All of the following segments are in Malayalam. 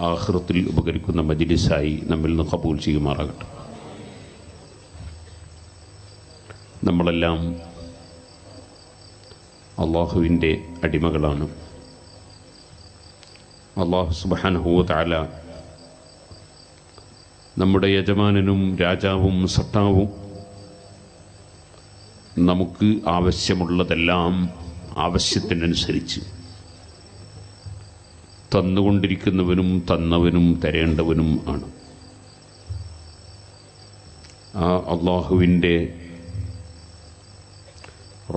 ആഖിറത്തിൽ ഉപകരിക്കുന്ന മജ്ലിസായി നമ്മിൽ നിന്ന് ഖബൂൽ ചെയ്യുമാറാകട്ടെ. നമ്മളെല്ലാം അള്ളാഹുവിൻ്റെ അടിമകളാണ്. അള്ളാഹു സുബ്ഹാനഹു വ തആല നമ്മുടെ യജമാനനും രാജാവും സട്ടാവും നമുക്ക് ആവശ്യമുള്ളതെല്ലാം ആവശ്യത്തിനനുസരിച്ച് തന്നുകൊണ്ടിരിക്കുന്നവനും തന്നവനും തരേണ്ടവനും ആണ്. ആ അള്ളാഹുവിൻ്റെ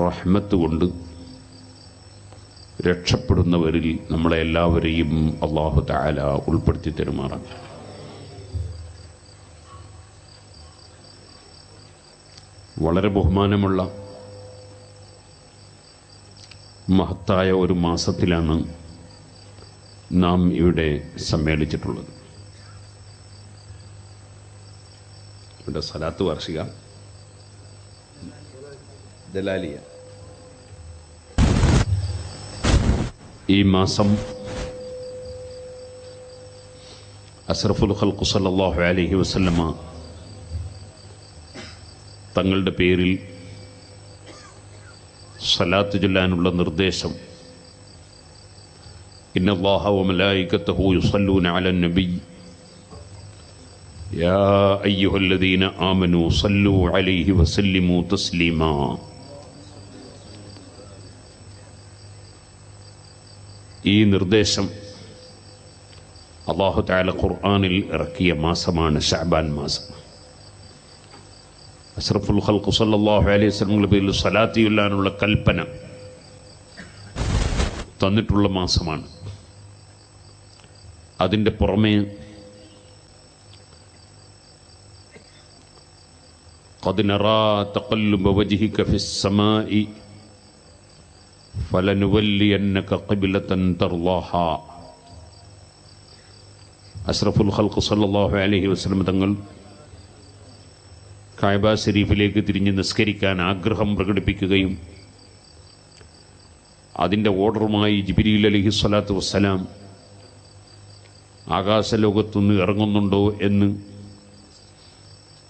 റഹ്മത്ത് കൊണ്ട് രക്ഷപ്പെടുന്നവരിൽ നമ്മളെ എല്ലാവരെയും അല്ലാഹു തആല ഉൾപ്പെടുത്തി തരുമാറാണ്. വളരെ ബഹുമാനമുള്ള മഹത്തായ ഒരു മാസത്തിലാണ് നാം ഇവിടെ സമ്മേളിച്ചിട്ടുള്ളത്. ഇവിടെ സലാത്ത് വാർഷിക ദലാലിയ. ഈ മാസം അസ്റഫുൽ ഖൽഖ് സല്ലല്ലാഹു അലൈഹി വസല്ലമ തങ്ങളുടെ പേരിൽ സലാത്ത് ചൊല്ലാനുള്ള നിർദ്ദേശം ഇന്നല്ലാഹ വ മലായികതഹു യുസല്ലൂന അലൻ നബി യാ അയ്യുഹല്ലദീന ആമനൂ സല്ലൂ അലൈഹി വസല്ലിമൂ തസ്ലീമാ. ഈ നിർദ്ദേശം അല്ലാഹു തആല ഖുർആനിൽ ഇറക്കിയ മാസമാണ് ശഅബാൻ മാസം. അഷ്റഫുൽ ഖൽഖ് സല്ലല്ലാഹു അലൈഹി വസല്ലം പേരിൽ സ്വലാത്ത് ചൊല്ലാനുള്ള കൽപ്പന തന്നിട്ടുള്ള മാസമാണ്. അതിൻ്റെ പുറമെ ഖദ് നറാ തഖല്ലുബ വജ്ഹിക ഫിസ്സമാഇ ഫലനുവല്ലിയന്നക ഖിബ്ലതൻ തർളാഹാ. അഷ്റഫുൽ ഖൽഖ് സല്ലല്ലാഹു അലൈഹി വസല്ലം തങ്ങൾ കഅബ ശരീഫിലേക്ക് തിരിഞ്ഞ് നിസ്കരിക്കാൻ ആഗ്രഹം പ്രകടിപ്പിക്കുകയും അതിൻ്റെ ഓർഡറുമായി ജിബ്രീൽ അലൈഹി സ്വലാത്തു വസ്സലാം ആകാശലോകത്തുനിന്ന് ഇറങ്ങുന്നുണ്ടോ എന്ന്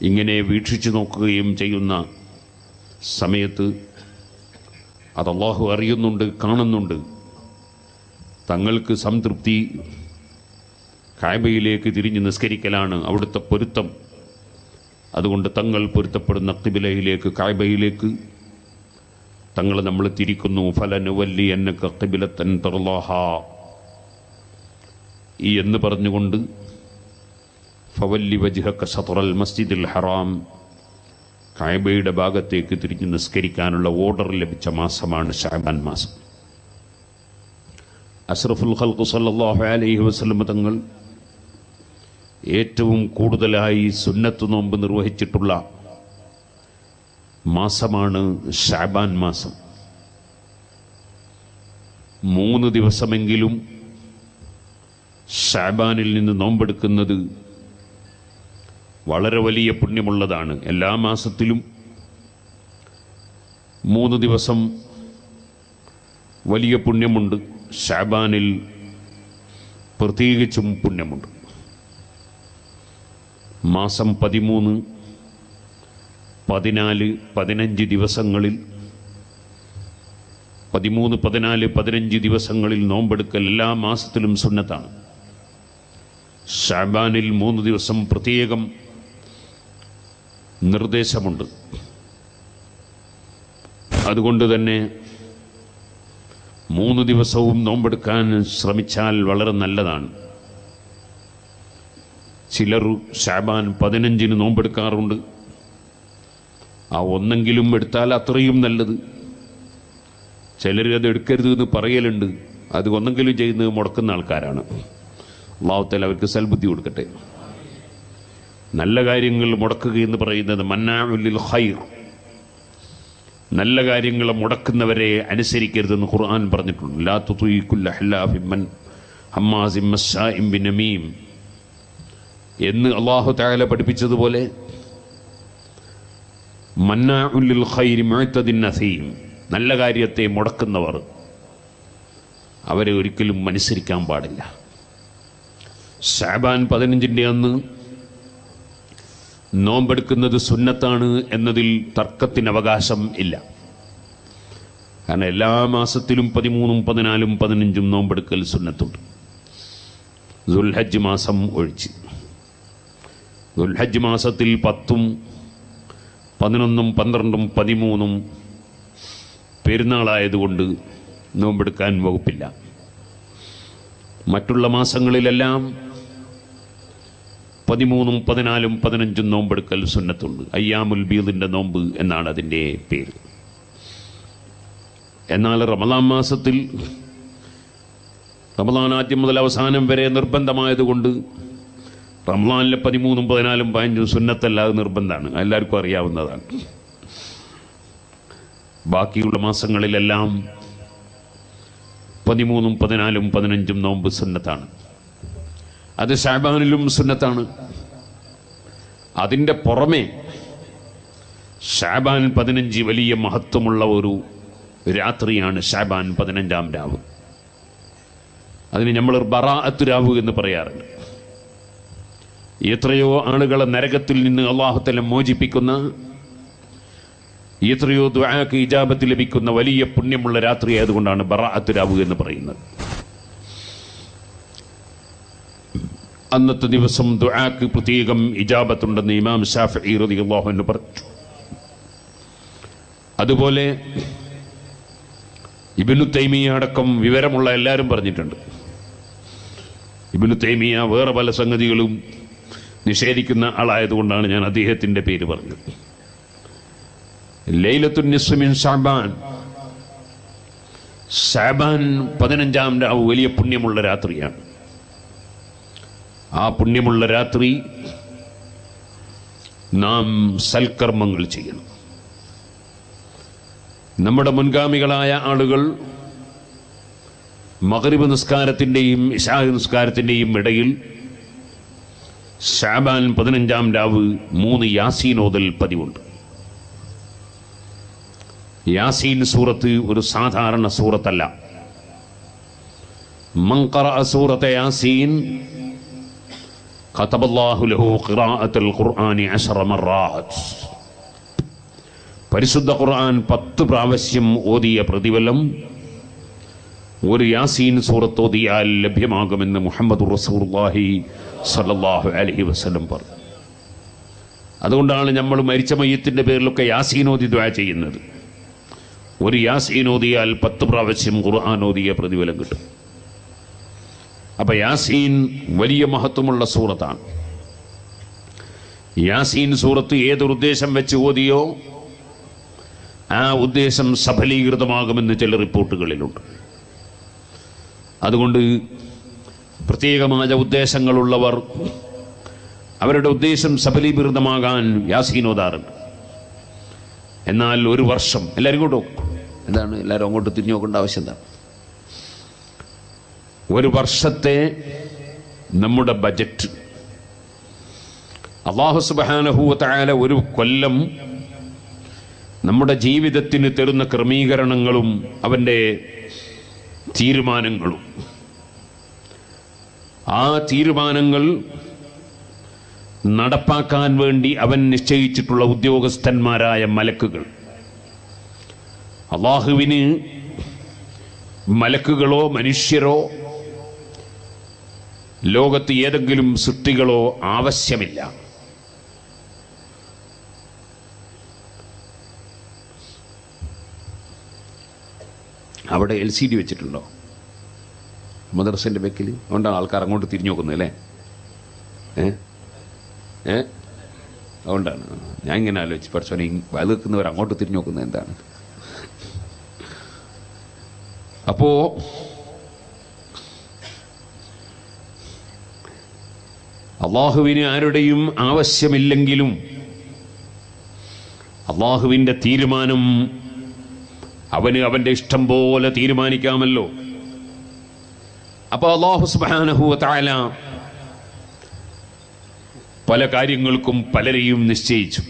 ഇങ്ങനെ വീക്ഷിച്ചു നോക്കുകയും ചെയ്യുന്ന സമയത്ത് അത് അല്ലാഹു അറിയുന്നുണ്ട്, കാണുന്നുണ്ട്. തങ്ങൾക്ക് സംതൃപ്തി കഅബയിലേക്ക് തിരിഞ്ഞ് നിസ്കരിക്കലാണ്, അവിടുത്തെ പൊരുത്തം. അതുകൊണ്ട് തങ്ങൾ പൊരുത്തപ്പെടുന്ന ഖിബിലയിലേക്ക്, കഅബയിലേക്ക് തങ്ങൾ നമ്മൾ തിരിക്കുന്നു. ഫലനുവല്ലിയന്നക ഖിബ്ലതൻ തർളാഹാ എന്ന് പറഞ്ഞുകൊണ്ട് ഫവല്ലി വജ്ഹക ശത്റൽ മസ്ജിദിൽ ഹറാം, കഅബയുടെ ഭാഗത്തേക്ക് തിരിഞ്ഞ് നിസ്കരിക്കാനുള്ള ഓർഡർ ലഭിച്ച മാസമാണ് ശഅബാൻ മാസം. അഷ്റഫുൽ ഖൽഖ് സല്ലല്ലാഹു അലൈഹി വസല്ലം തങ്ങൾ ഏറ്റവും കൂടുതലായി സുന്നത്ത് നോമ്പ് നിർവഹിച്ചിട്ടുള്ള മാസമാണ് ശഅബാൻ മാസം. 3 ദിവസമെങ്കിലും ശഅബാനിൽ നിന്ന് നോമ്പെടുക്കുന്നത് വളരെ വലിയ പുണ്യമുള്ളതാണ്. എല്ലാ മാസത്തിലും 3 ദിവസം വലിയ പുണ്യമുണ്ട്, ശഅബാനിൽ പ്രത്യേകിച്ചും പുണ്യമുണ്ട്. മാസം 13, 14, 15 ദിവസങ്ങളിൽ 13, 14, 15 ദിവസങ്ങളിൽ നോമ്പെടുക്കൽ എല്ലാ മാസത്തിലും സുന്നത്താണ്. ശഅബാനിൽ 3 ദിവസം പ്രത്യേകം നിർദ്ദേശമുണ്ട്. അതുകൊണ്ട് തന്നെ 3 ദിവസവും നോമ്പെടുക്കാൻ ശ്രമിച്ചാൽ വളരെ നല്ലതാണ്. ചിലർ ശഅബാൻ 15 നോമ്പെടുക്കാറുണ്ട്. ആ ഒന്നെങ്കിലും എടുത്താൽ അത്രയും നല്ലത്. ചിലർ അത് എടുക്കരുത് എന്ന് പറയലുണ്ട്. അത് ഒന്നെങ്കിലും ചെയ്യുന്നത് മുടക്കുന്ന ആൾക്കാരാണ്. അല്ലാഹു തആല അവർക്ക് സൽബുദ്ധി കൊടുക്കട്ടെ. നല്ല കാര്യങ്ങൾ മുടക്കുക എന്ന് പറയുന്നത് മന്നാഉൽ ലിൽ ഖൈർ, നല്ല കാര്യങ്ങളെ മുടക്കുന്നവരെ അനുസരിക്കരുതെന്ന് ഖുർആൻ പറഞ്ഞിട്ടുണ്ട്. ലാ തുതീ കുല്ല ഹല്ലാഫിൻ ഹമ്മാസിൻ മസ്സാഇൻ ബിനമീം എന്ന് അല്ലാഹു തആല പഠിപ്പിച്ചതുപോലെ മന്നാഉൽ ലിൽ ഖൈരി മുഅ്തദിൻ നസീം, നല്ല കാര്യത്തെ മുടക്കുന്നവർ അവരെ ഒരിക്കലും അനുസരിക്കാൻ പാടില്ല. ശഅബാൻ 15 അന്ന് നോമ്പെടുക്കുന്നത് സുന്നത്താണ് എന്നതിൽ തർക്കത്തിന് അവകാശം ഇല്ല. കാരണം എല്ലാ മാസത്തിലും 13, 14, 15 നോമ്പെടുക്കൽ സുന്നത്തുണ്ട്, ദുൽഹജ്ജ് മാസം ഒഴിച്ച്. ദുൽഹജ്ജ് മാസത്തിൽ 10, 11, 12, 13 പെരുന്നാളായതുകൊണ്ട് നോമ്പെടുക്കാൻ വകുപ്പില്ല. മറ്റുള്ള മാസങ്ങളിലെല്ലാം 13, 14, 15 നോമ്പെടുക്കൽ സുന്നത്തുണ്ട്. അയ്യാമുൽ ബീദിൻ്റെ നോമ്പ് എന്നാണ് അതിൻ്റെ പേര്. എന്നാൽ റമളാൻ മാസത്തിൽ റമളാൻ ആദ്യം മുതൽ അവസാനം വരെ നിർബന്ധമായതുകൊണ്ട് റമളാനിലെ 13, 14, 15 സുന്നത്തല്ലാതെ നിർബന്ധമാണ്, എല്ലാവർക്കും അറിയാവുന്നതാണ്. ബാക്കിയുള്ള മാസങ്ങളിലെല്ലാം 13, 14, 15 നോമ്പ് സുന്നത്താണ്. അത് ശഅബാനിലും സുന്നത്താണ്. അതിൻ്റെ പുറമെ ശഅബാൻ 15 വലിയ മഹത്വമുള്ള ഒരു രാത്രിയാണ് ശഅബാൻ 15-ാം രാവ്. അതിന് നമ്മൾ ബറാഅത്ത് രാവ് എന്ന് പറയാറുണ്ട്. എത്രയോ ആളുകളെ നരകത്തിൽ നിന്ന് അല്ലാഹു തആല മോചിപ്പിക്കുന്ന, എത്രയോ ദുആക്ക് ഇജാബത്ത് ലഭിക്കുന്ന വലിയ പുണ്യമുള്ള രാത്രി ആയതുകൊണ്ടാണ് ബറാഅത്ത് രാവ് എന്ന് പറയുന്നത്. അന്നത്തെ ദിവസം ദുആക്ക് പ്രത്യേകം ഇജാബത്തുണ്ടെന്ന് ഇമാം ശാഫിഈ റളിയല്ലാഹു അൻഹു പറഞ്ഞു. അതുപോലെ ഇബ്നു തൈമിയ അടക്കം വിവരമുള്ള എല്ലാവരും പറഞ്ഞിട്ടുണ്ട്. ഇബ്നു തൈമിയ വേറെ പല സംഗതികളും നിഷേധിക്കുന്ന ആളായതുകൊണ്ടാണ് ഞാൻ അദ്ദേഹത്തിൻ്റെ പേര് പറഞ്ഞത്. ലൈലത്തുൻ നിസ്ഫി മിൻ ശഅബാൻ, ശഅബാൻ 15-ാം രാവ് വലിയ പുണ്യമുള്ള രാത്രിയാണ്. ആ പുണ്യമുള്ള രാത്രി നാം സൽക്കർമ്മങ്ങൾ ചെയ്യണം. നമ്മുടെ മുൻഗാമികളായ ആളുകൾ മഗ്രിബ് നിസ്കാരത്തിൻ്റെയും ഇശാ നിസ്കാരത്തിൻ്റെയും ഇടയിൽ ശഅബാൻ 15-ാം രാവ് 3 യാസീൻ ഓതൽ പതിവുണ്ട്. യാസീൻ സൂറത്ത് ഒരു സാധാരണ സൂറത്തല്ല. മൻ ഖറഅ സൂറത യാസീൻ ഖതബല്ലാഹു ലഹു ഖിറാഅത്തുൽ ഖുർആനി 10 മറാത്ത്. പരിശുദ്ധ ഖുർആൻ 10 പ്രാവശ്യം ഓതിയ പ്രതിഫലം ഒരു യാസീൻ സൂറത്ത് ഓതിയാൽ ലഭ്യമാകുമെന്ന് മുഹമ്മദ് റസൂലുള്ളാഹി സ്വല്ലല്ലാഹു അലൈഹി വസല്ലം പറഞ്ഞു. അതുകൊണ്ടാണ് നമ്മൾ മരിച്ച മയ്യത്തിൻ്റെ പേരിലൊക്കെ യാസീൻ ഓതി ദുആ ചെയ്യുന്നത്. ഒരു യാസീൻ ഓതിയാൽ 10 പ്രാവശ്യം ഖുർആൻ ഓതിയ പ്രതിഫലം കിട്ടും. അപ്പം യാസീൻ വലിയ മഹത്വമുള്ള സൂറത്താണ്. യാസീൻ സൂറത്ത് ഏതൊരു ഉദ്ദേശം വെച്ച് ഓതിയോ ആ ഉദ്ദേശം സഫലീകൃതമാകുമെന്ന് ചില റിപ്പോർട്ടുകളിലുണ്ട്. അതുകൊണ്ട് പ്രത്യേകമായ ഉദ്ദേശങ്ങളുള്ളവർ അവരുടെ ഉദ്ദേശം സഫലീകൃതമാകാൻ യാസീൻ ഓതാറുണ്ട്. എന്നാൽ ഒരു വർഷം എല്ലാവരും ഇങ്ങോട്ടും എന്താണ് എല്ലാവരും അങ്ങോട്ട് തിരിഞ്ഞു നോക്കേണ്ട ആവശ്യം എന്താണ്? ഒരു വർഷത്തെ നമ്മുടെ ബജറ്റ് അല്ലാഹു സുബ്ഹാനഹു വ തആല ഒരു കൊല്ലം നമ്മുടെ ജീവിതത്തിന് തരുന്ന ക്രമീകരണങ്ങളും അവൻ്റെ തീരുമാനങ്ങളും, ആ തീരുമാനങ്ങൾ നടപ്പാക്കാൻ വേണ്ടി അവൻ നിശ്ചയിച്ചിട്ടുള്ള ഉദ്യോഗസ്ഥന്മാരായ മലക്കുകൾ. അല്ലാഹുവിന് മലക്കുകളോ മനുഷ്യരോ ലോകത്ത് ഏതെങ്കിലും സൃഷ്ടികളോ ആവശ്യമില്ല. അവിടെ LCD വെച്ചിട്ടുണ്ടോ മദ്രസൻ്റെ ബേക്കിൽ? അതുകൊണ്ടാണ് ആൾക്കാർ അങ്ങോട്ട് തിരിഞ്ഞു നോക്കുന്നത് അല്ലേ? അതുകൊണ്ടാണ് ഞാൻ ഇങ്ങനെ ആലോചിച്ച് പഠിച്ചോനെ വയത് വെക്കുന്നവർ അങ്ങോട്ട് തിരിഞ്ഞു നോക്കുന്നത് എന്താണ്? അപ്പോ അള്ളാഹുവിന് ആരുടെയും ആവശ്യമില്ലെങ്കിലും അള്ളാഹുവിൻ്റെ തീരുമാനം അവന് അവൻ്റെ ഇഷ്ടം പോലെ തീരുമാനിക്കാമല്ലോ. അപ്പോൾ അല്ലാഹു സുബ്ഹാനഹു വ തആല പല കാര്യങ്ങൾക്കും പലരെയും നിശ്ചയിച്ചു.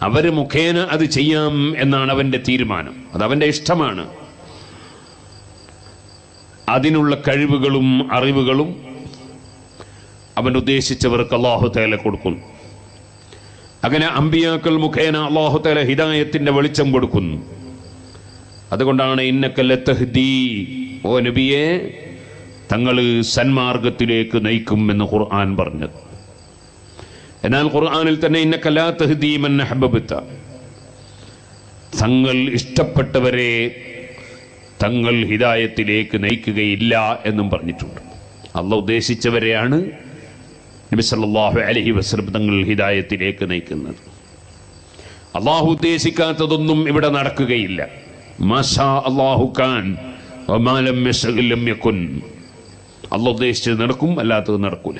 അവർ മുഖേന അത് ചെയ്യാം എന്നാണ് അവൻ്റെ തീരുമാനം. അത് അവൻ്റെ ഇഷ്ടമാണ്. അതിനുള്ള കഴിവുകളും അറിവുകളും അവൻ ഉദ്ദേശിച്ചവർക്ക് അല്ലാഹു തആല കൊടുക്കുന്നു. അങ്ങനെ അമ്പിയാക്കൾ മുഖേന അല്ലാഹു തആല ഹിദായത്തിന്റെ വെളിച്ചം കൊടുക്കുന്നു. അതുകൊണ്ടാണ് ഇന്നക ലതഹ്ദീ, ഓ നബിയെ തങ്ങൾ സന്മാർഗത്തിലേക്ക് നയിക്കും എന്ന് ഖുർആൻ പറഞ്ഞത്. എന്നാൽ ഖുർആനിൽ തന്നെ ഇന്നക ലാ തഹ്ദീ മൻ അഹ്ബബ്ത, തങ്ങൾ ഇഷ്ടപ്പെട്ടവരെ തങ്ങൾ ഹിദായത്തിലേക്ക് നയിക്കുകയില്ല എന്നും പറഞ്ഞിട്ടുണ്ട്. അല്ലാഹു ഉദ്ദേശിച്ചവരെയാണ് നബി സല്ലല്ലാഹു അലൈഹി വസല്ലം തങ്ങൾ ഹിദായത്തിലേക്ക് നയിക്കുന്നത്. അല്ലാഹു ഉദ്ദേശിക്കാത്തതൊന്നും ഇവിടെ നടക്കുകയില്ല. മാഷാ അല്ലാഹു കാൻ വമാ ലം യശഅ ലം യകുൻ. അല്ലാഹു ഉദ്ദേശിച്ചത് നടക്കും, അല്ലാത്തത് നടക്കൂല.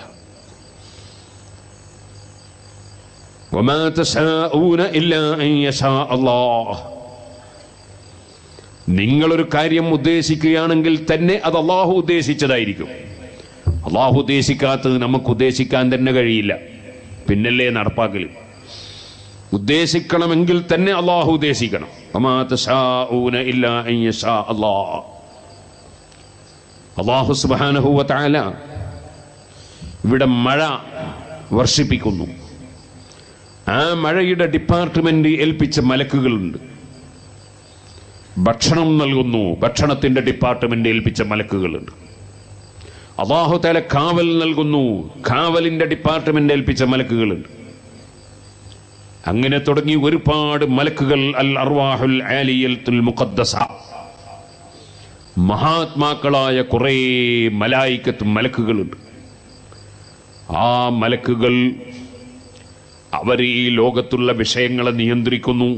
വമാ തശാഊന ഇല്ലാ അൻ യശാ അല്ലാഹ്. നിങ്ങളൊരു കാര്യം ഉദ്ദേശിക്കുകയാണെങ്കിൽ തന്നെ അത് അല്ലാഹു ഉദ്ദേശിച്ചതായിരിക്കും. അല്ലാഹു ഉദ്ദേശിക്കാത്തത് നമുക്ക് ഉദ്ദേശിക്കാൻ തന്നെ കഴിയില്ല, പിന്നല്ലേ നടപ്പാക്കൽ. ഉദ്ദേശിക്കണമെങ്കിൽ തന്നെ അല്ലാഹു ഉദ്ദേശിക്കണം. വമാ തശാഊന ഇല്ലാ അൻ യശാ അല്ലാഹ്. അല്ലാഹു സുബ്ഹാനഹു വ തആല ഇവിടെ മഴ വർഷിപ്പിക്കുന്നു. ആ മഴയുടെ ഡിപ്പാർട്ട്മെന്റ് ഏൽപ്പിച്ച മലക്കുകളുണ്ട്. ഭക്ഷണം നൽകുന്നു, ഭക്ഷണത്തിന്റെ ഡിപ്പാർട്ട്മെന്റ് ഏൽപ്പിച്ച മലക്കുകളുണ്ട്. അല്ലാഹു തആല കാവൽ നൽകുന്നു, കാവലിന്റെ ഡിപ്പാർട്ട്മെന്റ് ഏൽപ്പിച്ച മലക്കുകളുണ്ട്. അങ്ങനെ തുടങ്ങി ഒരുപാട് മലക്കുകൾ, അൽ അർവാഹുൽ ആലിയത്തുൽ മുഖദ്ദസ, മഹാത്മാക്കളായ കുറേ മലായികത്ത് മലക്കുകളുണ്ട്. ആ മലക്കുകൾ അവർ ഈ ലോകത്തുള്ള വിഷയങ്ങളെ നിയന്ത്രിക്കുന്നു.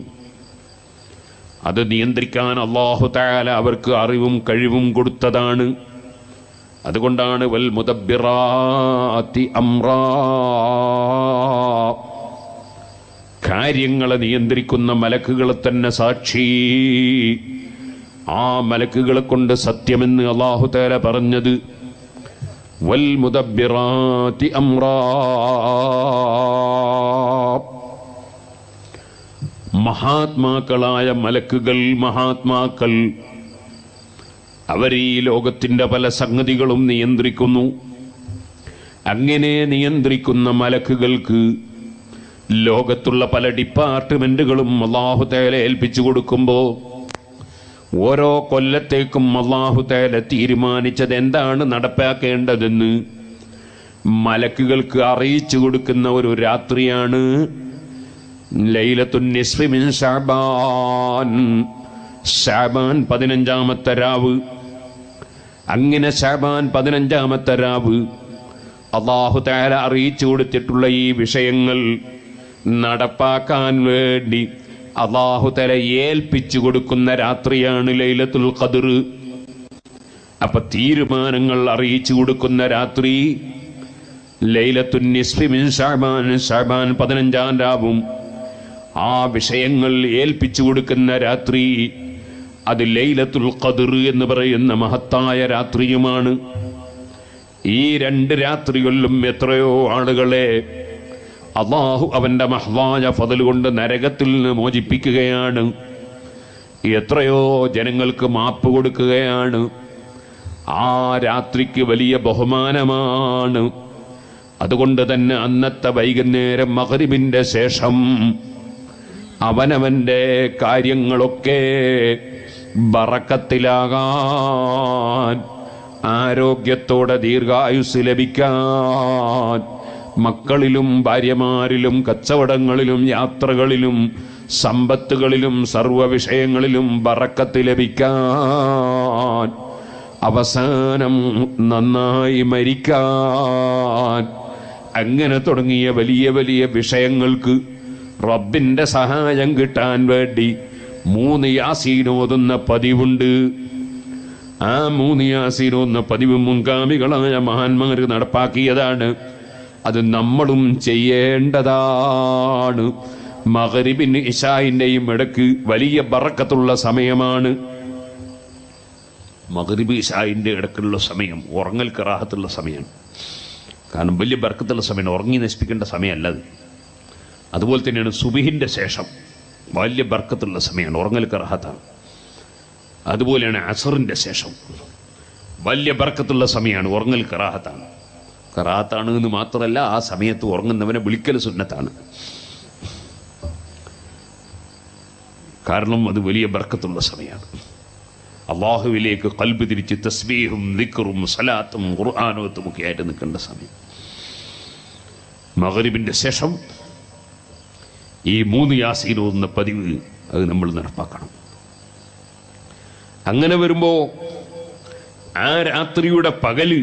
അത് നിയന്ത്രിക്കാൻ അല്ലാഹു തആല അവർക്ക് അറിവും കഴിവും കൊടുത്തതാണ്. അതുകൊണ്ടാണ് വൽ മുദബ്ബിറാത്തി അംറാ, കാര്യങ്ങളെ നിയന്ത്രിക്കുന്ന മലക്കുകളെ തന്നെ സാക്ഷി. ആ മലക്കുകളെ കൊണ്ട് സത്യമെന്ന് അല്ലാഹു തആല പറഞ്ഞത് വൽ മുദബ്ബിറാത്തി അംറാ. മഹാത്മാക്കളായ മലക്കുകൾ, മഹാത്മാക്കൾ അവർ ഈ ലോകത്തിന്റെ പല സംഗതികളും നിയന്ത്രിക്കുന്നു. അങ്ങനെ നിയന്ത്രിക്കുന്ന മലക്കുകൾക്ക് ലോകത്തുള്ള പല ഡിപ്പാർട്ട്മെന്റുകളും അല്ലാഹു തആല ഏൽപ്പിച്ചു കൊടുക്കുമ്പോൾ ഓരോ കൊല്ലത്തേക്കും അല്ലാഹു തആല തീരുമാനിച്ചത് എന്താണ് നടപ്പാക്കേണ്ടതെന്ന് മലക്കുകൾക്ക് അറിയിച്ചു കൊടുക്കുന്ന ഒരു രാത്രിയാണ് ലൈലത്തുൻ നിസ്ഫി മിൻ ശഅബാൻ. ശഅബാൻ 15-ാമത്തെ രാവ്. അങ്ങനെ ശഅബാൻ 15-ാമത്തെ രാവ് അല്ലാഹു തആല അറിയിച്ചു കൊടുത്തിട്ടുള്ള ഈ വിഷയങ്ങൾ നടപ്പാക്കാൻ വേണ്ടി അല്ലാഹു തആല ഏൽപ്പിച്ചു കൊടുക്കുന്ന രാത്രിയാണ് ലൈലത്തുൽ ഖദ്ർ. അപ്പൊ തീരുമാനങ്ങൾ അറിയിച്ചു കൊടുക്കുന്ന രാത്രി ലൈലത്തുൻ നിസ്ഫി മിൻ ശഅബാൻ, ശഅബാൻ 15-ാം രാവും ആ വിഷയങ്ങൾ ഏൽപ്പിച്ചു കൊടുക്കുന്ന രാത്രി അത് ലൈലത്തുൽ ഖദ്ർ എന്ന് പറയുന്ന മഹത്തായ രാത്രിയുമാണ്. ഈ രണ്ട് രാത്രികളിലും എത്രയോ ആളുകളെ അല്ലാഹു അവന്റെ മഹ്വായ ഫضل കൊണ്ട് നരകത്തിൽ നിന്ന് മോചിപ്പിക്കുകയാണ്. എത്രയോ ജനങ്ങൾക്ക് മാപ്പ് കൊടുക്കുകയാണ്. ആ രാത്രിക്ക് വലിയ ബഹുമാനമാണ്. അതുകൊണ്ട് തന്നെ അന്നത്തെ വൈകുന്നേരം മഗ്രിബിന്റെ ശേഷം അവനവന്റെ കാര്യങ്ങളൊക്കെ ബറക്കത്തിലാകാൻ, ആരോഗ്യത്തോടെ ദീർഘായുസ് ലഭിക്കാൻ, മക്കളിലും ഭാര്യമാരിലും കച്ചവടങ്ങളിലും യാത്രകളിലും സമ്പത്തുകളിലും സർവ്വ വിഷയങ്ങളിലും ബറക്കത്ത് ലഭിക്കാൻ, അവസാനം നന്നായി മരിക്കാൻ, അങ്ങനെ തുടങ്ങിയ വലിയ വലിയ വിഷയങ്ങൾക്ക് റബ്ബിന്റെ സഹായം കിട്ടാൻ വേണ്ടി 3 യാസീൻ ഓതുന്ന പതിവുണ്ട്. ആ 3 യാസീൻ ഓതുന്ന പതിവ് മുൻഗാമികളായ മഹാന്മാർ നടപ്പാക്കിയതാണ്. അത് നമ്മളും ചെയ്യേണ്ടതാണ്. മഗ്രിബിന് ഇശാഇന്റെയും ഇടയ്ക്ക് വലിയ ബറക്കത്തുള്ള സമയമാണ്. മഗ്രിബ് ഇശാഇന്റെ ഇടയ്ക്കുള്ള സമയം ഉറങ്ങൽ കറാഹത്തുള്ള സമയമാണ്. കാരണം വലിയ ബർക്കത്തുള്ള സമയമാണ്, ഉറങ്ങി നശിപ്പിക്കേണ്ട സമയമല്ല അത്. അതുപോലെ തന്നെയാണ് സുബഹിന്റെ ശേഷം വലിയ ബർക്കത്തുള്ള സമയമാണ്, ഉറങ്ങൽ കറാഹത്താണ്. അതുപോലെയാണ് അസറിന്റെ ശേഷം വലിയ ബർക്കത്തുള്ള സമയമാണ്, ഉറങ്ങൽ കറാഹത്താണ്. ഖറാത്താണ് എന്ന് മാത്രമല്ല, ആ സമയത്ത് ഉറങ്ങുന്നവനെ വിളിക്കൽ സുന്നത്താണ്. കാരണം അത് വലിയ ബർക്കത്തുള്ള സമയമാണ്. അള്ളാഹുവിലേക്ക് ഖൽബ് തിരിച്ച് തസ്ബീഹും ദിക്റും സലാത്തും ഖുർആനോത്തും ഒക്കെ ആയിട്ട് നിൽക്കേണ്ട സമയം. മഗ്രിബിൻ്റെ ശേഷം ഈ 3 യാസീൻ ഓതുന്ന പതിവ് അത് നമ്മൾ നടപ്പാക്കണം. അങ്ങനെ വരുമ്പോൾ ആ രാത്രിയുടെ പകല്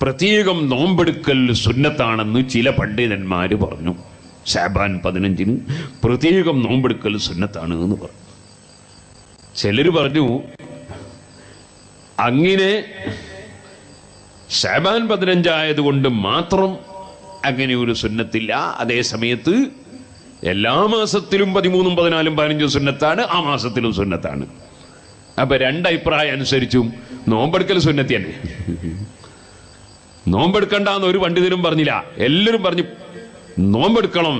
പ്രത്യേകം നോമ്പെടുക്കൽ സുന്നത്താണെന്ന് ചില പണ്ഡിതന്മാർ പറഞ്ഞു. ശഅബാൻ 15 പ്രത്യേകം നോമ്പെടുക്കൽ സുന്നത്താണ് എന്ന് പറഞ്ഞു. ചിലർ പറഞ്ഞു അങ്ങനെ ശഅബാൻ 15 ആയതുകൊണ്ട് മാത്രം അങ്ങനെ ഒരു സുന്നത്തില്ല. അതേ സമയത്ത് എല്ലാ മാസത്തിലും 13, 14, 15 സുന്നത്താണ്, ആ മാസത്തിലും സുന്നത്താണ്. അപ്പൊ 2 അഭിപ്രായം അനുസരിച്ചും നോമ്പെടുക്കൽ സുന്നത്തി തന്നെ. നോമ്പെടുക്കണ്ടെന്ന് ഒരു പണ്ഡിതനും പറഞ്ഞില്ല, എല്ലാവരും പറഞ്ഞു നോമ്പെടുക്കണം,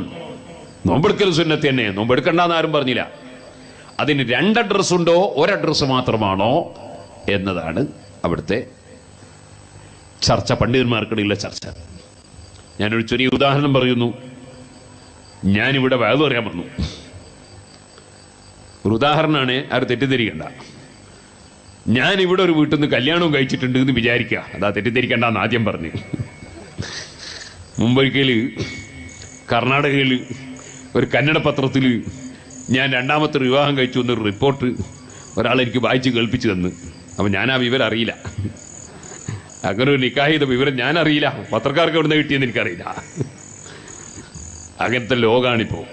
നോമ്പെടുക്കൽ സുന്നത്തി തന്നെ, നോമ്പെടുക്കണ്ടെന്ന് ആരും പറഞ്ഞില്ല. അതിന് 2 അഡ്രസ് ഉണ്ടോ 1 അഡ്രസ് മാത്രമാണോ എന്നതാണ് അവിടുത്തെ ചർച്ച, പണ്ഡിതന്മാർക്കിടയിലുള്ള ചർച്ച. ഞാനൊരു ചെറിയ ഉദാഹരണം പറയുന്നു. ഞാനിവിടെ വയത് പറയാൻ വന്നു. ഒരു ഉദാഹരണമാണ്, ആരും തെറ്റിദ്ധരിക്കണ്ട. ഞാനിവിടെ ഒരു വീട്ടിൽ നിന്ന് കല്യാണവും കഴിച്ചിട്ടുണ്ട് എന്ന് വിചാരിക്കുക, അതാ തെറ്റിദ്ധരിക്കണ്ടെന്ന് ആദ്യം പറഞ്ഞു. മുമ്പൊരിക്കൽ കർണാടകയിൽ ഒരു കന്നഡ പത്രത്തിൽ ഞാൻ 2ാമത്തെ വിവാഹം കഴിച്ചു എന്നൊരു റിപ്പോർട്ട് ഒരാളെനിക്ക് വായിച്ച് കേൾപ്പിച്ചു തന്നു. അപ്പം ഞാൻ ആ വിവരം അറിയില്ല. അങ്ങനെ ഒരു നിക്കാഹ് ചെയ്ത വിവരം ഞാൻ അറിയില്ല, പത്രക്കാർക്ക് എവിടെ നിന്ന് കിട്ടിയെന്ന് എനിക്കറിയില്ല. അങ്ങനത്തെ ലോകാണിപ്പോൾ.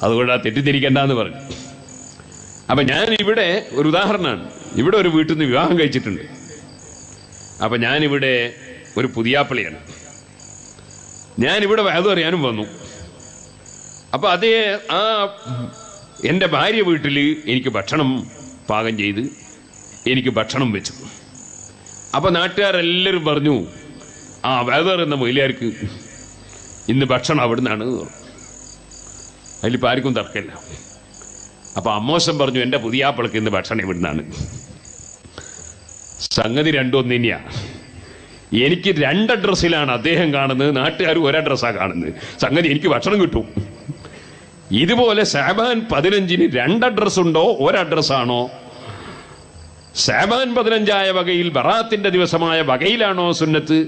അതുകൊണ്ട് ആ തെറ്റിദ്ധരിക്കണ്ടെന്ന് പറഞ്ഞു. അപ്പം ഞാൻ ഇവിടെ ഒരു ഉദാഹരണമാണ്, ഇവിടെ ഒരു വീട്ടിൽ നിന്ന് വിവാഹം കഴിച്ചിട്ടുണ്ട്. അപ്പം ഞാനിവിടെ ഒരു പുതിയാപ്പള്ളിയാണ്. ഞാനിവിടെ വയത് പറയാനും വന്നു. അപ്പം അതേ ആ എൻ്റെ ഭാര്യ വീട്ടിൽ എനിക്ക് ഭക്ഷണം പാകം ചെയ്ത് എനിക്ക് ഭക്ഷണം വെച്ചു. അപ്പം നാട്ടുകാരെല്ലാവരും പറഞ്ഞു, ആ വയത് പറയുന്ന മൊയിലാർക്ക് ഇന്ന് ഭക്ഷണം അവിടെ നിന്നാണ്. അതിലിപ്പോൾ ആർക്കും തർക്കമില്ല. അപ്പം അമ്മോശം പറഞ്ഞു, എൻ്റെ പുതിയാപ്പിളക്ക് ഇന്ന് ഭക്ഷണം ഇവിടുന്നാണ്. സംഗതി 2 ഒന്ന് തന്നെയാണ്. എനിക്ക് 2 അഡ്രസ്സിലാണ് അദ്ദേഹം കാണുന്നത്, നാട്ടുകാർ 1 അഡ്രസ്സാണ് കാണുന്നത്. സംഗതി എനിക്ക് ഭക്ഷണം കിട്ടും. ഇതുപോലെ ശഅബാൻ 15 2 അഡ്രസ് ഉണ്ടോ 1 അഡ്രസ്സാണോ? ശഅബാൻ 15 വകയിൽ ബറാത്തിന്റെ ദിവസമായ വകയിലാണോ സുന്നത്ത്?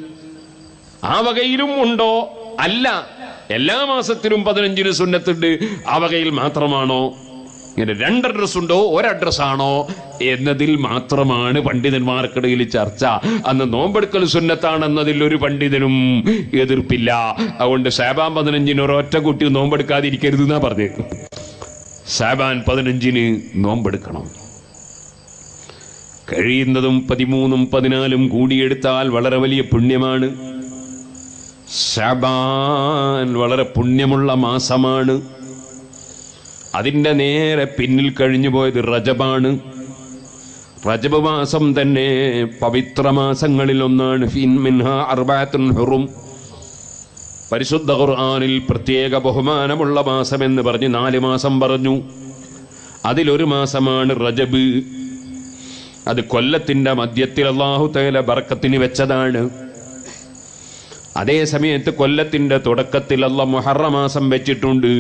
ആ വകയിലും ഉണ്ടോ? അല്ല, എല്ലാ മാസത്തിലും 15 സുന്നത്തുണ്ട്, ആ വകയിൽ മാത്രമാണോ? ഇങ്ങനെ 2 അഡ്രസ് ഉണ്ടോ 1 അഡ്രസ്സാണോ എന്നതിൽ മാത്രമാണ് പണ്ഡിതന്മാർക്കിടയിൽ ചർച്ച. അന്ന് നോമ്പെടുക്കൽ സുന്നത്താണെന്നതിൽ ഒരു പണ്ഡിതനും എതിർപ്പില്ല. അതുകൊണ്ട് ശഅബാൻ 15 ഒരൊറ്റ കുട്ടി നോമ്പെടുക്കാതിരിക്കരുത് എന്നാ പറഞ്ഞത്. ശഅബാൻ 15 നോമ്പെടുക്കണം. കഴിയുന്നതും 13, 14 കൂടിയെടുത്താൽ വളരെ വലിയ പുണ്യമാണ്. ശഅബാൻ വളരെ പുണ്യമുള്ള മാസമാണ്. അതിൻ്റെ നേരെ പിന്നിൽ കഴിഞ്ഞു പോയത് റജബാണ്. റജബ് മാസം തന്നെ പവിത്ര മാസങ്ങളിൽ ഒന്നാണ്. ഫിൻ മിൻഹാ അർബഅത്തുൻ ഹുറും. പരിശുദ്ധ ഖുർആനിൽ പ്രത്യേക ബഹുമാനമുള്ള മാസം എന്ന് പറഞ്ഞ് 4 മാസം പറഞ്ഞു. അതിലൊരു മാസമാണ് റജബ്. അത് കൊല്ലത്തിന്റെ മധ്യത്തിൽ അല്ലാഹു തആല ബർക്കത്തിന് വെച്ചതാണ്. അതേ സമയത്ത് കൊല്ലത്തിന്റെ തുടക്കത്തിൽ അല്ലാഹ് മുഹറം മാസം വെച്ചിട്ടുണ്ട്.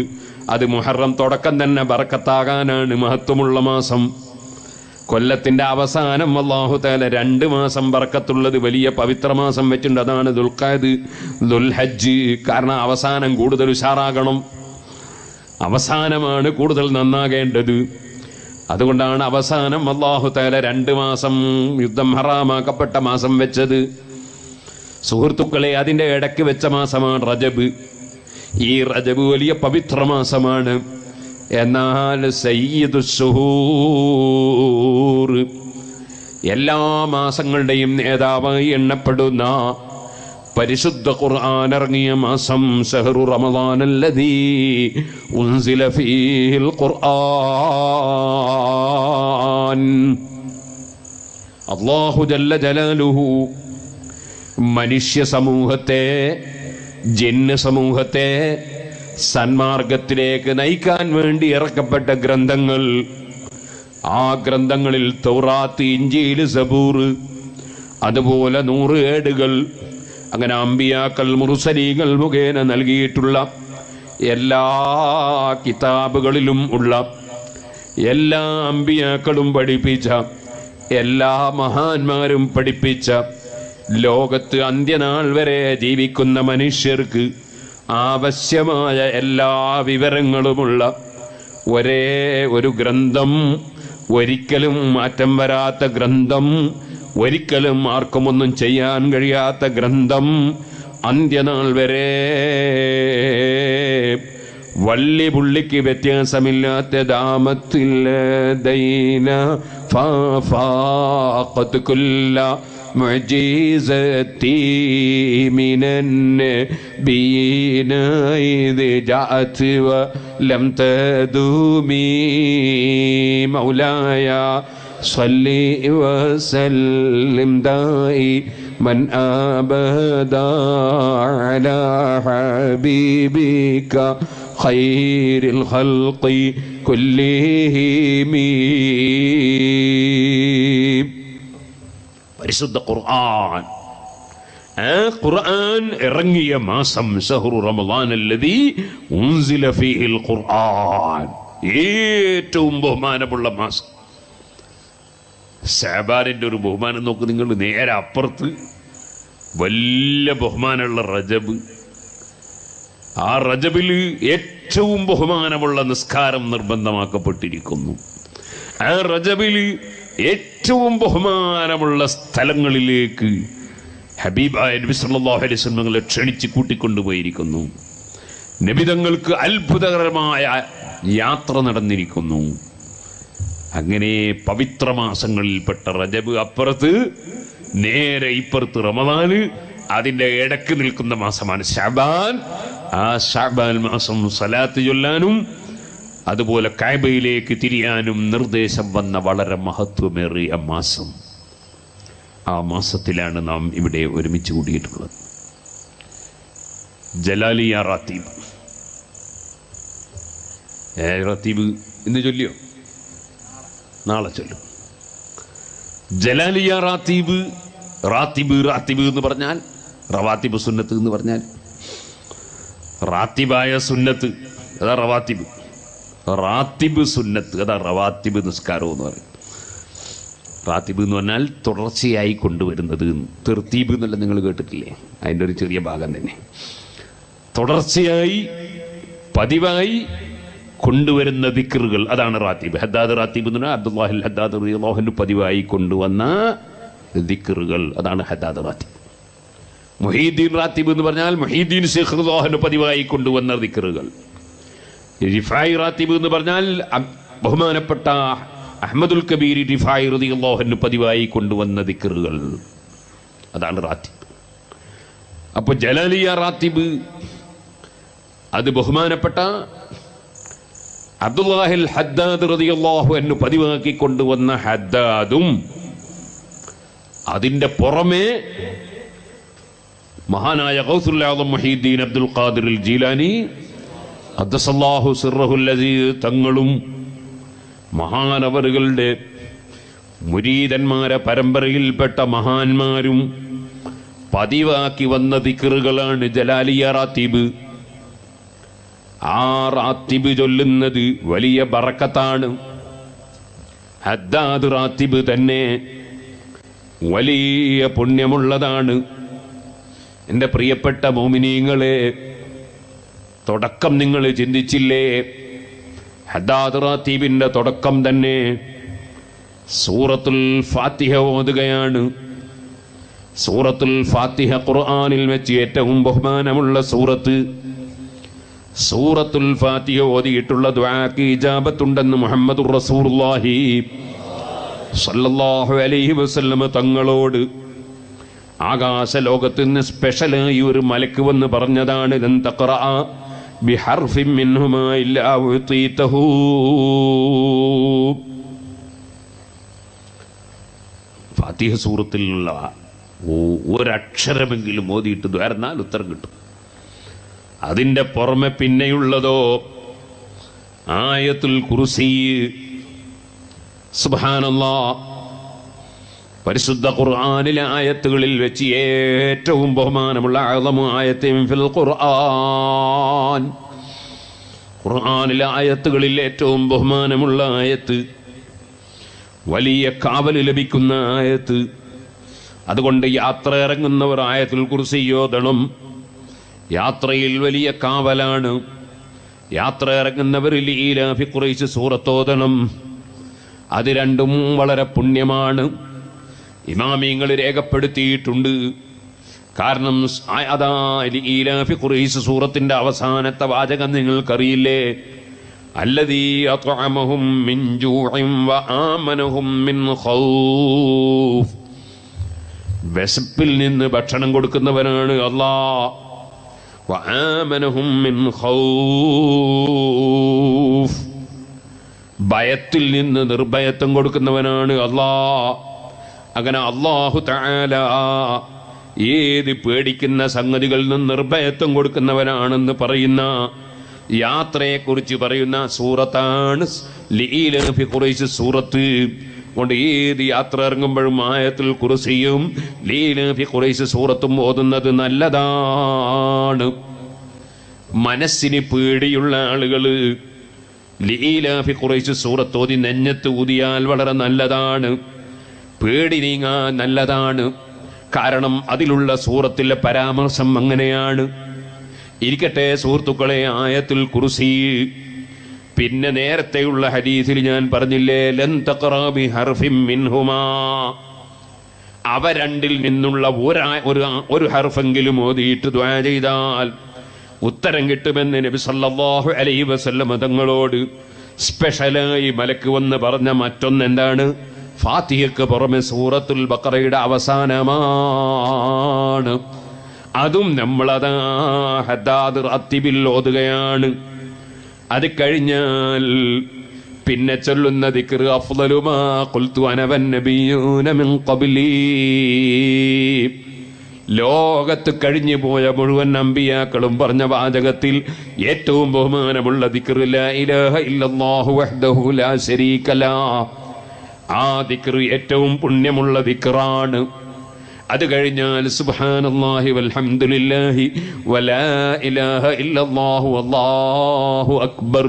അത് മുഹറം തുടക്കം തന്നെ ബർക്കത്താകാനാണ്, മഹത്വമുള്ള മാസം. കൊല്ലത്തിന്റെ അവസാനം അല്ലാഹു തആല 2 മാസം ബർക്കത്തുള്ളത് വലിയ പവിത്ര മാസം വെച്ചിട്ടുണ്ട്. അതാണ് ദുൽഖഅദ്, ദുൽഹജ്ജ്. കാരണം അവസാനം കൂടുതൽ ഉഷാറാകണം, അവസാനമാണ് കൂടുതൽ നന്നാകേണ്ടത്. അതുകൊണ്ടാണ് അവസാനം അല്ലാഹു തആല 2 മാസം യുദ്ധം ഹറാമാക്കപ്പെട്ട മാസം വെച്ചത്. സുഹൃത്തുക്കളെ, അതിൻ്റെ ഇടയ്ക്ക് വെച്ച മാസമാണ് റജബ്. ഈ റജബ് വലിയ പവിത്ര മാസമാണ്. എന്നാൽ സയ്യിദുശ്ശുഹൂർ, എല്ലാ മാസങ്ങളുടെയും നേതാവായി എണ്ണപ്പെടുന്ന പരിശുദ്ധ ഖുർആൻ ഇറങ്ങിയ മാസം ശഹ്റു റമളാനല്ലദീ ഉൻസില ഫീഹിൽ ഖുർആൻ. അല്ലാഹു ജല്ല ജലാലുഹു മനുഷ്യ സമൂഹത്തെ, ജിന്ന് സമൂഹത്തെ സന്മാർഗത്തിലേക്ക് നയിക്കാൻ വേണ്ടി ഇറക്കപ്പെട്ട ഗ്രന്ഥങ്ങൾ, ആ ഗ്രന്ഥങ്ങളിൽ തൗറാത്ത്, ഇഞ്ചീൽ, സബൂർ, അതുപോലെ 100 ഏടുകൾ. അങ്ങനെ അമ്പിയാക്കൾ മുർസലീങ്ങൾ മുഖേന നൽകിയിട്ടുള്ള എല്ലാ കിതാബുകളിലും ഉള്ള എല്ലാ അമ്പിയാക്കളും പഠിപ്പിച്ച എല്ലാ മഹാന്മാരും പഠിപ്പിച്ച ലോകത്ത് അന്ത്യനാൾ വരെ ജീവിക്കുന്ന മനുഷ്യർക്ക് ആവശ്യമായ എല്ലാ വിവരങ്ങളുമുള്ള ഒരേ ഒരു ഗ്രന്ഥം, ഒരിക്കലും മാറ്റം വരാത്ത ഗ്രന്ഥം, ഒരിക്കലും ആർക്കുമൊന്നും ചെയ്യാൻ കഴിയാത്ത ഗ്രന്ഥം, അന്ത്യനാൾ വരെ വള്ളി പുള്ളിക്ക് വ്യത്യാസമില്ലാത്ത ദാമത്തിൽ ദൈന ഫാഖത് കുല്ല മുഅ്ജിസതി മിനന്നബിയിന ഇദ് ജഅത് വലം തദൂമി മൗലായ സ്വല്ലി വസല്ലിം ദായിമൻ അബദാ അലാ ഹബീബിക ഖൈറിൽ ഖൽഖി കുല്ലിഹിം. പരിശുദ്ധ ഖുർആൻ, ആ ഖുർആൻ ഇറങ്ങിയ മാസം ശഹ്റു റമളാൻ അല്ലദീ ഉൻസില ഫീഹിൽ ഖുർആൻ, ഏറ്റവും ബഹുമാനമുള്ള മാസം. ശഅബാനിന്റെ ഒരു ബഹുമാനം നോക്ക് നിങ്ങൾ. നേരെ അപ്പുറത്ത് വലിയ ബഹുമാനമുള്ള റജബ്. ആ റജബിൽ ഏറ്റവും ബഹുമാനമുള്ള നിസ്കാരം നിർബന്ധമാക്കപ്പെട്ടിരിക്കുന്നു. ആ റജബിൽ ഏറ്റവും ബഹുമാനമുള്ള സ്ഥലങ്ങളിലേക്ക് ഹബീബായ നബി സല്ലല്ലാഹു അലൈഹി വസല്ലം ക്ഷണിച്ച് കൂട്ടിക്കൊണ്ടുപോയിരിക്കുന്നു. നബിതങ്ങൾക്ക് അത്ഭുതകരമായ യാത്ര നടന്നിരിക്കുന്നു. അങ്ങനെ പവിത്രമാസങ്ങളിൽപ്പെട്ട റജബ് അപ്പുറത്ത്, നേരെ ഇപ്പുറത്ത് റമദാന്, അതിൻ്റെ ഇടക്ക് നിൽക്കുന്ന മാസമാണ് ശഅബാൻ. ആ ശഅബാൻ മാസം സലാത്ത് ചൊല്ലാനും അതുപോലെ കഅബയിലേക്ക് തിരിയാനും നിർദ്ദേശം വന്ന വളരെ മഹത്വമേറിയ മാസം. ആ മാസത്തിലാണ് നാം ഇവിടെ ഒരുമിച്ച് കൂടിയിട്ടുള്ളത്. ജലാലിയ റാത്തീബ്. റാത്തീബ് ഇന്ന് ചൊല്ലിയോ? നാളെ ചൊല്ലും. ജലാലിയ റാത്തീബ്. റാത്തീബ് റാത്തീബ് എന്ന് പറഞ്ഞാൽ റവാത്തീബ് സുന്നത്ത് എന്ന് പറഞ്ഞാൽ റാത്തീബായ സുന്നത്ത് അതാ റവാത്തീബ്. റാത്തീബ് സുന്നത്ത് അതാ റവാത്തീബ് നിസ്കാരം എന്ന് പറയും. റാത്തീബ് എന്ന് പറഞ്ഞാൽ തുടർച്ചയായി കൊണ്ടുവരുന്നത്. തെർത്തീബ് എന്നല്ല നിങ്ങൾ കേട്ടിട്ടില്ലേ? അതിൻ്റെ ഒരു ചെറിയ ഭാഗം തന്നെ. തുടർച്ചയായി പതിവായി കൊണ്ടുവരുന്ന ദിക്റുകൾ, അതാണ് റാത്തീബ്. ഹദ്ദാദ് റാത്തീബ് എന്ന് പറഞ്ഞാൽ അബ്ദുല്ലാഹിൽ ഹദ്ദാദ് റളിയല്ലാഹു അൻഹു പതിവായി കൊണ്ടുവന്ന ദിക്റുകൾ, അതാണ് ഹദ്ദാദ് റാത്തീബ്. മുഹീദ്ദീൻ റാത്തീബ് എന്ന് പറഞ്ഞാൽ മുഹീദ്ദീൻ ശൈഖ് റളിയല്ലാഹു അൻഹു പതിവായി കൊണ്ടുവന്ന ദിക്റുകൾ. റിഫായി റാത്തീബ് എന്ന് പറഞ്ഞാൽ ബഹുമാനപ്പെട്ട അഹ്മദുൽ കബീർ റിഫായി റളിയല്ലാഹു അൻഹു പതിവായി കൊണ്ടുവന്ന ദിക്റുകൾ, അതാണ് റാത്തീബ്. അപ്പോൾ ജലാലിയ റാത്തീബ് അത് ബഹുമാനപ്പെട്ട അബ്ദുല്ലാഹിൽ ഹദ്ദാദ് റളിയല്ലാഹു അൻഹു പതിവാക്കി കൊണ്ടുവന്ന ഹദ്ദാദും, അതിൻ്റെ പുറമെ മഹാനായ ഗൗസുൽ ആദം മുഹീദ്ദീൻ അബ്ദുൽ ഖാദിർ ജീലാനി ഖദ്ദസല്ലാഹു സിർറഹുൽ അസീസ് തങ്ങളും മഹാനവറുകളുടെ മുരീദന്മാരെ പരമ്പരയിൽപ്പെട്ട മഹാന്മാരും പതിവാക്കി വന്ന ദിക്റുകളാണ് ജലാലിയ റാത്തീബ്. ആ റാത്തീബ് ചൊല്ലുന്നത് വലിയ ബറക്കത്താണ്. ഹദ്ദാദ് റാത്തീബ് തന്നെ വലിയ പുണ്യമുള്ളതാണ്. എൻ്റെ പ്രിയപ്പെട്ട മോമിനീങ്ങളെ, തുടക്കം നിങ്ങൾ ചിന്തിച്ചില്ലേ? ഹദ്ദാദ് റാത്തീബിൻ്റെ തുടക്കം തന്നെ സൂറത്തുൽ ഫാത്തിഹ ഓതുകയാണ്. സൂറത്തുൽ ഫാത്തിഹ ഖുർആനിൽ വെച്ച് ഏറ്റവും ബഹുമാനമുള്ള സൂറത്ത്. സൂറത്തുൽ ഫാത്തിഹ ഓതിയിട്ടുള്ള ദുആക്ക് ഇജാബത്തുണ്ടെന്ന് മുഹമ്മദുർ റസൂലുള്ളാഹി സല്ലല്ലാഹു അലൈഹി വസല്ലം തങ്ങളോട് ആകാശ ലോകത്ത് നിന്ന് സ്പെഷ്യലായി ഒരു മലക്ക് വന്ന് പറഞ്ഞതാണ്, ലൻ തഖറഅ ബിഹർഫിൻ മിൻഹുമാ ഇല്ലാ ഉതീതഹു. ഫാത്തിഹ സൂറത്തിലുള്ള ഒരക്ഷരമെങ്കിലും ഓതിയിട്ട് ദ്വാരന്നാൽ ഉത്തരം കിട്ടും. അതിൻ്റെ പുറമെ പിന്നെയുള്ളതോ ആയത്തുൽ കുർസി. സുബ്ഹാനല്ലാഹ്, പരിശുദ്ധ ഖുർആനിലെ ആയത്തുകളിൽ വെച്ച് ഏറ്റവും ബഹുമാനമുള്ള അഅ്ളമു ആയത്തിൻ ഫിൽ ഖുർആൻ, ഖുർആനിലെ ആയത്തുകളിൽ ഏറ്റവും ബഹുമാനമുള്ള ആയത്ത്, വലിയ കാവൽ ലഭിക്കുന്ന ആയത്ത്. അതുകൊണ്ട് യാത്ര ഇറങ്ങുന്നവർ ആയത്തുൽ കുർസി ഓതണം. യാത്രയിൽ വലിയ കാവലാണ്. യാത്ര ഇറങ്ങുന്നവർ ലീലാഫി ഖുറൈശ് സൂറത്ത് ഓതണം. അത് രണ്ടും വളരെ പുണ്യമാണ്. ഇമാമിങ്ങൾ രേഖപ്പെടുത്തിയിട്ടുണ്ട്. കാരണം അതാ ലീലാഫി ഖുറൈശ് സൂറത്തിന്റെ അവസാനത്തെ വാചകം നിങ്ങൾക്കറിയില്ലേ? അല്ലദീ അത്അമഹും മിൻ ജൂഇൻ വആമനഹും മിൻ ഖൗഫ്. വിശപ്പിൽ നിന്ന് ഭക്ഷണം കൊടുക്കുന്നവനാണ് അല്ലാഹ്. വആമനഹും മിൻ ഖൗഫ്. ഭയത്തിൽ നിന്ന് നിർഭയത്വം കൊടുക്കുന്നവനാണ് അല്ലാഹ്. അങ്ങനെ അല്ലാഹു തആല ഏത് പേടിക്കുന്ന സംഗതികളിൽ നിന്ന് നിർഭയത്വം കൊടുക്കുന്നവനാണെന്ന് പറയുന്ന, യാത്രയെക്കുറിച്ച് പറയുന്ന സൂറത്താണ് ലീലാഫി ഖുറൈശ് സൂറത്ത്. കൊണ്ട് ഏത് യാത്ര ഇറങ്ങുമ്പോഴും ആയത്തുൽ കുർസിയും ലീലാഫി ഖുറൈശ് സൂറത്തും ഓതുന്നത് നല്ലതാണ്. മനസ്സിന് പേടിയുള്ള ആളുകൾ ലീലാഫി ഖുറൈശ് സൂറത്ത് ഓതി നെഞ്ഞത്ത് ഊതിയാൽ വളരെ നല്ലതാണ്. പേടി നീങ്ങാൻ നല്ലതാണ്. കാരണം അതിലുള്ള സൂറത്തിലെ പരാമർശം അങ്ങനെയാണ്. ഇരിക്കട്ടെ സുഹൃത്തുക്കളെ, ആയത്തുൽ കുർസി. പിന്നെ നേരത്തെയുള്ള ഹദീസിൽ ഞാൻ പറഞ്ഞില്ലേ, ലൻ തഖറാ ബി ഹർഫിൻ മിൻഹുമാ, അവ രണ്ടിൽ നിന്നുള്ള ഒരു ഹർഫെങ്കിലും ഓതിയിട്ട് ദുആ ചെയ്താൽ ഉത്തരം കിട്ടുമെന്ന് നബി സല്ലല്ലാഹു അലൈഹി വസല്ലം തങ്ങളോട് സ്പെഷ്യലായി മലക്ക് വന്ന് പറഞ്ഞ മറ്റൊന്ന് എന്താണ്? ഫാത്തിഹയ്ക്ക് പുറമെ സൂറത്തുൽ ബഖറയുടെ അവസാനമാണ്. അതും നമ്മളതാ ഹദ്ദാദ് റത്തിബിൽ ഓതുകയാണ്. അത് കഴിഞ്ഞാൽ പിന്നെ ചൊല്ലുന്ന ദിക്ർ അഫ്ളലു മാ ഖുൽതു അന വന്നബിയ്യൂന മിൻ ഖബ്ലി. ലോകത്ത് കഴിഞ്ഞു പോയ മുഴുവൻ അമ്പിയാക്കളും പറഞ്ഞ വാചകത്തിൽ ഏറ്റവും ബഹുമാനമുള്ള ദിക്ർ ലാ ഇലാഹ ഇല്ലല്ലാഹു വഹ്ദഹു ലാ ശരീക ലഹു. ആ ദിക്ർ ഏറ്റവും പുണ്യമുള്ള ദിക്റാണ്. അത് കഴിഞ്ഞാൽ സുബ്ഹാനല്ലാഹി വൽഹംദുലില്ലാഹി വലാ ഇലാഹ ഇല്ലല്ലാഹു വല്ലാഹു അക്ബർ.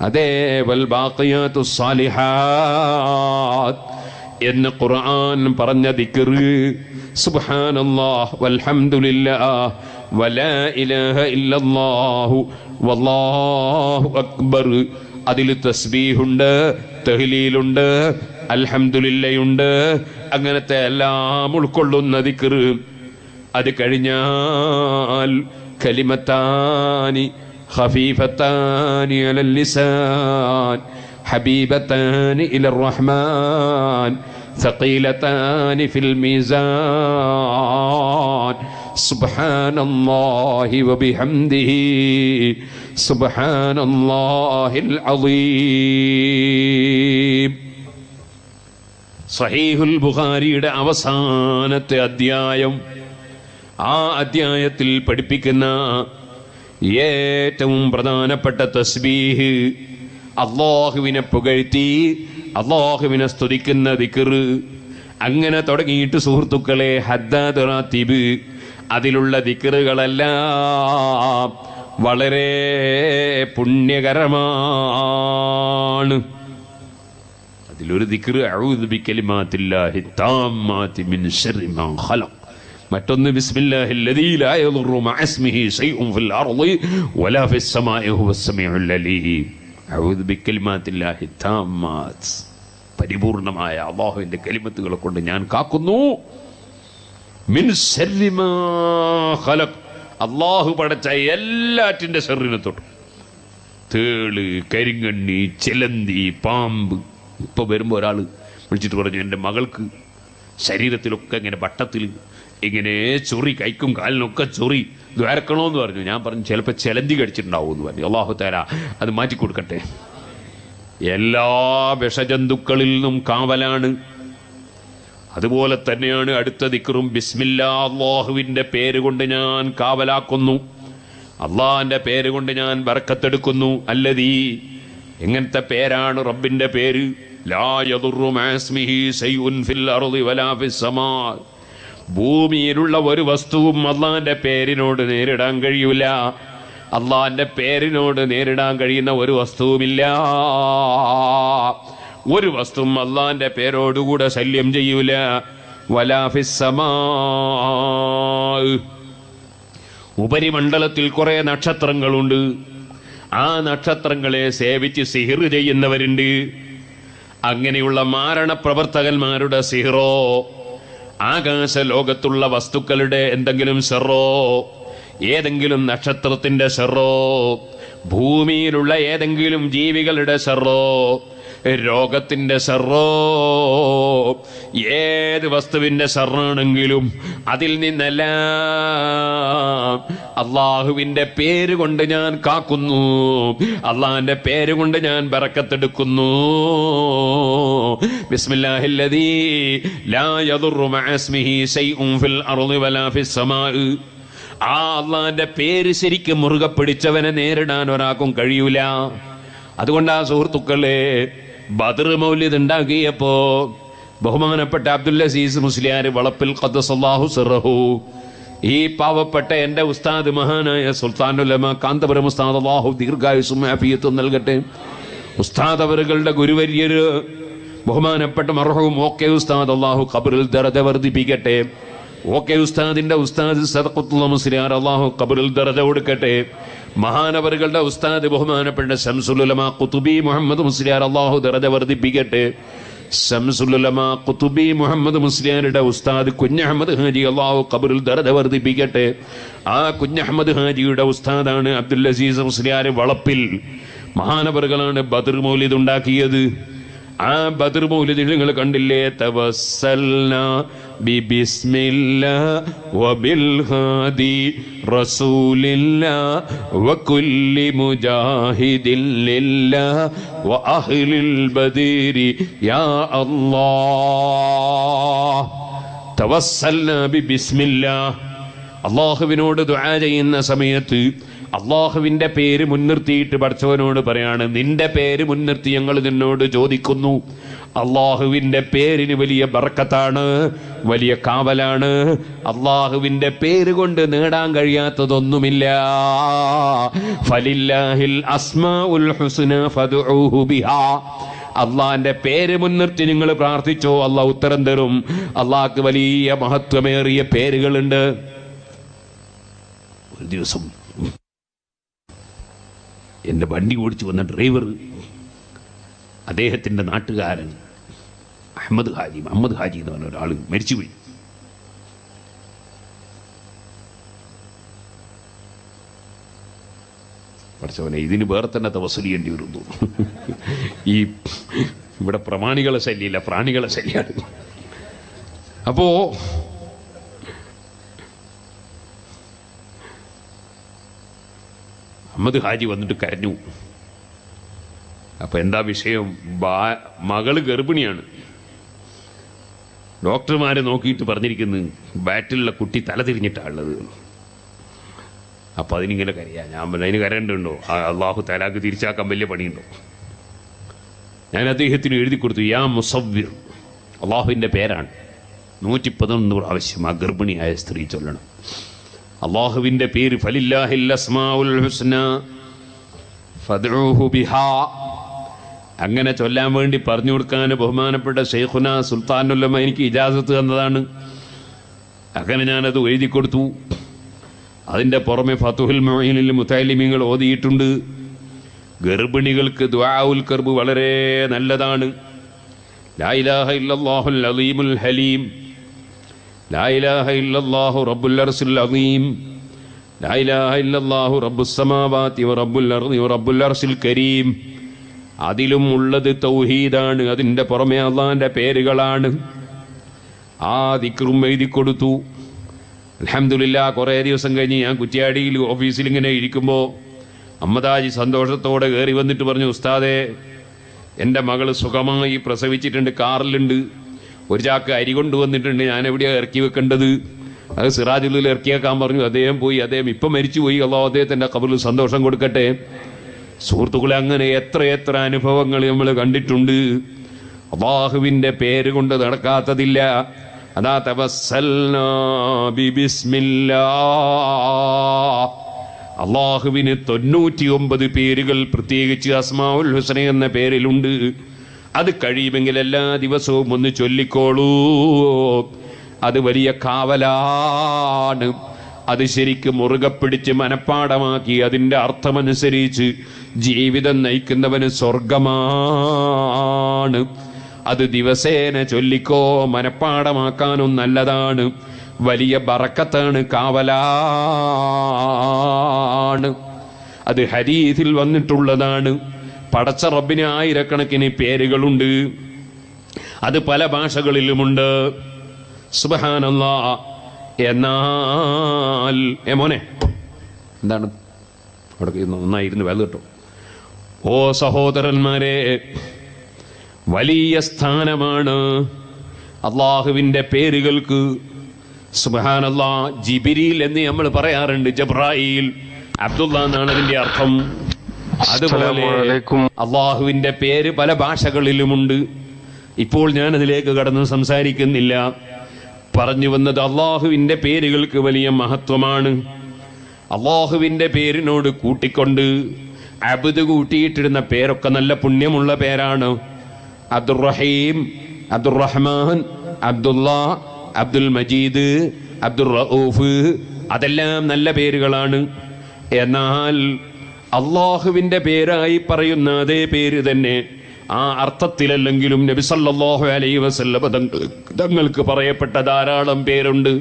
അതേ വൽ ബാഖിയാത്തുസ് സാലിഹാത്ത് എന്ന് ഖുർആൻ പറഞ്ഞ ദിക്ർ സുബ്ഹാനല്ലാഹ് വൽഹംദുലില്ലാഹ് വലാ ഇലാഹ ഇല്ലല്ലാഹു വല്ലാഹു അക്ബർ. അതിൽ തസ്ബീഹുണ്ട്, തഹ്ലീലുണ്ട്, അൽഹംദുലില്ലയുണ്ട്, അങ്ങനത്തെ എല്ലാം ഉൾക്കൊള്ളുന്ന ദിക്ർ. അത് കഴിഞ്ഞാൽ കലിമത്താനി ഖഫീഫത്താനി അലൽ ലിസാൻ ഹബീബത്താനി ഇലർ റഹ്മാൻ ثقيلتان في الميزان سبحان الله وبحمده سبحان الله العظيم. സഹീഹുൽ ബുഖാരിയുടെ അവസാനത്തെ അധ്യായം, ആ അധ്യായത്തിൽ പഠിപ്പിക്കുന്ന ഏറ്റവും പ്രധാനപ്പെട്ട തസ്ബീഹ്, അല്ലാഹുവിനെ പുകഴ്ത്തി അല്ലാഹുവിനെ സ്തുതിക്കുന്ന ദിക്ർ. അങ്ങനെ തുടങ്ങിയിട്ട് സുഹൃത്തുക്കളെ ഹദ്ദാദ് റാത്തിബ്, അതിലുള്ള ദിക്റുകളെല്ലാം വളരെ പുണ്യകരമാണ്. അതിലൊരു ദിക്ർ അഊദു ബികലിമാത്തില്ലാഹി താമ്മാതി മിൻ ശർരി മാ ഖലഖ്. മറ്റൊന്ന് ബിസ്മില്ലാഹിൽ ലദീ ലാ യദുറു മഅ ഇസ്മിഹി ശൈഉൻ ഫിൽ അർളി വലാ ഫിസ് സമാഇ ഹുവസ് സമീഉൽ അലീം. അഊദു ബികലിമാത്തില്ലാഹി താമ്മാത്, പരിപൂർണമായ അല്ലാഹുവിന്റെ കലിമത്തുകളെ കൊണ്ട് ഞാൻ കാക്കുന്നു. മിൻ ശർരി മാ ഖലഖ്, അല്ലാഹു പടച്ച എല്ലാറ്റിന്റെ ശർറിനെ തൊട്ട്. തേള്, കരിങ്കണ്ണി, ചിലന്തി, പാമ്പ്. ഇപ്പൊ വരുമ്പോ ഒരാൾ വിളിച്ചിട്ട് പറഞ്ഞു, എൻ്റെ മകൾക്ക് ശരീരത്തിലൊക്കെ ഇങ്ങനെ വട്ടത്തിൽ ഇങ്ങനെ ചൊറി, കൈക്കും കാലിനൊക്കെ ചൊറി, ദ്വാരക്കണോന്ന് പറഞ്ഞു. ഞാൻ പറഞ്ഞു ചിലപ്പോൾ ചിലന്തി കടിച്ചിട്ടുണ്ടാവും എന്ന് പറഞ്ഞു. അല്ലാഹു തആല അത് മാറ്റിക്കൊടുക്കട്ടെ. എല്ലാ വിഷജന്തുക്കളിൽ നിന്നും കാവലാണ്. അതുപോലെ തന്നെയാണ് അടുത്ത ദിക്റും. ബിസ്മില്ലാ, അല്ലാഹുവിൻ്റെ പേര് കൊണ്ട് ഞാൻ കാവലാക്കുന്നു, അള്ളാഹിൻ്റെ പേര് കൊണ്ട് ഞാൻ ബർക്കത്തെടുക്കുന്നു. അല്ലദീ, എങ്ങനത്തെ പേരാണ് റബ്ബിൻ്റെ പേര്? ലാ യദുറു മഅസ്മിഹി ശൈഉൻ ഫിൽ അർളി വലാ ഫിസ് സമാ. ഭൂമിയിലുള്ള ഒരു വസ്തുവും അള്ളാന്റെ പേരിനോട് നേരിടാൻ കഴിയൂല. അള്ളാന്റെ പേരിനോട് നേരിടാൻ കഴിയുന്ന ഒരു വസ്തുവുമില്ല. ഒരു വസ്തുവും അള്ളാന്റെ പേരോടുകൂടെ ശല്യം ചെയ്യൂല. വലാ ഫിസ് സമാ. ഉപരിമണ്ഡലത്തിൽ കുറെ നക്ഷത്രങ്ങളുണ്ട്. ആ നക്ഷത്രങ്ങളെ സേവിച്ച് സിഹിർ ചെയ്യുന്നവരുണ്ട്. അങ്ങനെയുള്ള മാരണ പ്രവർത്തകന്മാരുടെ സിഹിറോ, ആകാശ ലോകത്തുള്ള വസ്തുക്കളുടെ എന്തെങ്കിലും ഷെറോ, ഏതെങ്കിലും നക്ഷത്രത്തിന്റെ ഷെറോ, ഭൂമിയിലുള്ള ഏതെങ്കിലും ജീവികളുടെ ഷെറോ, രോഗത്തിന്റെ ഷെറോ, ഏത് വസ്തുവിന്റെ ഷെറാണെങ്കിലും അതിൽ നിന്നെല്ലാം അള്ളാഹുവിന്റെ പേര് കൊണ്ട് ഞാൻ കാക്കുന്നു. അള്ളാഹിന്റെ പേര് കൊണ്ട് ഞാൻ ബറക്കത്തെടുക്കുന്നു. ബിസ്മില്ലാഹില്ലദീ ലാ യദുറു മഅസ്മിഹി ശൈഉൻ ഫിൽ അർളി വലാ ഫിസ് സമാ. ആ അള്ളാഹിന്റെ പേര് ശരിക്കും മുറുകെ പിടിച്ചവനെ നേരിടാൻ ഒരാൾക്കും കഴിയൂല. അതുകൊണ്ടാ സുഹൃത്തുക്കളെ, ബദർ മൗലിദ് ഉണ്ടാക്കിയപ്പോ ബഹുമാനപ്പെട്ട അബ്ദുൽ അസീസ് മുസ്ലിയാർ വളപ്പിൽ ഖദ്ദസല്ലാഹു സിറഹു, ഈ പാവപ്പെട്ട എന്റെ ഉസ്താദ് മഹാനായ സുൽത്താനുൽ ഉലമ കാന്തപുരം ഉസ്താദ്, അല്ലാഹു ദീർഘായുസ്സും ആഫിയത്തും നൽകട്ടെ, ഉസ്താദ് അവറുകളുടെ ഗുരുവര്യര് ബഹുമാനപ്പെട്ട മർഹൂം ഓക്കെ ഉസ്താദ്, അല്ലാഹു ഖബറിൽ ദറജ വർദ്ധിപ്പിക്കട്ടെ. ഓക്കെ ഉസ്താദിന്റെ ഉസ്താദ് സദഖത്തുള്ള മുസ്ലിയാർ, അല്ലാഹു ഖബറിൽ ദറജ കൊടുക്കട്ടെ. മഹാനവറുകളുടെ ഉസ്താദ് ബഹുമാനപ്പെട്ട ശംസുൽ ഉലമ ഖുതുബി മുഹമ്മദ് മുസ്ലിയാർ, അല്ലാഹു ദറജ വർദ്ധിപ്പിക്കട്ടെ. ശംസുൽ ഉലമ ഖുതുബി മുഹമ്മദ് മുസ്ലിയാരുടെ ഉസ്താദ് കുഞ്ഞഹമ്മദ് ഹാജി, അല്ലാഹു ഖബറിൽ ദറജ വർദ്ധിപ്പിക്കട്ടെ. ആ കുഞ്ഞഹമ്മദ് ഹാജിയുടെ ഉസ്താദാണ് അബ്ദുൽ അസീസ് മുസ്ലിയാർ വളപ്പിൽ. മഹാനവറുകളാണ് ബദർ മൗലിദ് ഉണ്ടാക്കിയത്. ആ ബദർ മൗലിദ് നിങ്ങൾ കണ്ടില്ലേ? തവസ്സൽനാ ബിബിസ്മില്ലാഹ് വബിൽ ഹാദി റസൂലില്ലാഹ് വകുല്ലി മുജാഹിദിൻ ലില്ലാഹ് വഅഹ്ലിൽ ബദരി യാ അല്ലാഹ്. തവസ്സൽനാ ബിബിസ്മില്ലാഹ്. അല്ലാഹുവിനോട് ദുആ ചെയ്യുന്ന സമയത്ത് അള്ളാഹുവിന്റെ പേര് മുൻനിർത്തിയിട്ട് പടച്ചവനോട് പറയാണ്, നിന്റെ പേര് മുൻനിർത്തി ഞങ്ങൾ നിന്നോട് ചോദിക്കുന്നു. അള്ളാഹുവിന്റെ പേരിന് വലിയ ബർക്കത്താണ്, വലിയ കാവലാണ്. അള്ളാഹുവിന്റെ പേര് കൊണ്ട് നേടാൻ കഴിയാത്തതൊന്നുമില്ല. ഫലില്ലാഹിൽ അസ്മാഉൽ ഹുസ്ന ഫദ്ഉഹു ബിഹാ. അള്ളാഹിന്റെ പേര് മുൻനിർത്തി നിങ്ങൾ പ്രാർത്ഥിച്ചോ, അള്ളാഹ് ഉത്തരം തരും. അള്ളാഹ്ക്ക് വലിയ മഹത്വമേറിയ പേരുകളുണ്ട്. ഒരു ദിവസം എൻ്റെ വണ്ടി ഓടിച്ചു വന്ന ഡ്രൈവർ, അദ്ദേഹത്തിൻ്റെ നാട്ടുകാരൻ മുഹമ്മദ് ഹാജി എന്ന് പറഞ്ഞ ഒരാൾ മരിച്ചുപോയി. പഠിച്ചവനെ, ഇതിന് വേറെ തന്നെ തവസ്സുൽ ചെയ്യേണ്ടി വരുന്നു. ഈ ഇവിടെ പ്രമാണികളെ ശല്യമില്ല, പ്രാണികളെ ശല്യമാണ്. അപ്പോ അഹമ്മദ് ഹാജി വന്നിട്ട് കരഞ്ഞു. അപ്പൊ എന്താ വിഷയം? മകള് ഗർഭിണിയാണ്. ഡോക്ടർമാരെ നോക്കിയിട്ട് പറഞ്ഞിരിക്കുന്നു ബാറ്റിലുള്ള കുട്ടി തല തിരിഞ്ഞിട്ടാണുള്ളത്. അപ്പൊ അതിനിങ്ങനെ കരയാ. ഞാൻ അതിന് കരണ്ടുണ്ടോ? അള്ളാഹു തലാക്ക് തിരിച്ചാക്കാൻ വലിയ പണിയുണ്ടോ? ഞാൻ അദ്ദേഹത്തിന് എഴുതി കൊടുത്തു, യാ മുസവ്വിർ. അള്ളാഹുവിൻ്റെ പേരാണ്. 111 പ്രാവശ്യം ആ ഗർഭിണിയായ സ്ത്രീ ചൊല്ലണം. അള്ളാഹുവിൻ്റെ പേര് ഫലില്ലാഹിൽ അസ്മാഉൽ ഹുസ്ന ഫദ്ഉഹു ബിഹാ. അങ്ങനെ ചൊല്ലാൻ വേണ്ടി പറഞ്ഞു കൊടുക്കാൻ ബഹുമാനപ്പെട്ട ശൈഖുന സുൽത്താനുൽ ഉലമ എനിക്ക് ഇജാസത്ത് തന്നതാണ്. അങ്ങനെ ഞാനത് എഴുതി കൊടുത്തു. അതിൻ്റെ പുറമെ ഫതുഹുൽ മുഈനിൽ മുതഅല്ലിമീങ്ങൾ ഓതിയിട്ടുണ്ട്. ഗർഭിണികൾക്ക് ദുആഉൽ കർബ് വളരെ നല്ലതാണ്. ലാ ഇലാഹ ഇല്ലല്ലാഹുൽ അലീമുൽ ഹലീം, ലാ ഇലാഹ ഇല്ലല്ലാഹു റബ്ബുൽ അർശിൽ അസീം, ലാ ഇലാഹ ഇല്ലല്ലാഹു റബ്ബുസ് സമാവാതി വ റബ്ബുൽ അർളി വ റബ്ബുൽ അർശിൽ കരീം. അതിലും ഉള്ളത് തൗഹീദാണ്. അതിൻ്റെ പുറമെ അള്ളാഹിൻ്റെ പേരുകളാണ്. ആ ദിക്റും എഴുതി കൊടുത്തു. അൽഹംദുലില്ലാഹ്. കുറേ ദിവസം കഴിഞ്ഞ് ഞാൻ കുറ്റ്യാടിയിൽ ഓഫീസിൽ ഇങ്ങനെ ഇരിക്കുമ്പോൾ അമ്മദാജി സന്തോഷത്തോടെ കയറി വന്നിട്ട് പറഞ്ഞു, ഉസ്താദേ, എൻ്റെ മകൾ സുഖമായി പ്രസവിച്ചിട്ടുണ്ട്, കാറിലുണ്ട്, ഒരു ചാക്ക് അരി കൊണ്ടുവന്നിട്ടുണ്ട്, ഞാൻ എവിടെയാണ് ഇറക്കി വെക്കേണ്ടത്? അത് സിറാജുൽ ഇറക്കിയേക്കാൻ പറഞ്ഞു. അദ്ദേഹം പോയി. അദ്ദേഹം ഇപ്പം മരിച്ചുപോയി. അള്ളാഹു അദ്ദേഹത്തിൻ്റെ ഖബറിൽ സന്തോഷം കൊടുക്കട്ടെ. സുഹൃത്തുക്കളെ, അങ്ങനെ എത്ര അനുഭവങ്ങൾ നമ്മൾ കണ്ടിട്ടുണ്ട്. അല്ലാഹുവിന്റെ പേര് കൊണ്ട് നടക്കാത്തതില്ല. അതാ തവസ്സൽനാ ബിസ്മില്ലാഹ്. അള്ളാഹുവിന് 99 പേരുകൾ പ്രത്യേകിച്ച് അസ്മാഉൽ ഹുസ്ന എന്ന പേരിലുണ്ട്. അത് കഴിയുമെങ്കിൽ എല്ലാ ദിവസവും ഒന്ന് ചൊല്ലിക്കോളൂ. അത് വലിയ കാവലാണ്. അത് ശരിക്കും മുറുകെ പിടിച്ച് മനപ്പാടമാക്കി അതിൻ്റെ അർത്ഥമനുസരിച്ച് ജീവിതം നയിക്കുന്നവന് സ്വർഗമാണ്. അത് ദിവസേന ചൊല്ലിക്കോ. മനപ്പാടമാക്കാനും നല്ലതാണ്. വലിയ ബറക്കത്താണ്, കാവലാണ്. അത് ഹദീസിൽ വന്നിട്ടുള്ളതാണ്. പടച്ച റബ്ബിന് ആയിരക്കണക്കിന് പേരുകളുണ്ട്. അത് പല ഭാഷകളിലുമുണ്ട്. സുബ്ഹാനല്ലാഹ്. എന്നാൽ മോനെ എന്താണ് അവിടെ നന്നായിരുന്നു വേല കേട്ടോ. ഓ സഹോദരന്മാരെ, വലിയ സ്ഥാനമാണ് അള്ളാഹുവിൻ്റെ പേരുകൾക്ക്. സുബ്ഹാനല്ലാഹ്. ജിബ്രീൽ എന്ന് നമ്മൾ പറയാറുണ്ട്, ജബ്രായിൽ. അബ്ദുള്ള എന്നാണ് അതിന്റെ അർത്ഥം. അതുപോലെ അള്ളാഹുവിന്റെ പേര് പല ഭാഷകളിലുമുണ്ട്. ഇപ്പോൾ ഞാൻ അതിലേക്ക് കടന്ന് സംസാരിക്കുന്നില്ല. പറഞ്ഞു വന്നത് അള്ളാഹുവിന്റെ പേരുകൾക്ക് വലിയ മഹത്വമാണ്. അള്ളാഹുവിന്റെ പേരിനോട് കൂട്ടിക്കൊണ്ട് അബ്ദ് കൂട്ടിയിട്ടിരുന്ന പേരൊക്കെ നല്ല പുണ്യമുള്ള പേരാണ്. അബ്ദുർ റഹീം, അബ്ദുർ റഹ്മാൻ, അബ്ദുള്ള, അബ്ദുൽ മജീദ്, അബ്ദുർ റഊഫ്, അതെല്ലാം നല്ല പേരുകളാണ്. എന്നാൽ അള്ളാഹുവിന്റെ പേരായി പറയുന്ന അതേ പേര് തന്നെ ആ അർത്ഥത്തിലല്ലെങ്കിലും നബി സല്ലല്ലാഹു അലൈഹി വസല്ലം തങ്ങൾക്ക് പറയപ്പെട്ട ധാരാളം പേരുണ്ട്.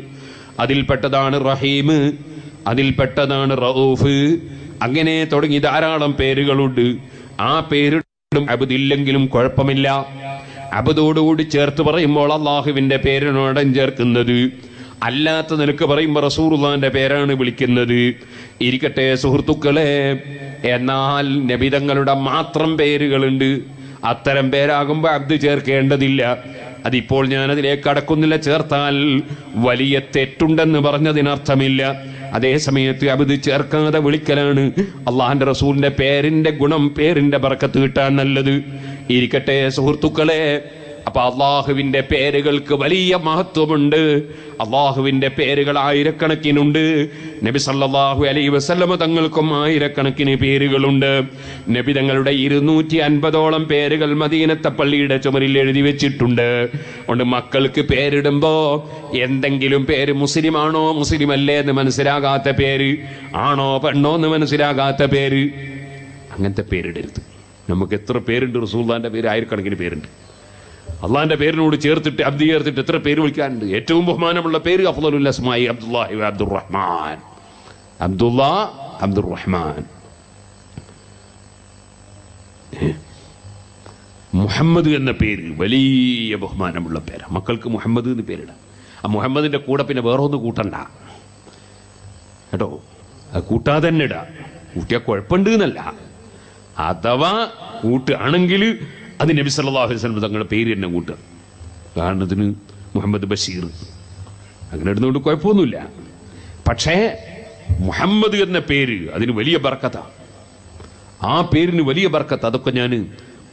അതിൽപ്പെട്ടതാണ് റഹീം, അതിൽപ്പെട്ടതാണ് റഊഫ്, അങ്ങനെ തുടങ്ങി ധാരാളം പേരുകളുണ്ട്. ആ പേരിടും അബ്ദില്ലെങ്കിലും കുഴപ്പമില്ല. അബ്ദോടുകൂടി ചേർത്ത് പറയുമ്പോൾ അള്ളാഹുവിന്റെ പേരിനോടം ചേർക്കുന്നത്. അല്ലാത്ത നിനക്ക് പറയുമ്പോൾ റസൂലുള്ളാഹിന്റെ പേരാണ് വിളിക്കുന്നത്. ഇരിക്കട്ടെ സുഹൃത്തുക്കളെ, എന്നാൽ നബിതങ്ങളുടെ മാത്രം പേരുകളുണ്ട്. അത്തരം പേരാകുമ്പോൾ അബ്ദ് ചേർക്കേണ്ടതില്ല. അതിപ്പോൾ ഞാൻ അതിലേക്ക് കടക്കുന്നില്ല. ചേർത്താൽ വലിയ തെറ്റുണ്ടെന്ന് പറഞ്ഞതിനർത്ഥമില്ല. അതേ സമയത്ത് അബ്ദ് ചേർക്കാതെ വിളിക്കലാണ് അള്ളാഹിന്റെ റസൂലിന്റെ പേരിന്റെ ഗുണം, പേരിന്റെ ബർക്കത്ത് കിട്ടാൻ നല്ലത്. ഇരിക്കട്ടെ സുഹൃത്തുക്കളെ, അപ്പൊ അള്ളാഹുവിന്റെ പേരുകൾക്ക് വലിയ മഹത്വമുണ്ട്. അള്ളാഹുവിന്റെ പേരുകൾ ആയിരക്കണക്കിനുണ്ട്. നബി സല്ലല്ലാഹു അലൈഹി വസല്ലം തങ്ങൾക്കും ആയിരക്കണക്കിന് പേരുകളുണ്ട്. നബി തങ്ങളുടെ 250ഓളം പേരുകൾ മദീനത്തെ പള്ളിയുടെ ചുമരിൽ എഴുതി വെച്ചിട്ടുണ്ട്. അതുകൊണ്ട് മക്കൾക്ക് പേരിടുമ്പോ എന്തെങ്കിലും പേര് മുസ്ലിമാണോ മുസ്ലിം അല്ലേ എന്ന് മനസ്സിലാകാത്ത പേര്, ആണോ പെണ്ണോ എന്ന് മനസ്സിലാകാത്ത പേര്, അങ്ങനത്തെ പേരിടരുത്. നമുക്ക് എത്ര പേരുണ്ട്? റസൂലുള്ളാഹിന്റെ പേര് ആയിരക്കണക്കിന് പേരുണ്ട്. അള്ളാഹിന്റെ പേരിനോട് ചേർത്തിട്ട് അബ്ദ് ചേർത്തിട്ട് എത്ര പേര് വിളിക്കാനുണ്ട്? ഏറ്റവും ബഹുമാനമുള്ള പേര് അഫ്ളലുൽ അസ്മായി അബ്ദുല്ലാഹി വ അബ്ദുറഹ്മാൻ. അബ്ദുള്ള, അബ്ദുറഹ്മാൻ. മുഹമ്മദ് എന്ന പേര് വലിയ ബഹുമാനമുള്ള പേരാണ്. മക്കൾക്ക് മുഹമ്മദ് എന്ന് പേരിടാം. ആ മുഹമ്മദിന്റെ കൂടെ പിന്നെ വേറെ ഒന്ന് കൂട്ടണ്ട കേട്ടോ. അത് കൂട്ടാതെ തന്നെ ഇടാം. കൂട്ടിയാൽ കുഴപ്പമുണ്ട് എന്നല്ല. അഥവാ കൂട്ടുകയാണെങ്കിൽ അത് നബി സല്ലല്ലാഹു അലൈഹി വസല്ലം തങ്ങളുടെ പേര് തന്നെ കൂട്ടുക. ഉദാഹരണത്തിന് മുഹമ്മദ് ബഷീർ, അങ്ങനെ ഇടുന്നതുകൊണ്ട് കുഴപ്പമൊന്നുമില്ല. പക്ഷേ മുഹമ്മദ് എന്ന പേര് അതിന് വലിയ ബർക്കത്താണ്. ആ പേരിന് വലിയ ബർക്കത്ത്. അതൊക്കെ ഞാൻ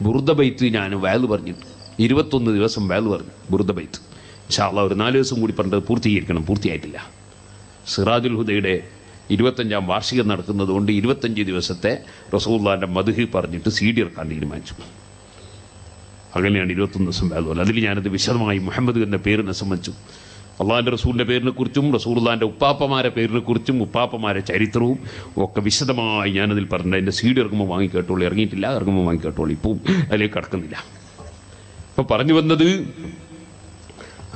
ബുർദ ബൈത്ത് ഞാൻ വയല് പറഞ്ഞിട്ട് 21 ദിവസം വയല് പറഞ്ഞു. ബുർദ ബൈത്ത് ഇൻഷാ അല്ലാഹ് ഒരു 4 ദിവസം കൂടി പറഞ്ഞത് പൂർത്തീകരിക്കണം. പൂർത്തിയായിട്ടില്ല. സിറാജുൽ ഹുദയുടെ 25ാം വാർഷികം നടക്കുന്നത് കൊണ്ട് 25 ദിവസത്തെ റസൂലുള്ളാഹിന്റെ മദ്ഹ് പറഞ്ഞിട്ട് CD ഇറക്കാൻ തീരുമാനിച്ചു. അങ്ങനെയാണ് 21 ദിവസം വേദം. അതിൽ ഞാനത് വിശദമായി മുഹമ്മദ് എന്ന പേരിനെ സംബന്ധിച്ചു, അള്ളാഹിൻ്റെ റസൂലിൻ്റെ പേരിനെ കുറിച്ചും റസൂലുള്ളാഹിൻ്റെ ഉപ്പാപ്പമാരെ പേരിനെ കുറിച്ചും ഉപ്പാപ്പമാരെ ചരിത്രവും ഒക്കെ വിശദമായി ഞാനതിൽ പറഞ്ഞിട്ടുണ്ട്. അതിൻ്റെ CD ഇറങ്ങുമ്പോൾ വാങ്ങിക്കേട്ടോളൂ. ഇറങ്ങിയിട്ടില്ല, ഇറങ്ങുമ്പോൾ വാങ്ങിക്കേട്ടോളൂ. ഇപ്പം അതിലേക്ക് കടക്കുന്നില്ല. ഇപ്പം പറഞ്ഞു വന്നത്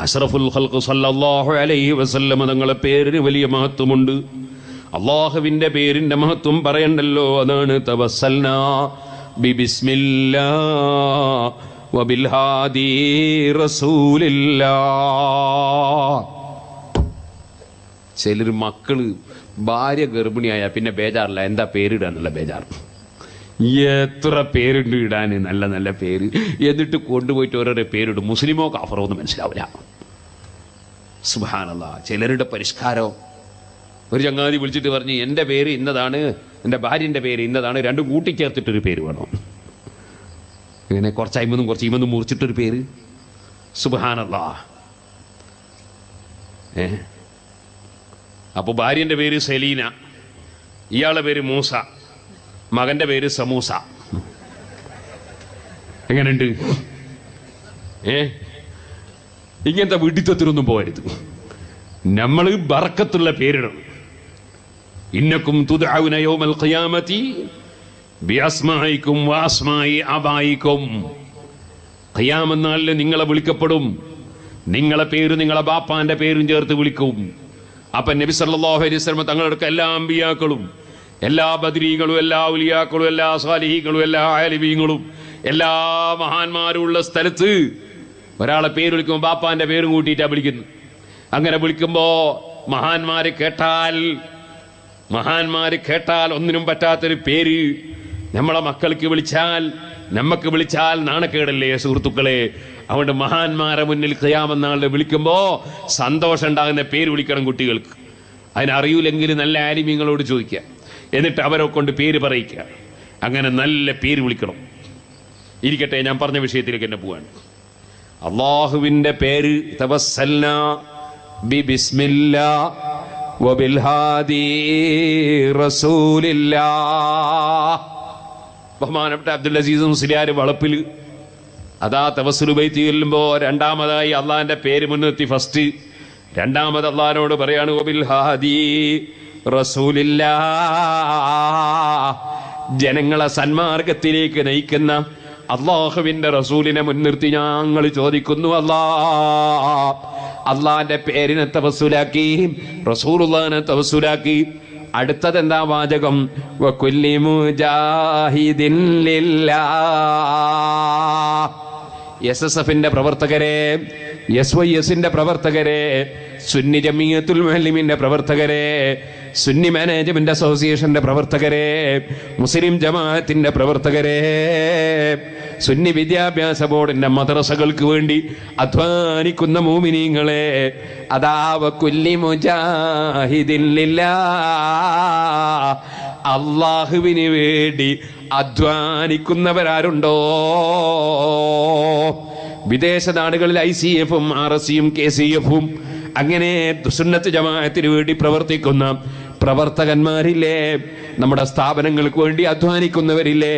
അഷ്റഫുൽ ഖൽഖ് സല്ലല്ലാഹു അലൈഹി വസല്ലം തങ്ങളെ പേരിന് വലിയ മഹത്വമുണ്ട്. അള്ളാഹുവിൻ്റെ പേരിൻ്റെ മഹത്വം പറയണ്ടല്ലോ. അതാണ് തവസ്സൽനാ ബിസ്മില്ലാഹ് വബിൽഹാദി റസൂലില്ലാഹ്. ചിലർ മക്കള് ഭാര്യ ഗർഭിണിയായ പിന്നെ ബേജാറില്ല, എന്താ പേരിടാന്നുള്ള ബേജാർ. എത്ര പേരുണ്ട് ഇടാൻ, നല്ല നല്ല പേര്. എന്നിട്ട് കൊണ്ടുപോയിട്ട് ഓരോരോ പേരിടും. മുസ്ലിമോ കാഫറോ എന്ന് മനസ്സിലാവില്ല. സുബ്ഹാനല്ലാഹ്. ചിലരുടെ പരിഷ്കാരം. ഒരു ചങ്ങാതി വിളിച്ചിട്ട് പറഞ്ഞ് എൻ്റെ പേര് ഇന്നതാണ്, എൻ്റെ ഭാര്യൻ്റെ പേര് ഇന്നതാണ്, രണ്ടും കൂട്ടിച്ചേർത്തിട്ടൊരു പേര് വേണം. ഇങ്ങനെ കുറച്ച് അയിമന്നും കുറച്ച് ഇമന്നും മുറിച്ചിട്ടൊരു പേര്. സുബ്ഹാനല്ലാഹ്. അപ്പോൾ ഭാര്യൻ്റെ പേര് സെലീന, ഇയാളുടെ പേര് മൂസ, മകൻ്റെ പേര് സമൂസ. എങ്ങനെയുണ്ട്? ഇങ്ങനത്തെ വീട്ടിത്വത്തിനൊന്നും പോകരുത്. നമ്മൾ ബറക്കത്തുള്ള പേരിടണം. ഇന്നക്കും തുദഊന യൗമൽ ഖിയാമത്തി ബിഅസ്മാഇക്കും വഅസ്മാഇ അബായിക്കും. ഖിയാമത്ത് നാളിൽ നിങ്ങളെ വിളിക്കപ്പെടും, നിങ്ങളെ പേര് നിങ്ങളെ ബാപ്പാന്റെ പേരും ചേർത്ത് വിളിക്കും. അപ്പൊ നബി സല്ലല്ലാഹു അലൈഹി വസല്ലം തങ്ങളുടെ എല്ലാ അമ്പിയാക്കളും, എല്ലാ ബദരീകളും, എല്ലാ ഉലിയാക്കളും, എല്ലാ സാലിഹീങ്ങളും, എല്ലാ ആലിമീങ്ങളും, എല്ലാ മഹാന്മാരും ഉള്ള സ്ഥലത്ത് ഒരാളെ പേര് വിളിക്കുമ്പോൾ ബാപ്പാന്റെ പേരും കൂട്ടിയിട്ടാണ് വിളിക്കുന്നത്. അങ്ങനെ വിളിക്കുമ്പോ മഹാന്മാര് കേട്ടാൽ ഒന്നിനും പറ്റാത്തൊരു പേര് നമ്മളെ മക്കൾക്ക് വിളിച്ചാൽ, നമ്മക്ക് വിളിച്ചാൽ നാണക്കേടല്ലേ സുഹൃത്തുക്കളെ? അതുകൊണ്ട് മഹാന്മാരെ മുന്നിൽ ഖിയാമത്ത് നാളിൽ വിളിക്കുമ്പോ സന്തോഷം ഉണ്ടാകുന്ന പേര് വിളിക്കണം കുട്ടികൾക്ക്. അതിനറിയില്ലെങ്കിൽ നല്ല ആലിമീങ്ങളോട് ചോദിക്കുക, എന്നിട്ട് അവരെ കൊണ്ട് പേര് പറയിക്കുക. അങ്ങനെ നല്ല പേര് വിളിക്കണം. ഇരിക്കട്ടെ, ഞാൻ പറഞ്ഞ വിഷയത്തിലേക്ക് തന്നെ പോവാണ്. അള്ളാഹുവിന്റെ പേര് തവസ്സൽനാ ബിസ്മില്ലാ വബിൽഹാദി റസൂലില്ലാ. ബഹുമാനപ്പെട്ട അബ്ദുൽ അസീസ് മുസ്ലിയാർ വളപ്പിൽ അതാ തവസ്സുൽ ബൈത്ത് ചൊല്ലുമ്പോൾ രണ്ടാമതായി അള്ളാഹിന്റെ പേര് മുൻനിർത്തി ഫസ്റ്റ് രണ്ടാമത് അള്ളാഹിനോട് പറയാണ് വബിൽഹാദി റസൂലില്ലാ. ജനങ്ങളെ സന്മാർഗത്തിലേക്ക് നയിക്കുന്ന അള്ളാഹുവിന്റെ റസൂലിനെ മുൻനിർത്തി ഞങ്ങൾ ചോദിക്കുന്നു, അള്ളാഹിന്റെ പേരിനെ തവസ്സുലാക്കി, റസൂലുള്ളാഹിനെ തവസ്സുലാക്കി. അടുത്തത് എന്താ വാചകം? വകുല്ലി മുജാഹിദിൻ ലില്ലാഹ്. SSFന്റെ പ്രവർത്തകരെ, SYSന്റെ പ്രവർത്തകരെ, സുന്നി ജമിയത്തുൽ മുഅല്ലിമീന്റെ പ്രവർത്തകരെ, സുന്നി മാനേജ്മെന്റ് അസോസിയേഷന്റെ പ്രവർത്തകരെ, മുസ്ലിം ജമാഅത്തിന്റെ പ്രവർത്തകരെ, സുന്നി വിദ്യാഭ്യാസ ബോർഡിന്റെ മദ്രസകൾക്ക് വേണ്ടി അധ്വാനിക്കുന്ന മുഅ്മിനീങ്ങളെ, അതാ വകുല്ലി മുജാഹിദിൻ ലില്ലാഹ്. അല്ലാഹുവിന് വേണ്ടി അധ്വാനിക്കുന്നവരാരുണ്ടോ? വിദേശ നാടുകളിൽ ICF-ഉം RSCയും KCF-ഉം അങ്ങനെ സുന്നത്ത് ജമാഅത്തിന് വേണ്ടി പ്രവർത്തിക്കുന്ന പ്രവർത്തകന്മാരില്ലേ? നമ്മുടെ സ്ഥാപനങ്ങൾക്ക് വേണ്ടി അധ്വാനിക്കുന്നവരില്ലേ?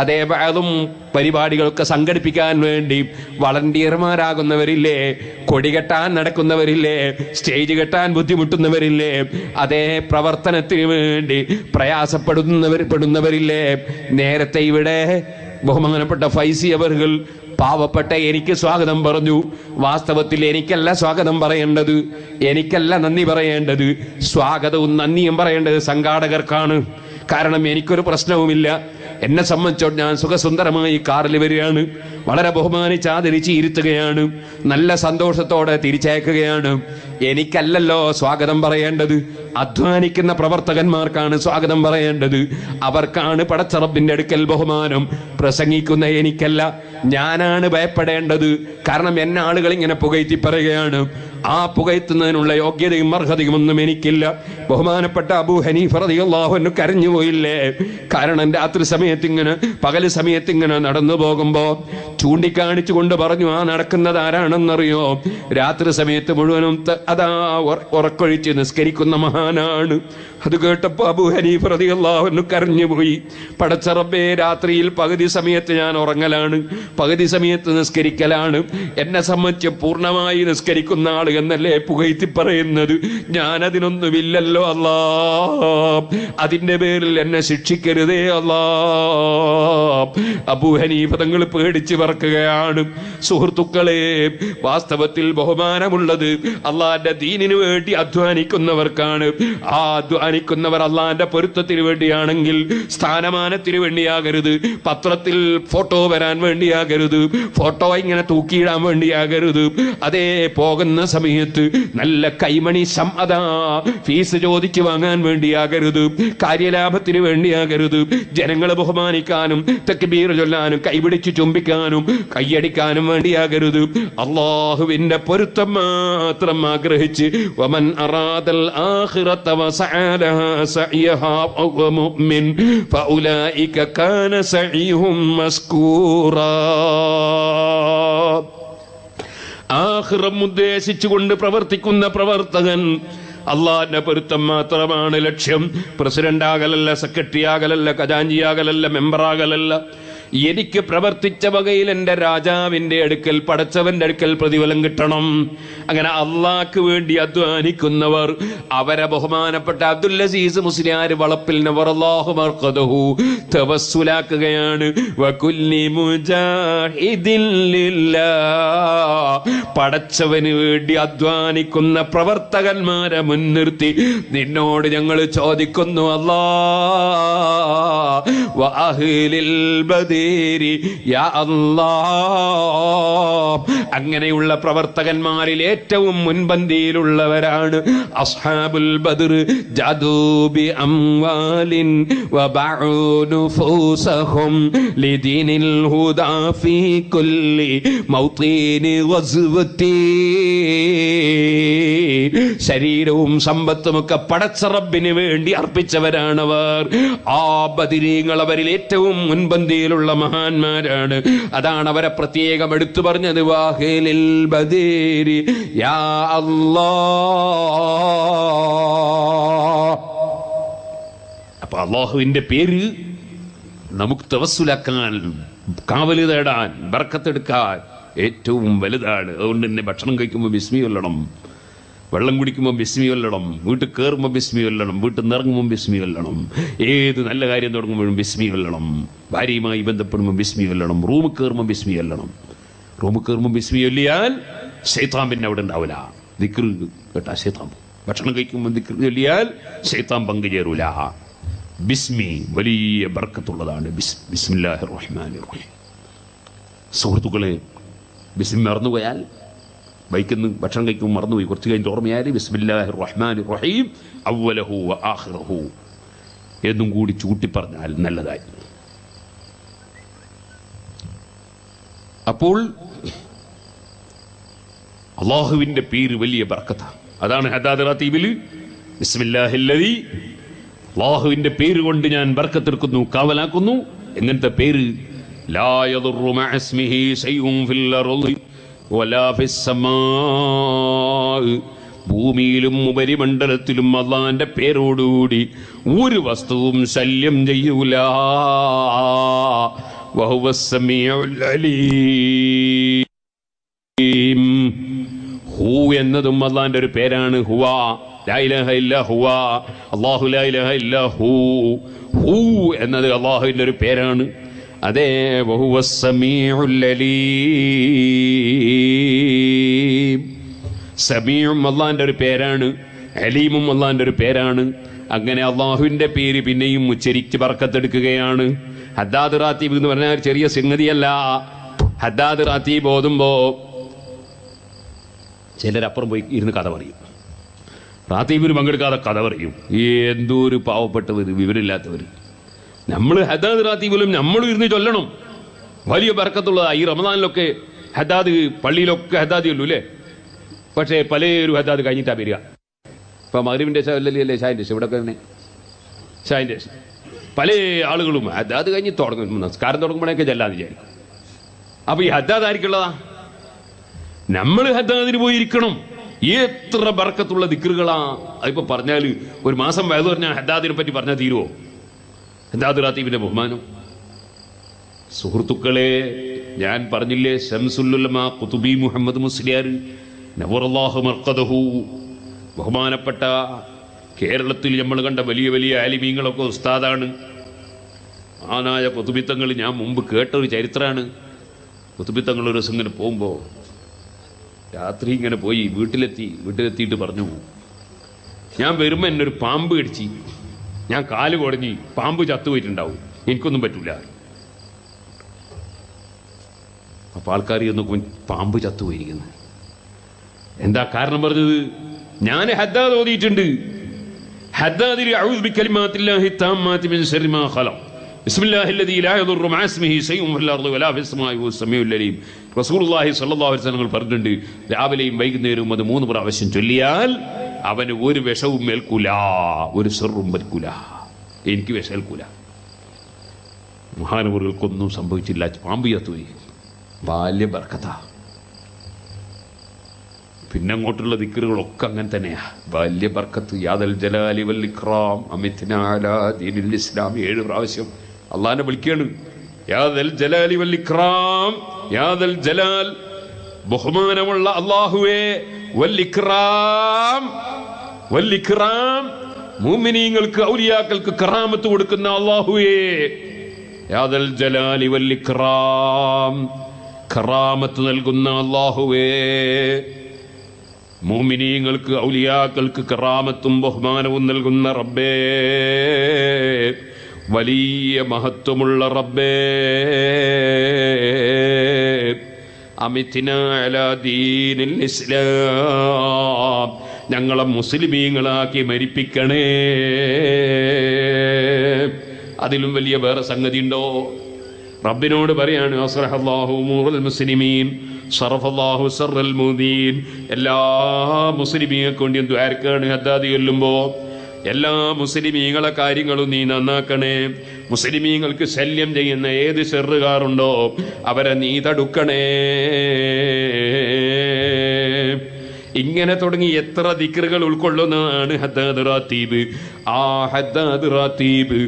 അതേ വഅദും പരിപാടികളൊക്കെ സംഘടിപ്പിക്കാൻ വേണ്ടി വളണ്ടിയർമാരാകുന്നവരില്ലേ? കൊടികെട്ടാൻ നടക്കുന്നവരില്ലേ? സ്റ്റേജ് കെട്ടാൻ ബുദ്ധിമുട്ടുന്നവരില്ലേ? അതേ പ്രവർത്തനത്തിന് വേണ്ടി പ്രയാസപ്പെടുന്നവരില്ലേ? നേരത്തെ ഇവിടെ ബഹുമാനപ്പെട്ട ഫൈസി അവർകൾ പാവപ്പെട്ട എനിക്ക് സ്വാഗതം പറഞ്ഞു. വാസ്തവത്തിൽ എനിക്കല്ല സ്വാഗതം പറയേണ്ടത്, എനിക്കല്ല നന്ദി പറയേണ്ടത്. സ്വാഗതവും നന്ദിയും പറയേണ്ടത് സംഘാടകർക്കാണ്. കാരണം എനിക്കൊരു പ്രശ്നവുമില്ല. എന്നെ സംബന്ധിച്ചോട് ഞാൻ സുഖസുന്ദരമായി കാറിൽ വരികയാണ്, വളരെ ബഹുമാനിച്ച് ആദരിച്ച് ഇരുത്തുകയാണ്, നല്ല സന്തോഷത്തോടെ തിരിച്ചയക്കുകയാണ്. എനിക്കല്ലല്ലോ സ്വാഗതം പറയേണ്ടത്, അധ്വാനിക്കുന്ന പ്രവർത്തകന്മാർക്കാണ് സ്വാഗതം പറയേണ്ടത്. അവർക്കാണ് പടച്ച റബ്ബിന്റെ അടുക്കൽ ബഹുമാനം. പ്രസംഗിക്കുന്ന എനിക്കല്ല, ഞാനാണ് ഭയപ്പെടേണ്ടത്. കാരണം എന്നെ ആളുകൾ ഇങ്ങനെ പുകഴ്ത്തി പറയുകയാണ്. ആ പുകഴ്ത്തുന്നതിനുള്ള യോഗ്യതയും അർഹതയും ഒന്നും എനിക്കില്ല. ബഹുമാനപ്പെട്ട അബൂ ഹനീഫ റളിയല്ലാഹു അൻഹു കരഞ്ഞുപോയില്ലേ? കാരണം രാത്രി സമയത്ത് ഇങ്ങനെ, പകല് സമയത്ത് ഇങ്ങനെ നടന്നു പോകുമ്പോ ചൂണ്ടിക്കാണിച്ചു കൊണ്ട് പറഞ്ഞു, ആ നടക്കുന്നത് ആരാണെന്നറിയോ? രാത്രി സമയത്ത് മുഴുവനും അതാ ഉറക്കൊഴിച്ച് നിസ്കരിക്കുന്ന മഹാനാണ്. അത് കേട്ടപ്പോ അബൂ ഹനീഫ റളിയല്ലാഹു അൻഹു കരഞ്ഞുപോയി. പടച്ച റബ്ബേ, രാത്രിയിൽ പകുതി സമയത്ത് ഞാൻ ഉറങ്ങലാണ്, പകുതി സമയത്ത് നിസ്കരിക്കലാണ്. എന്നെ സംബന്ധിച്ച് പൂർണ്ണമായി നിസ്കരിക്കുന്ന ആൾ എന്നല്ലേ പുകഴ്ത്തി പറയുന്നത്. ഞാനതിനൊന്നുമില്ലല്ലോ അല്ലാ. അതിന്റെ പേരിൽ എന്നെ ശിക്ഷിക്കരുതേ അല്ലാ. അബൂ ഹനീഫ തങ്ങൾ പേടിച്ച് പറക്കുകയാണ്. സുഹൃത്തുക്കളെ, വാസ്തവത്തിൽ ബഹുമാനമുള്ളത് അള്ളാന്റെ ദീനിനു വേണ്ടി അധ്വാനിക്കുന്നവർക്കാണ്. ആ അധ്വാനിക്കുന്നവർ അള്ളാന്റെ പൊരുത്തത്തിന് വേണ്ടിയാണെങ്കിൽ സ്ഥാനമാനത്തിന് വേണ്ടിയാകരുത്, പത്രത്തിൽ ഫോട്ടോ വരാൻ വേണ്ടിയാകരുത്, ഫോട്ടോ ഇങ്ങനെ തൂക്കിയിടാൻ വേണ്ടിയാകരുത്. അതേ പോകുന്ന സമയത്ത് നല്ല കൈമണി അതാ ഫീസ് ചോദിച്ചു വാങ്ങാൻ വേണ്ടിയാകരുത്, കാര്യലാഭത്തിന് വേണ്ടിയാകരുത്, ജനങ്ങളെ ബഹുമാനിക്കാനും തക്ബീർ ചൊല്ലാനും കൈപിടിച്ച് ചുംബിക്കാനും കൈയടിക്കാനും വേണ്ടിയാകരുത്. അള്ളാഹുവിന്റെ പൊരുത്തം മാത്രം ആഗ്രഹിച്ച് വമൻ അറാദൽ ആഖിറത വസഅ لها سعيها وهو مؤمن فأولئك كان سعيهم مشكورا. ആഖിറം ഉദ്ദേശിച്ചുകൊണ്ട് പ്രവർത്തിക്കുന്ന പ്രവർത്തകൻ അള്ളാഹിന്റെ പൊരുത്തം മാത്രമാണ് ലക്ഷ്യം. പ്രസിഡന്റ് ആകലല്ല, സെക്രട്ടറി ആകലല്ല, ഖജാൻജിയാകലല്ല, മെമ്പറാകലല്ല. എനിക്ക് പ്രവർത്തിച്ച വകയിൽ എൻ്റെ രാജാവിൻ്റെ അടുക്കൽ, പടച്ചവന്റെ അടുക്കൽ പ്രതിഫലം കിട്ടണം. അങ്ങനെ അള്ളാഹ്ക്ക് വേണ്ടി അധ്വാനിക്കുന്നവർ അവരെ ബഹുമാനപ്പെട്ട അബ്ദുൽ അസീസ് മുസ്ലിയാർ വളപ്പിൽ നവറല്ലാഹു മർഖദഹു തവസ്സുലാക്കുകയാണ്. വകുല്ലി മുജാഹിദിൻ ലില്ലാഹ്, പടച്ചവന് വേണ്ടി അധ്വാനിക്കുന്ന പ്രവർത്തകന്മാരെ മുൻനിർത്തി നിന്നോട് ഞങ്ങൾ ചോദിക്കുന്നു അല്ലാഹ് വഅഹ്ലിൽ ബദീ യാ അല്ലാഹ്. അങ്ങനെയുള്ള പ്രവർത്തകന്മാരിൽ ഏറ്റവും മുൻപന്തിയിലുള്ളവരാണ് അസ്ഹാബുൽ ബദർ. ജാദൂ ബി അംവാലിൻ വബഉ നുഫൂസഹും ലിദീനിൽ ഹുദാ ഫീ കുല്ലി മൗതീനി ഗസ്വതി. ശരീരവും സമ്പത്തുമൊക്കെ പടച്ച റബ്ബിന് വേണ്ടി അർപ്പിച്ചവരാണവർ. ആ ബദരീങ്ങൾ അവരിൽ ഏറ്റവും മുൻപന്തിയിലുള്ള മഹാന്മാരാണ്. അതാണ് അവരെ പ്രത്യേകം എടുത്തു പറഞ്ഞത്. വാഹിലിൽ ബദീരി യാ അല്ലാഹ്. അപ്പൊ അല്ലാഹുവിന്റെ പേര് നമുക്ക് തവസ്സുലാക്കാൻ, കാവല് തേടാൻ, ബർക്കത്തെടുക്കാൻ ഏറ്റവും വലുതാണ്. അതുകൊണ്ട് തന്നെ ഭക്ഷണം കഴിക്കുമ്പോൾ ബിസ്മി ചൊല്ലണം, വെള്ളം കുടിക്കുമ്പോൾ ബിസ്മി ചൊല്ലണം, വീട്ടിൽ കയറുമ്പോൾ ബിസ്മി ചൊല്ലണം, വീട്ടിൽ നിന്ന് ഇറങ്ങുമ്പോൾ ബിസ്മി ചൊല്ലണം, ഏത് നല്ല കാര്യം തുടങ്ങുമ്പോഴും ബിസ്മി ചൊല്ലണം, ഭാര്യയുമായി ബന്ധപ്പെടുമ്പോൾ ബിസ്മി ചൊല്ലണം, റൂമിൽ കയറുമ്പോൾ ബിസ്മി ചൊല്ലണം. റൂമിൽ കയറുമ്പോൾ ബിസ്മി ചൊല്ലിയാൽ ശൈത്താൻ പിന്നെ അവിടെ ഉണ്ടാവില്ല. ദിക്ർ കേട്ടാ ശൈത്താൻ. ഭക്ഷണം കഴിക്കുമ്പോൾ ദിക്ർ ചൊല്ലിയാൽ ശൈത്താൻ പങ്കുചേരൂല. ബിസ്മി വലിയ ബർക്കത്തുള്ളതാണ്. ബിസ്മില്ലാഹിർ റഹ്മാനിർ റഹീം. സുഹൃത്തുക്കളെ, ബിസ്മി മറന്നുപോയാൽ, ബൈക്കിൽ നിന്ന് ഭക്ഷണം കഴിക്കുമ്പോൾ മറന്നുപോയി, കുറച്ച് കഴിഞ്ഞ് ഓർമ്മയാൽ ബിസ്മില്ലാഹിർ റഹ്മാനിർ റഹീം അവ്വലഹു വ ആഖിറഹു എന്നും കൂടി ചൂട്ടി പറഞ്ഞാൽ നല്ലതായി. അപ്പോൾ അള്ളാഹുവിന്റെ പേര് വലിയ ബർക്കത്താണ്. അതാണ് ഹദാദ് റാത്തീബിൽ ബിസ്മില്ലാഹില്ലദീ, അള്ളാഹുവിന്റെ പേര് കൊണ്ട് ഞാൻ ബർക്കത്തെടുക്കുന്നു, കാവലാക്കുന്നു. എങ്ങനത്തെ പേര്? ലാ യദുറു മഅ ഇസ്മിഹി ശൈഉൻ ഫിൽ അർളി വലാ ഫിസ് സമാ. ഭൂമിയിലും ഉപരിമണ്ഡലത്തിലും അള്ളാന്റെ പേരോടുകൂടി ഒരു വസ്തുവും ശല്യം ചെയ്യൂല. വഹുവസ് സമീഉൽ അലീം. ഹു എന്നതും അള്ളാന്റെ ഒരു പേരാണ്. ഹുവ ലാ ഇലാഹ ഇല്ലാ ഹുവ, അല്ലാഹു ലാ ഇലാഹ ഇല്ലാ ഹു. ഹു എന്നത് അള്ളാഹുവിന്റെ ഒരു പേരാണ്. അതേ വഹുവസ് സമീഉൽ അലീം. സമീഉം അള്ളാന്റെ ഒരു പേരാണ്, അലീമും അള്ളാന്റെ ഒരു പേരാണ്. അങ്ങനെ അള്ളാഹുവിന്റെ പേര് പിന്നെയും ഉച്ചരിച്ച് ബർക്കത്തെടുക്കുകയാണ്. ഹദ്ദാദ് റാത്തീബ് എന്ന് പറഞ്ഞാൽ ചെറിയ സംഗതിയല്ല. ഹദ്ദാദ് റാത്തീബ് ഓതുമ്പോ ചിലരപ്പുറം പോയി ഇരുന്ന് കഥ പറയും. റാത്തീബിന് പങ്കെടുക്കാതെ കഥ പറയും. എന്തോ ഒരു പാവപ്പെട്ടവർ, വിവരമില്ലാത്തവർ. നമ്മൾ ഹദ്ദാദ് റാത്തീബിലും നമ്മളും ഇരുന്ന് ചൊല്ലണം. വലിയ ബർക്കത്തുള്ളതാണ്. ഈ റമദാനിലൊക്കെ ഹദ്ദാദ്, പള്ളിയിലൊക്കെ ഹദ്ദാദ് ചൊല്ലൂ അല്ലേ? പക്ഷേ പല ഒരു ഹദ്ദാദ് കഴിഞ്ഞിട്ടാണ് വരിക. ഇപ്പം മഗ്‌രിബിന്റെ അല്ലേ ഷായിൻ്റെ ഇവിടെ തന്നെ ഷായിൻ്റെ പല ആളുകളും ഹദ്ദാദ് കഴിഞ്ഞ് തുടങ്ങും. നമസ്കാരം തുടങ്ങുമ്പോഴേക്കെ ചെല്ലാന്ന് വിചാരിക്കും. അപ്പോൾ ഈ ഹദ്ദാദ് ആയിരിക്കുള്ളതാ? നമ്മൾ ഹദ്ദാദിന് പോയിരിക്കണം. എത്ര ബർക്കത്തുള്ള ദിക്റുകളാ അതിപ്പോൾ പറഞ്ഞാൽ. ഒരു മാസം വയത് പറഞ്ഞാൽ ഹദ്ദാദിനെ പറ്റി പറഞ്ഞാൽ തീരുമോ? ഹദ്ദാദ് റാത്തീബിന്റെ ബഹുമാനം. സുഹൃത്തുക്കളെ, ഞാൻ പറഞ്ഞില്ലേ, ശംസുൽ ഉലമാ ഖുതുബി മുഹമ്മദ് മുസ്ലിയാർ നവറല്ലാഹു മർഖദഹു, ബഹുമാനപ്പെട്ട കേരളത്തിൽ നമ്മൾ കണ്ട വലിയ വലിയ ആലിമീങ്ങളൊക്കെ ഉസ്താദാണ്. ആനായ ഖുതുബിത്തങ്ങൾ ഞാൻ മുമ്പ് കേട്ടൊരു ചരിത്രമാണ്. ഖുതുബിത്തങ്ങൾ ഒരു ദിവസം ഇങ്ങനെ പോകുമ്പോൾ രാത്രി ഇങ്ങനെ പോയി വീട്ടിലെത്തിയിട്ട് പറഞ്ഞു, ഞാൻ വരുമ്പോൾ എന്നൊരു പാമ്പ് കടിച്ച്, ഞാൻ കാല് കുടഞ്ഞ് പാമ്പ് ചത്തുപോയിട്ടുണ്ടാവും, എനിക്കൊന്നും പറ്റൂല. അപ്പോൾ ആൾക്കാർ നോക്കുമ്പോൾ പാമ്പ് ചത്തുപോയിരിക്കുന്നത്. എന്താ കാരണം പറഞ്ഞത്? ഞാൻ ഹദ്ദാദ് ഓതിയിട്ടുണ്ട്. ഹദ്ദാദിൽ അഊദു ബികലിമാത്തില്ലാഹി താമ്മാതി മിൻ ശർരി മാ ഖലഖ്, ബിസ്മില്ലാഹില്ലദീ ലാ യദുറു മഅ ഇസ്മിഹി ശൈഉൻ ഫിൽ അർളി വലാ ഫിസ് സമാഇ വഹുവസ് സമീഉൽ അലീം. റസൂലുള്ളാഹി സ്വല്ലല്ലാഹു അലൈഹി വസല്ലം പറഞ്ഞിട്ടുണ്ട്, രാവിലെയും വൈകുന്നേരവും അത് 3 പ്രാവശ്യം ചൊല്ലിയാൽ അവന് ഒരു വിഷവും ഏൽക്കൂല, ഒരു സെറും പൽക്കൂല. എനിക്ക് വിഷേൽക്കൂല. മഹാനവറുകൾക്കൊന്നും സംഭവിച്ചില്ല. പാമ്പ് ചത്തുപോയി. വലിയ ബർക്കത്താ. പിന്നെ അങ്ങോട്ടുള്ള ദിക്റുകളൊക്കെ അങ്ങനെ തന്നെയാ. വലിയ ബർക്കത്ത്. യാദൽ ജലാലി വൽ ഇക്റാം അമിത്നാ അലാ ദീനിൽ ഇസ്ലാം 7 പ്രാവശ്യം അള്ളാഹിനെ വിളിക്കുകയാണ്. യാദൽ ജലാലി വൽ ഇക്റാം, യാദൽ ജലാൽ ബഹുമാനമുള്ള അല്ലാഹുവേ, വൽ ഇക്റാം, വൽ ഇക്റാം മുഅ്മിനീങ്ങൾക്ക് ഔലിയാക്കൾക്ക് കറാമത്ത് കൊടുക്കുന്ന അല്ലാഹുവേ, യാദൽ ജലാലി വൽ ഇക്റാം കറാമത്ത് നൽകുന്ന അല്ലാഹുവേ, മുഅ്മിനീങ്ങൾക്ക് ഔലിയാക്കൾക്ക് കറാമത്തും ബഹുമാനവും നൽകുന്ന റബ്ബേ, വലിയ മഹത്വമുള്ള റബ്ബേ, അമിത്നാ അലാ ദീനിൽ ഇസ്ലാം, ഞങ്ങളെ മുസ്ലിമീങ്ങളാക്കി മരിപ്പിക്കണേ. അതിലും വലിയ വേറെ സംഗതി ഉണ്ടോ? റബ്ബിനോട് പറയാണ് അസ്റഹല്ലാഹു ഉമൂറൽ മുസ്ലിമീൻ സറഫല്ലാഹു സറൽ മുദീൻ. എല്ലാ മുസ്ലിമീങ്ങൾക്ക് വേണ്ടി ദുആർക്കാണ് ഹദ്ദാദ് ചൊല്ലുമ്പോ, എല്ലാ മുസ്ലിമീങ്ങളെ കാര്യങ്ങളും നീ നന്നാക്കണേ. മുസ്ലിമീങ്ങൾക്ക് ശല്യം ചെയ്യുന്ന ഏത് ഷെറുകാരുണ്ടോ അവരെ നീ തടുക്കണേ. ഇങ്ങനെ തുടങ്ങി എത്ര ദിക്റുകൾ ഉൾക്കൊള്ളുന്നതാണ് ഹദ്ദാദ് റാത്തീബ്. ആ ഹദ്ദാദ് റാത്തീബ്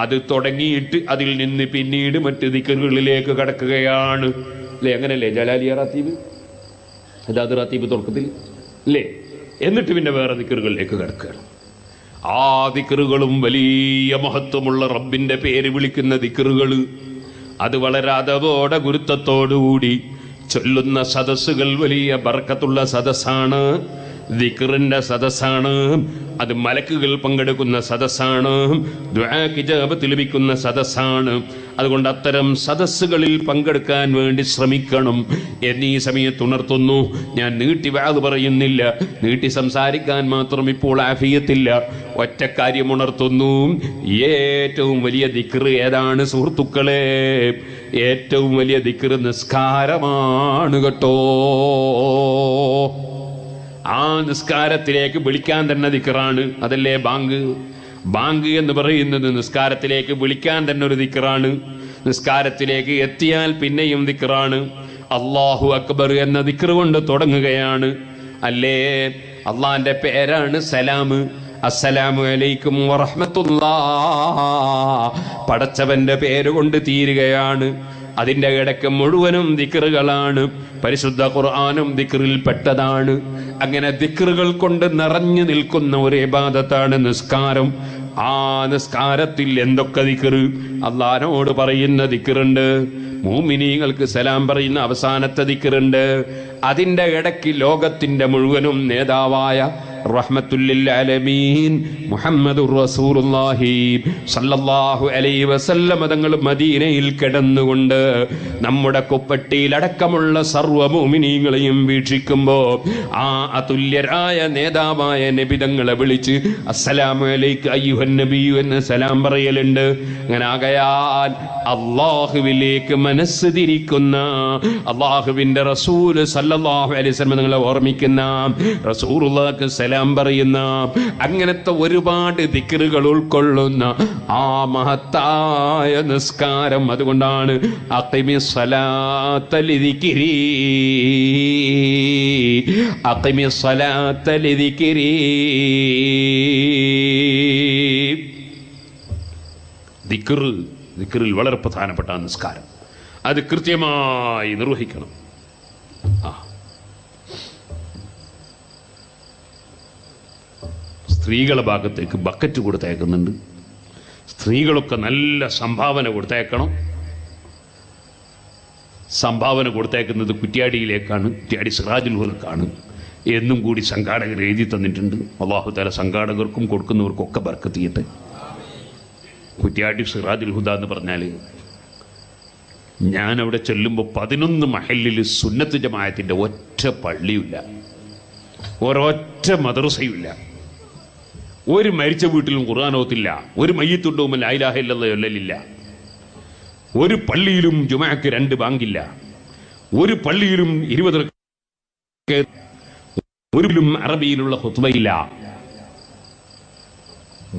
അത് തുടങ്ങിയിട്ട് അതിൽ നിന്ന് പിന്നീട് മറ്റ് ദിക്റുകളിലേക്ക് കടക്കുകയാണ്. അല്ലേ? അങ്ങനല്ലേ ജലാലിയ റാത്തീബ്, ഹദ്ദാദ് റാത്തീബ് തുടക്കത്തിൽ അല്ലേ? എന്നിട്ട് പിന്നെ വേറെ ദിക്റുകളിലേക്ക് കടക്കുകയാണ്. ആ ദിക്റുകളും വലിയ മഹത്വമുള്ള റബ്ബിന്റെ പേര് വിളിക്കുന്ന ദിക്റുകൾ. അത് വളരെ അതവോടെ ഗുരുത്വത്തോടുകൂടി ചൊല്ലുന്ന സദസ്സുകൾ വലിയ ബർക്കത്തുള്ള സദസ്സാണ്. ദിക്റിന്റെ സദസ്സാണ്. അത് മലക്കുകൾ പങ്കെടുക്കുന്ന സദസ്സാണ്. ദുആക്ക് ഇജാബത്ത് ലഭിക്കുന്ന സദസ്സാണ്. അതുകൊണ്ട് അത്തരം സദസ്സുകളിൽ പങ്കെടുക്കാൻ വേണ്ടി ശ്രമിക്കണം എന്നീ സമയത്ത് ഉണർത്തുന്നു. ഞാൻ നീട്ടി വാത് പറയുന്നില്ല, നീട്ടി സംസാരിക്കാൻ മാത്രം ഇപ്പോൾ ആഫിയത്തില്ല. ഒറ്റ കാര്യം ഉണർത്തുന്നു. ഏറ്റവും വലിയ ദിക്ർ ഏതാണ് സുഹൃത്തുക്കളെ? ഏറ്റവും വലിയ ദിക്ർ നിസ്കാരമാണ് കേട്ടോ. ആ നിസ്കാരത്തിലേക്ക് വിളിക്കാൻ തന്നെ ദിക്റാണ്. അതല്ലേ ബാങ്ക്? ബാങ്ക് എന്ന് പറയുന്നത് നിസ്കാരത്തിലേക്ക് വിളിക്കാൻ തന്നെ ഒരു ദിക്റാണ്. നിസ്കാരത്തിലേക്ക് എത്തിയാൽ പിന്നെയും ദിക്റാണ്. അല്ലാഹു അക്ബർ എന്ന ദിക്ർ കൊണ്ട് തുടങ്ങുകയാണ്. അല്ലേ? അള്ളാന്റെ പേരാണ് സലാം. അസ്സലാമു അലൈക്കും വറഹ്മത്തുള്ളാഹ്. പടച്ചവന്റെ പേരുകൊണ്ട് തീരുകയാണ്. അതിൻ്റെ ഇടയ്ക്ക് മുഴുവനും ദിക്റുകളാണ്. പരിശുദ്ധ ഖുർആനും ദിക്റിൽ പെട്ടതാണ്. അങ്ങനെ ദിക്റുകൾ കൊണ്ട് നിറഞ്ഞു നിൽക്കുന്ന ഒരു ഇബാദത്താണ് നിസ്കാരം. ആ നിസ്കാരത്തിൽ എന്തൊക്കെ ദിക്ർ? അല്ലാഹുവോട് പറയുന്ന ദിക്റുണ്ട്. മുഅ്മിനീങ്ങൾക്ക് സലാം പറയുന്ന അവസാനത്തെ ദിക്റുണ്ട്. അതിൻ്റെ ഇടയ്ക്ക് ലോകത്തിന്റെ മുഴുവനും നേതാവായ റഹ്മത്തുല്ലിൽ ആലമീൻ മുഹമ്മദുർ റസൂലുള്ളാഹി സല്ലല്ലാഹു അലൈഹി വസല്ലം തങ്ങൾ മദീനയിൽ കിടന്നുകൊണ്ട് നമ്മുടെ കുപ്പട്ടിയിലടക്കമുള്ള സർവ്വ മുഅ്മിനീങ്ങളെയും വീക്ഷിക്കുമ്പോൾ ആ അതുല്യരായ നേതാവായ നബി തങ്ങളെ വിളിച്ച് അസ്സലാമു അലൈക അയ്യുഹൻ നബിയു എന്ന് സലാം പറയലുണ്ട്. അങ്ങനെ ആകയാൽ അല്ലാഹുവിലേക്ക് മനസ്സ് തിരിക്കുന്ന, അല്ലാഹുവിന്റെ റസൂൽ സല്ലല്ലാഹു അലൈഹി വസല്ലം തങ്ങളെ ഓർമ്മിക്കുന്ന, റസൂലുള്ളാഹിക്ക് സലാം പറയുന്ന, അങ്ങനത്തെ ഒരുപാട് ദിക്റുകൾ ഉൾക്കൊള്ളുന്ന ആ മഹത്തായ നിസ്കാരം. അതുകൊണ്ടാണ് അഖിമിസ് സ്വലാത്ത ലിദിക്രി, അഖിമിസ് സ്വലാത്ത ലിദിക്രി. ദിക്റിൽ വളരെ പ്രധാനപ്പെട്ട നിസ്കാരം. അത് കൃത്യമായി നിർവഹിക്കണം. സ്ത്രീകളുടെ ഭാഗത്തേക്ക് ബക്കറ്റ് കൊടുത്തയക്കുന്നുണ്ട്. സ്ത്രീകളൊക്കെ നല്ല സംഭാവന കൊടുത്തയക്കണം. സംഭാവന കൊടുത്തയക്കുന്നത് കുറ്റ്യാടിയിലേക്കാണ്, കുറ്റ്യാടി സിറാജുൽ ഹുദക്കാണ് എന്നും കൂടി സംഘാടകർ എഴുതി തന്നിട്ടുണ്ട്. അല്ലാഹു തആല സംഘാടകർക്കും കൊടുക്കുന്നവർക്കൊക്കെ ബർക്കത്ത് ചെയ്യട്ടെ. കുറ്റ്യാടി സിറാജുൽ ഹുദ എന്ന് പറഞ്ഞാൽ ഞാനവിടെ ചെല്ലുമ്പോൾ 11 മഹല്ലിൽ സുന്നത്ത് ജമാഅത്തിൻ്റെ ഒറ്റ പള്ളിയില്ല, ഒരൊറ്റ മദ്രസയുമില്ല. ഒരു മരിച്ച വീട്ടിലും ഖുർആൻ ഓതില്ല. ഒരു മയ്യിത്തുണ്ടാവുമ്പോൾ ലാ ഇലാഹ ഇല്ലല്ലാഹ് ചൊല്ലലില്ല. ഒരു പള്ളിയിലും ജുമഅക്ക് 2 ബാങ്കില്ല. ഒരു പള്ളിയിലും 20 ഒരിലും അറബിയിലുള്ള ഖുത്ബയില്ല.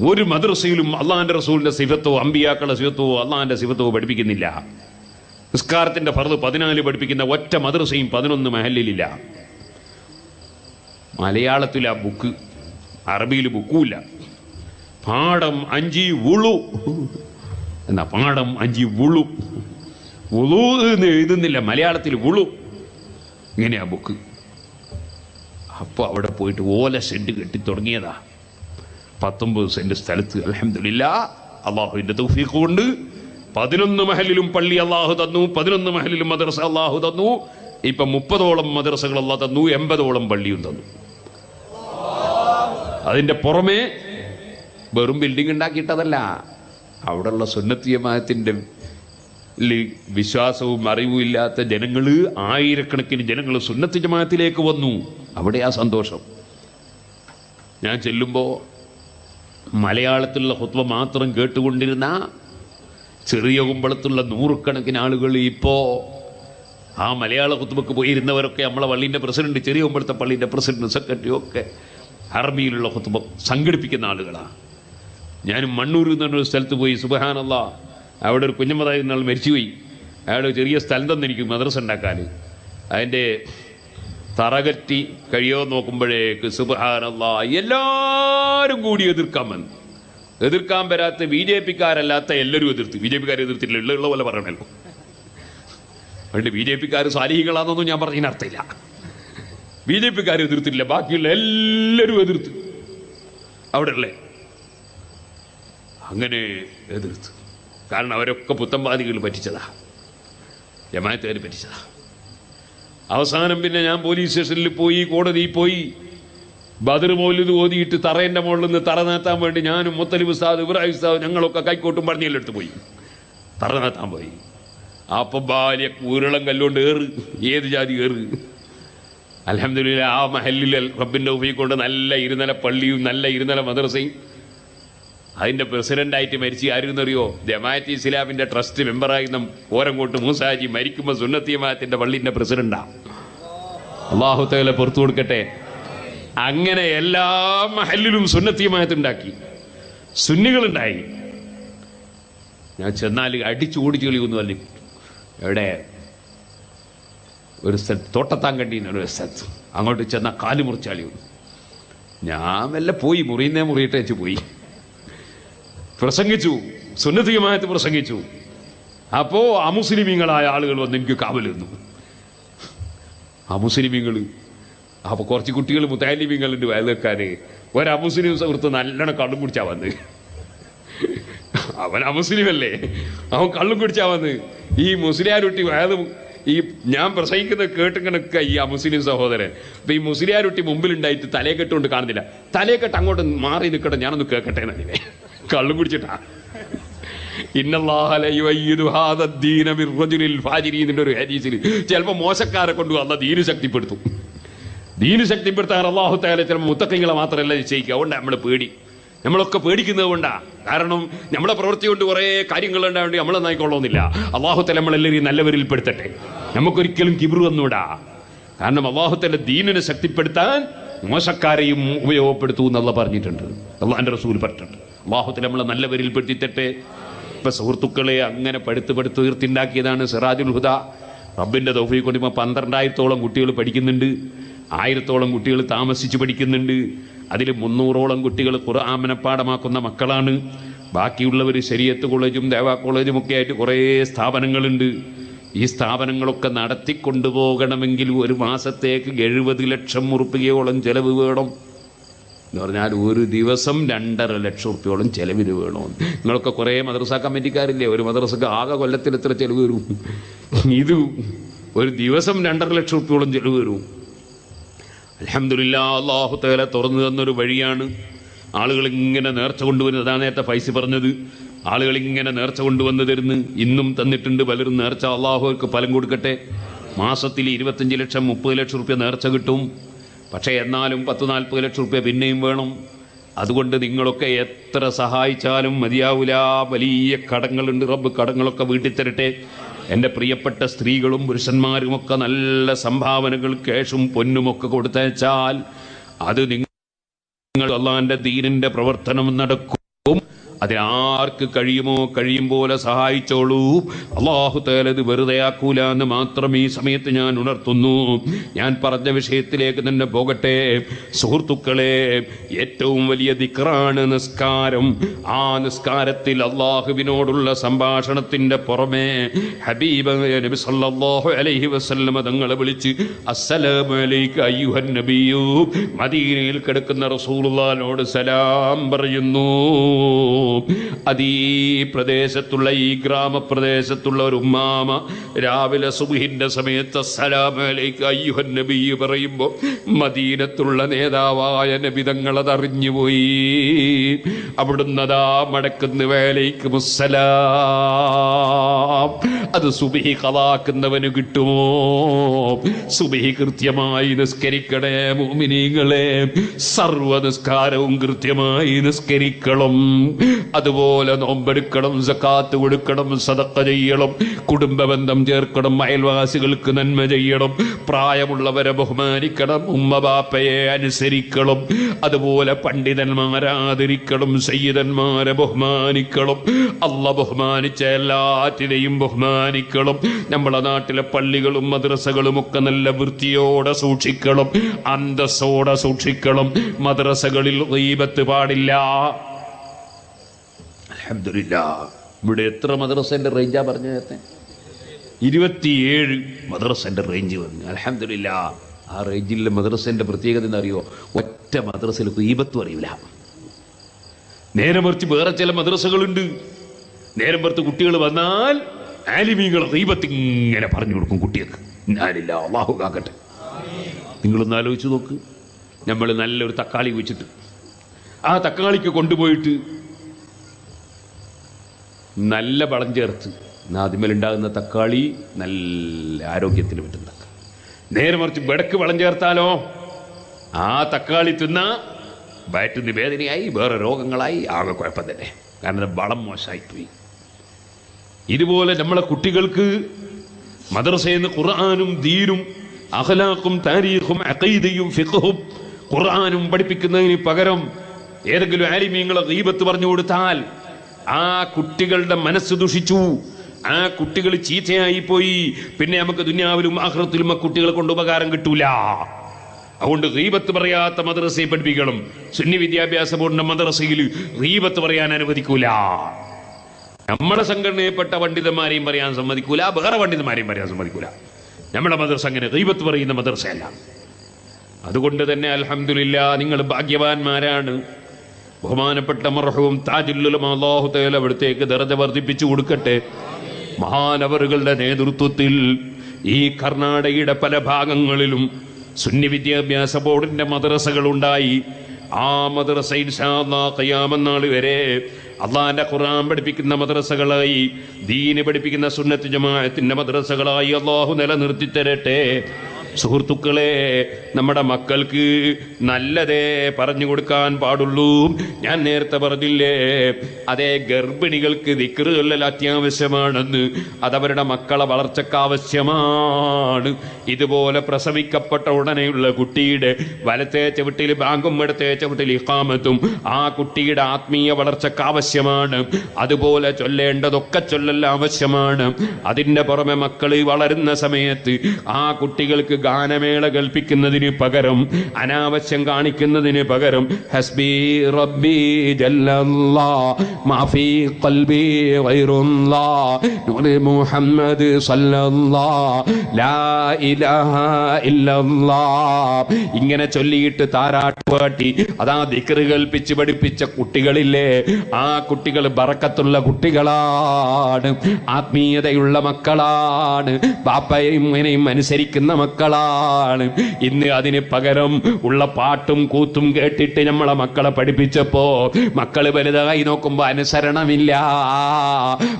ഒരു മദ്രസയിലും അള്ളാഹിന്റെ റസൂലിന്റെ സിഫത്തോ അമ്പിയാക്കളുടെ സിഫത്തോ അള്ളാഹിന്റെ സിഫത്തോ പഠിപ്പിക്കുന്നില്ല. നിസ്കാരത്തിന്റെ ഫർദ് 14 പഠിപ്പിക്കുന്ന ഒറ്റ മദ്രസയും 11 മഹല്ലിലില്ല. മലയാളത്തിൽ ആ ബുക്ക്, അറബിയിൽ ബുക്കുമില്ല. പാഠം 5 വുളു എന്നാ, പാഠം 5 വുളു. വുളു എന്ന് എഴുതുന്നില്ല, മലയാളത്തിൽ വുളു. ഇങ്ങനെയാ ബുക്ക്. അപ്പോൾ അവിടെ പോയിട്ട് ഓല ഷെഡ് കെട്ടി തുടങ്ങിയതാ. 19 സെന്റ് സ്ഥലത്ത് അൽഹംദുലില്ലാഹ് അള്ളാഹുവിന്റെ തൗഫീഖ് കൊണ്ട് 11 മഹലിലും പള്ളി അള്ളാഹു തന്നു, 11 മഹലിലും മദ്രസ അള്ളാഹു തന്നു. ഇപ്പം 30ഓളം മദ്രസകൾ അള്ളാഹു തന്നു, 80ഓളം പള്ളിയും തന്നു. അതിന്റെ പുറമെ വെറും ബിൽഡിംഗ് ഉണ്ടാക്കിയിട്ടതല്ല, അവിടെയുള്ള സുന്നത്ത് ജമാഅത്തിന്റെ വിശ്വാസവും അറിവും ഇല്ലാത്ത ജനങ്ങൾ, ആയിരക്കണക്കിന് ജനങ്ങൾ സുന്നത്ത് ജമാഅത്തിലേക്ക് വന്നു. അവിടെ ആ സന്തോഷം. ഞാൻ ചെല്ലുമ്പോൾ മലയാളത്തിലുള്ള ഖുത്ബ മാത്രം കേട്ടുകൊണ്ടിരുന്ന ചെറിയ കുമ്പളത്തുള്ള 100കണക്കിന് ആളുകൾ ഇപ്പോൾ ആ മലയാള ഖുത്ബക്ക് പോയിരുന്നവരൊക്കെ നമ്മളെ പള്ളീൻ്റെ പ്രസിഡന്റ്, ചെറിയ കുമ്പളത്തെ പള്ളീൻ്റെ പ്രസിഡന്റ്, സെക്രട്ടറി ഒക്കെ അറബിയിലുള്ള ഖുത്ബ സംഘടിപ്പിക്കുന്ന ആളുകളാണ്. ഞാനും മണ്ണൂർ എന്ന് പറഞ്ഞൊരു സ്ഥലത്ത് പോയി. സുബ്ഹാനല്ലാഹ്, അവിടെ ഒരു കുഞ്ഞമ്മതായി നാൾ മരിച്ചുപോയി. അയാൾ ചെറിയ സ്ഥലം തന്നെനിക്ക് മദ്രസ ഉണ്ടാക്കാൻ. അതിൻ്റെ തറകറ്റി കഴിയോ നോക്കുമ്പോഴേക്ക് സുബ്ഹാനല്ലാഹ് എല്ലാവരും കൂടി എതിർക്കാൻ വന്നു. എതിർക്കാൻ വരാത്ത BJP-ക്കാരല്ലാത്ത എല്ലാവരും എതിർത്ത്. BJP-ക്കാർ എതിർത്തില്ല, ഉള്ള പോലെ പറയണല്ലോ. അതുകൊണ്ട് BJP-ക്കാർ സാലിഹികളാണെന്നൊന്നും ഞാൻ പറഞ്ഞതിന് അർത്ഥമില്ല. BJP-ക്കാർ എതിർത്തില്ല, ബാക്കിയുള്ള എല്ലാവരും എതിർത്ത്. അവിടെയുള്ള അങ്ങനെ എതിർത്ത്. കാരണം അവരൊക്കെ പുത്തൻവാദികൾ പറ്റിച്ചതാ, ജമാഅത്തുകാർ പറ്റിച്ചതാ. അവസാനം പിന്നെ ഞാൻ പോലീസ് സ്റ്റേഷനിൽ പോയി, കോടതിയിൽ പോയി. ബദർ മൗലിദ് ഓതിയിട്ട് തറേൻ്റെ മുകളിൽ നിന്ന് തറ നാത്താൻ വേണ്ടി ഞാനും മുത്തലിബ് ഉസ്താദ്, ഇബ്രാഹിം ഉസ്താദ്, ഞങ്ങളൊക്കെ കൈക്കോട്ടും പറഞ്ഞെല്ലാം എടുത്ത് പോയി തറ നാത്താൻ പോയി. അപ്പം ബാല്യ ഉരുളം കല്ലുകൊണ്ട് ഏറ്, ഏത് ജാതി ഏറ്. അൽഹംദുലില്ലാഹ് ആ മഹല്ലിൽ റബ്ബിൻ്റെ തൗഫീഖ് കൊണ്ട് നല്ല ഇരുനില പള്ളിയും നല്ല ഇരുനില മദ്രസയും. അതിൻ്റെ പ്രസിഡന്റായിട്ട് മരിച്ച് ആരെന്നറിയോ? ജമാഅത്ത് ഇസ്ലാമിൻ്റെ ട്രസ്റ്റ് മെമ്പറായിരുന്ന ഓരങ്ങോട്ട് മൂസാജി മരിക്കുമ്പോൾ സുന്നത്ത് ജമാഅത്തിൻ്റെ പള്ളിൻ്റെ പ്രസിഡന്റാണ്. അല്ലാഹു തആല പുറത്തു കൊടുക്കട്ടെ. അങ്ങനെ എല്ലാ മഹല്ലിലും സുന്നത്ത് ജമാഅത്ത് ഉണ്ടാക്കി, സുന്നികളുണ്ടായി. ഞാൻ ചെന്നാൽ അടിച്ചു ഓടിച്ചു കളിയൊന്നും അല്ല. എവിടെ ഒരു സ്ഥലത്ത് തോട്ടത്താങ്കണ്ടി ഒരു സ്ഥലത്ത് അങ്ങോട്ട് ചെന്നാൽ കാല് മുറിച്ചാളിയൊന്നും. ഞാൻ മെല്ലെ പോയി, മുറിയിട്ടേ വെച്ച് പോയി പ്രസംഗിച്ചു, സുന്നത്ത് ജമാഅത്ത് പ്രസംഗിച്ചു. അപ്പോൾ അമുസ്ലിമീങ്ങളായ ആളുകൾ വന്ന് എനിക്ക് കാവൽ നിന്നു. അമുസ്ലിമീങ്ങൾ, അപ്പോൾ കുറച്ച് കുട്ടികൾ മുത്തഅല്ലിമീങ്ങളുണ്ട് വയലുകാര്. ഒരമുസ്ലിം സുഹൃത്ത് നല്ലോണം കള്ളും കുടിച്ചാൽ വന്ന്. അവൻ അമുസ്ലിമല്ലേ, അവൻ കള്ളും കുടിച്ചാൽ വന്ന് ഈ മുസ്ലിയാരുട്ടി വയത് ഈ ഞാൻ പ്രസംഗിക്കുന്നത് കേട്ടിങ്ങനൊക്കെ ഈ മുസ്ലിം സഹോദരൻ. അപ്പൊ ഈ മുസ്ലിയാരുട്ടി മുമ്പിലുണ്ടായിട്ട് തലയെക്കെട്ടുകൊണ്ട് കാണുന്നില്ല. തലയെക്കെട്ട് അങ്ങോട്ട് മാറി നിൽക്കട്ടെ, ഞാനൊന്ന് കേൾക്കട്ടെ എന്നതിനെ. കള്ളും കുടിച്ചിട്ടാ. ഒരു ഹദീസിൽ ചിലപ്പോൾ മോശക്കാരെ കൊണ്ട് അല്ലാഹ് ദീന് ശക്തിപ്പെടുത്തും. ദീന് ശക്തിപ്പെടുത്താൻ അല്ലാഹു തആല ചിലപ്പോൾ മുത്തഖീങ്ങളെ മാത്രമല്ല നിശ്ചയിക്കുക. അതുകൊണ്ടാണ് നമ്മൾ പേടി, നമ്മളൊക്കെ പേടിക്കുന്നത് കൊണ്ടാണ്. കാരണം നമ്മളെ പ്രവൃത്തി കൊണ്ട് കുറേ കാര്യങ്ങൾ ഉണ്ടാവേണ്ടി നമ്മളെ നയിക്കൊള്ളുന്നില്ല. അല്ലാഹു തആല നമ്മളെല്ലാവരെയും നല്ലവരിൽ പെടുത്തട്ടെ. നമുക്കൊരിക്കലും കിബ്ർ വന്നൂടാ. കാരണം അല്ലാഹു തആല ദീനിനെ ശക്തിപ്പെടുത്താൻ മോശക്കാരെയും ഉപയോഗപ്പെടുത്തൂ എന്നുള്ള പറഞ്ഞിട്ടുണ്ട്, അല്ലാഹുവിന്റെ റസൂൽ പറഞ്ഞിട്ടുണ്ട്. അല്ലാഹു തആല നമ്മളെ നല്ലവരിൽ പെടുത്തിട്ടെ. ഇപ്പൊ സുഹൃത്തുക്കളെ അങ്ങനെ പടുത്ത് ഉയർത്തിണ്ടാക്കിയതാണ് സിറാജുൽ ഹുദ. റബ്ബിന്റെ തൗഫീഖ് കൊണ്ട് ഇപ്പോൾ 12,000-ഓളം കുട്ടികൾ പഠിക്കുന്നുണ്ട്, 1000-ഓളം കുട്ടികൾ താമസിച്ച് പഠിക്കുന്നുണ്ട്. അതിൽ 300-ഓളം കുട്ടികൾ ഖുർആൻ മനഃപ്പാഠമാക്കുന്ന മക്കളാണ്. ബാക്കിയുള്ളവർ ശരീഅത്ത് കോളേജും ദേവാ കോളേജും ഒക്കെ ആയിട്ട് കുറേ സ്ഥാപനങ്ങളുണ്ട്. ഈ സ്ഥാപനങ്ങളൊക്കെ നടത്തിക്കൊണ്ടുപോകണമെങ്കിൽ ഒരു മാസത്തേക്ക് 70 ലക്ഷം ഉറുപ്പികയോളം ചെലവ് വേണം. എന്ന് പറഞ്ഞാൽ ഒരു ദിവസം 2.5 ലക്ഷം ഉറുപ്പികയോളം ചെലവിന് വേണം. നിങ്ങളൊക്കെ കുറേ മദ്രസ കമ്മിറ്റിക്കാരില്ലേ, ഒരു മദ്രസക്ക് ആകെ കൊല്ലത്തിൽ എത്ര ചെലവ് വരും? ഇത് ഒരു ദിവസം 2.5 ലക്ഷം ഉറുപ്പികയോളം ചെലവ് വരും. അൽഹംദുലില്ലാഹ് അല്ലാഹു തആല തുറന്നു തന്നൊരു വഴിയാണ്. ആളുകൾ ഇങ്ങനെ നേർച്ച കൊണ്ടുവരുന്നത്. അതാണ് നേരത്തെ ഫൈസി പറഞ്ഞത്, ആളുകൾ ഇങ്ങനെ നേർച്ച കൊണ്ടുവന്ന് തരുന്നു. ഇന്നും തന്നിട്ടുണ്ട് പലരും നേർച്ച. അള്ളാഹുക്ക് ഫലം കൊടുക്കട്ടെ. മാസത്തിൽ 25 ലക്ഷം 30 ലക്ഷം റുപ്യ നേർച്ച കിട്ടും. പക്ഷേ എന്നാലും 10-40 ലക്ഷം റുപ്യ പിന്നെയും വേണം. അതുകൊണ്ട് നിങ്ങളൊക്കെ എത്ര സഹായിച്ചാലും മതിയാവില്ല. വലിയ കടങ്ങളുണ്ട്. റബ്ബ് കടങ്ങളൊക്കെ വീട്ടിൽ തരട്ടെ. എൻ്റെ പ്രിയപ്പെട്ട സ്ത്രീകളും പുരുഷന്മാരുമൊക്കെ നല്ല സംഭാവനകൾ ക്യാഷും പൊന്നുമൊക്കെ കൊടുത്തയച്ചാൽ അത് നിങ്ങൾ അള്ളാഹിൻ്റെ ദീനിൻ്റെ പ്രവർത്തനം നടക്കും. അതിനാർക്ക് കഴിയുമോ കഴിയും പോലെ സഹായിച്ചോളൂ. അല്ലാഹു തആല ഇത് വെറുതെ ആക്കൂല എന്ന് മാത്രം ഈ സമയത്ത് ഞാൻ ഉണർത്തുന്നു. ഞാൻ പറഞ്ഞ വിഷയത്തിലേക്ക് തന്നെ പോകട്ടെ. സുഹൃത്തുക്കളെ, ഏറ്റവും വലിയ ദിക്റാണ് നിസ്കാരം. ആ നിസ്കാരത്തിൽ അള്ളാഹുവിനോടുള്ള സംഭാഷണത്തിന്റെ പുറമെ ഹബീബ് നബി സല്ലല്ലാഹു അലൈഹി വസല്ലം തങ്ങളെ വിളിച്ച് അസ്സലാമു അലൈക അയ്യുഹൻ നബിയു, മദീനയിൽ കിടക്കുന്ന റസൂലുള്ളാഹിനോട് സലാം പറയുന്നു. അതീ പ്രദേശത്തുള്ള, ഈ ഗ്രാമപ്രദേശത്തുള്ള ഒരു ഉമ്മാമ രാവിലെ സുബ്ഹിന്റെ സമയത്ത് അസ്സലാമു അലൈക അയ്യുഹൻ നബിയു പറയുമ്പോൾ മദീനത്തുള്ള നേതാവായ നബി തങ്ങൾ അതറിഞ്ഞുപോയി. അവിടുന്ന് അതാ മടക്കുന്ന വേലയ്ക്ക് മുസ്സലാം. അത് സുബ്ഹി ഖളാക്കുന്നവന് കിട്ടുമോ? സുബ്ഹി കൃത്യമായി നിസ്കരിക്കണേ മുഅ്മിനീങ്ങളെ. സർവ്വ നിസ്കാരവും കൃത്യമായി നിസ്കരിക്കണം. അതുപോലെ നോമ്പെടുക്കണം, സക്കാത്ത് കൊടുക്കണം, സദഖ ചെയ്യണം, കുടുംബ ബന്ധം ചേർക്കണം, അയൽവാസികൾക്ക് നന്മ ചെയ്യണം, പ്രായമുള്ളവരെ ബഹുമാനിക്കണം, ഉമ്മ ബാപ്പയെ അനുസരിക്കണം, അതുപോലെ പണ്ഡിതന്മാരെ ആദരിക്കണം, സയ്യിദന്മാരെ ബഹുമാനിക്കണം, അല്ലാഹ് ബഹുമാനിച്ച എല്ലാറ്റിനെയും ബഹുമാനിക്കണം. നമ്മളെ നാട്ടിലെ പള്ളികളും മദ്രസകളും ഒക്കെ നല്ല വൃത്തിയോടെ സൂക്ഷിക്കണം, അന്തസ്സോടെ സൂക്ഷിക്കണം. മദ്രസകളിൽ ഗീബത്ത് പാടില്ല. അൽഹംദുലില്ലാഹ്, ഇവിടെ എത്ര മദ്രസന്റെ റേഞ്ചാ പറഞ്ഞു നേരത്തെ? 27 മദ്രസന്റെ റേഞ്ച് പറഞ്ഞു. അൽഹംദുലില്ലാഹ്. ആ റേഞ്ചിലെ മദ്രസന്റെ പ്രത്യേകത എന്താ അറിയോ? ഒറ്റ മദ്രസയിൽ ഗീബത്തും അറിയില്ല. നേരെ മറിച്ച് വേറെ ചില മദ്രസകളുണ്ട്, നേരെ മറിച്ച് കുട്ടികൾ വന്നാൽ ആലിമീങ്ങളെ ഗീബത്ത് ഇങ്ങനെ പറഞ്ഞു കൊടുക്കും കുട്ടികൾക്ക്. അല്ലാഹു കാക്കട്ടെ. നിങ്ങളൊന്ന് ആലോചിച്ച് നോക്ക്. നമ്മൾ നല്ലൊരു തക്കാളി വെച്ചിട്ട് ആ തക്കാളിക്ക് കൊണ്ടുപോയിട്ട് നല്ല വളം ചേർത്ത് അതിന്മേലുണ്ടാകുന്ന തക്കാളി നല്ല ആരോഗ്യത്തിന് പറ്റുന്ന തക്കാളി. നേരെ മറിച്ച് ബെടക്ക് വളം ചേർത്താലോ ആ തക്കാളി തിന്നാ വയറ്റിന് വേദനയായി, വേറെ രോഗങ്ങളായി, ആകെ കുഴപ്പം തന്നെ. കാരണം വളം മോശമായിപ്പോയി. ഇതുപോലെ നമ്മളെ കുട്ടികൾക്ക് മദ്രസയിൽ നിന്ന് ഖുർആനും ദീനും അഖ്ലാഖും താരീഖും അഖീദയും ഫിഖ്ഹും ഖുർആനും പഠിപ്പിക്കുന്നതിന് പകരം ഏതെങ്കിലും ആലിമീങ്ങളെ ഗീബത്ത് പറഞ്ഞു കൊടുത്താൽ ആ കുട്ടികളുടെ മനസ്സ് ദുഷിച്ചു, ആ കുട്ടികൾ ചീത്തയായി പോയി. പിന്നെ നമുക്ക് ദുനിയാവിലും ആഖിറത്തിലും ആ കുട്ടികളെ കൊണ്ട് ഉപകാരം കിട്ടൂല. അതുകൊണ്ട് ഗീബത്ത് പറയാത്ത മദ്രസയെ പഠിപ്പിക്കണം. സുന്നി വിദ്യാഭ്യാസ ബോർഡിന്റെ മദ്രസയിൽ ഗീബത്ത് പറയാൻ അനുവദിക്കൂല. നമ്മളെ സംഘടനയിൽപ്പെട്ട പണ്ഡിതന്മാരെയും പറയാൻ സമ്മതിക്കൂല, വേറെ പണ്ഡിതന്മാരെയും പറയാൻ സമ്മതിക്കൂല. നമ്മുടെ മദ്രസ അങ്ങനെ ഗീബത്ത് പറയുന്ന മദ്രസയല്ല. അതുകൊണ്ട് തന്നെ അൽഹംദുലില്ലാഹ്, നിങ്ങൾ ഭാഗ്യവാന്മാരാണ്. ബഹുമാനപ്പെട്ട മർഹൂം താജുൽ ഉലമ അല്ലാഹു തആല അവിടത്തേക്ക് ദർജ വർദ്ധിപ്പിച്ചു കൊടുക്കട്ടെ. മഹാനവറുകളുടെ നേതൃത്വത്തിൽ ഈ കർണാടകയുടെ പല ഭാഗങ്ങളിലും സുന്നി വിദ്യാഭ്യാസ ബോർഡിന്റെ മദ്രസകൾ ഉണ്ടായി. ആ മദ്രസ ഇൻഷാ അല്ലാഹ് ഖിയാമത്ത് നാൾ വരെ അള്ളാന്റെ ഖുർആൻ പഠിപ്പിക്കുന്ന മദ്രസകളായി, ദീന് പഠിപ്പിക്കുന്ന സുന്നത്ത് ജമാഅത്തിന്റെ മദ്രസകളായി അല്ലാഹു നിലനിർത്തി തരട്ടെ. സുഹൃത്തുക്കളെ, നമ്മുടെ മക്കൾക്ക് നല്ലതേ പറഞ്ഞു കൊടുക്കാൻ പാടുള്ളൂ. ഞാൻ നേരത്തെ പറഞ്ഞില്ലേ, അതേ ഗർഭിണികൾക്ക് ദിക്ർ ചൊല്ലൽ അത്യാവശ്യമാണെന്ന്. അതവരുടെ മക്കളെ വളർച്ചയ്ക്ക് ആവശ്യമാണ്. ഇതുപോലെ പ്രസവിക്കപ്പെട്ട ഉടനെയുള്ള കുട്ടിയുടെ വലത്തെ ചവിട്ടിൽ ബാങ്കും ഇടത്തെ ചവിട്ടിൽ ഇഖാമത്തും ആ കുട്ടിയുടെ ആത്മീയ വളർച്ചയ്ക്ക് ആവശ്യമാണ്. അതുപോലെ ചൊല്ലേണ്ടതൊക്കെ ചൊല്ലൽ ആവശ്യമാണ്. അതിൻ്റെ പുറമെ മക്കൾ വളരുന്ന സമയത്ത് ആ കുട്ടികൾക്ക് ഗാനമേള കൽപ്പിക്കുന്നതിന് പകരം, അനാവശ്യം കാണിക്കുന്നതിന് പകരം ഹസ്ബി റബ്ബി ജല്ലല്ലാഹ് മാഫി ഖൽബി ഗൈറുല്ലാഹ് നൂർ മുഹമ്മദ് സല്ലല്ലാഹ് ലാ ഇലാഹ ഇല്ലല്ലാഹ് ഇങ്ങനെ ചൊല്ലിയിട്ട് താരാട്ടുപാട്ടി അതാ ദിക്ർ കൽപ്പിച്ച് പഠിപ്പിച്ച കുട്ടികളില്ലേ, ആ കുട്ടികൾ ബറക്കത്തുള്ള കുട്ടികളാണ്, ആത്മീയതയുള്ള മക്കളാണ്, ബാപ്പയും ഉമ്മനെയും അനുസരിക്കുന്ന മക്കളാണ്. ഇന്ന് അതിന് പകരം ഉള്ള പാട്ടും കൂത്തും കേട്ടിട്ട് നമ്മളെ മക്കളെ പഠിപ്പിച്ചപ്പോ മക്കള് വലുതായി നോക്കുമ്പോ അനുസരണമില്ല.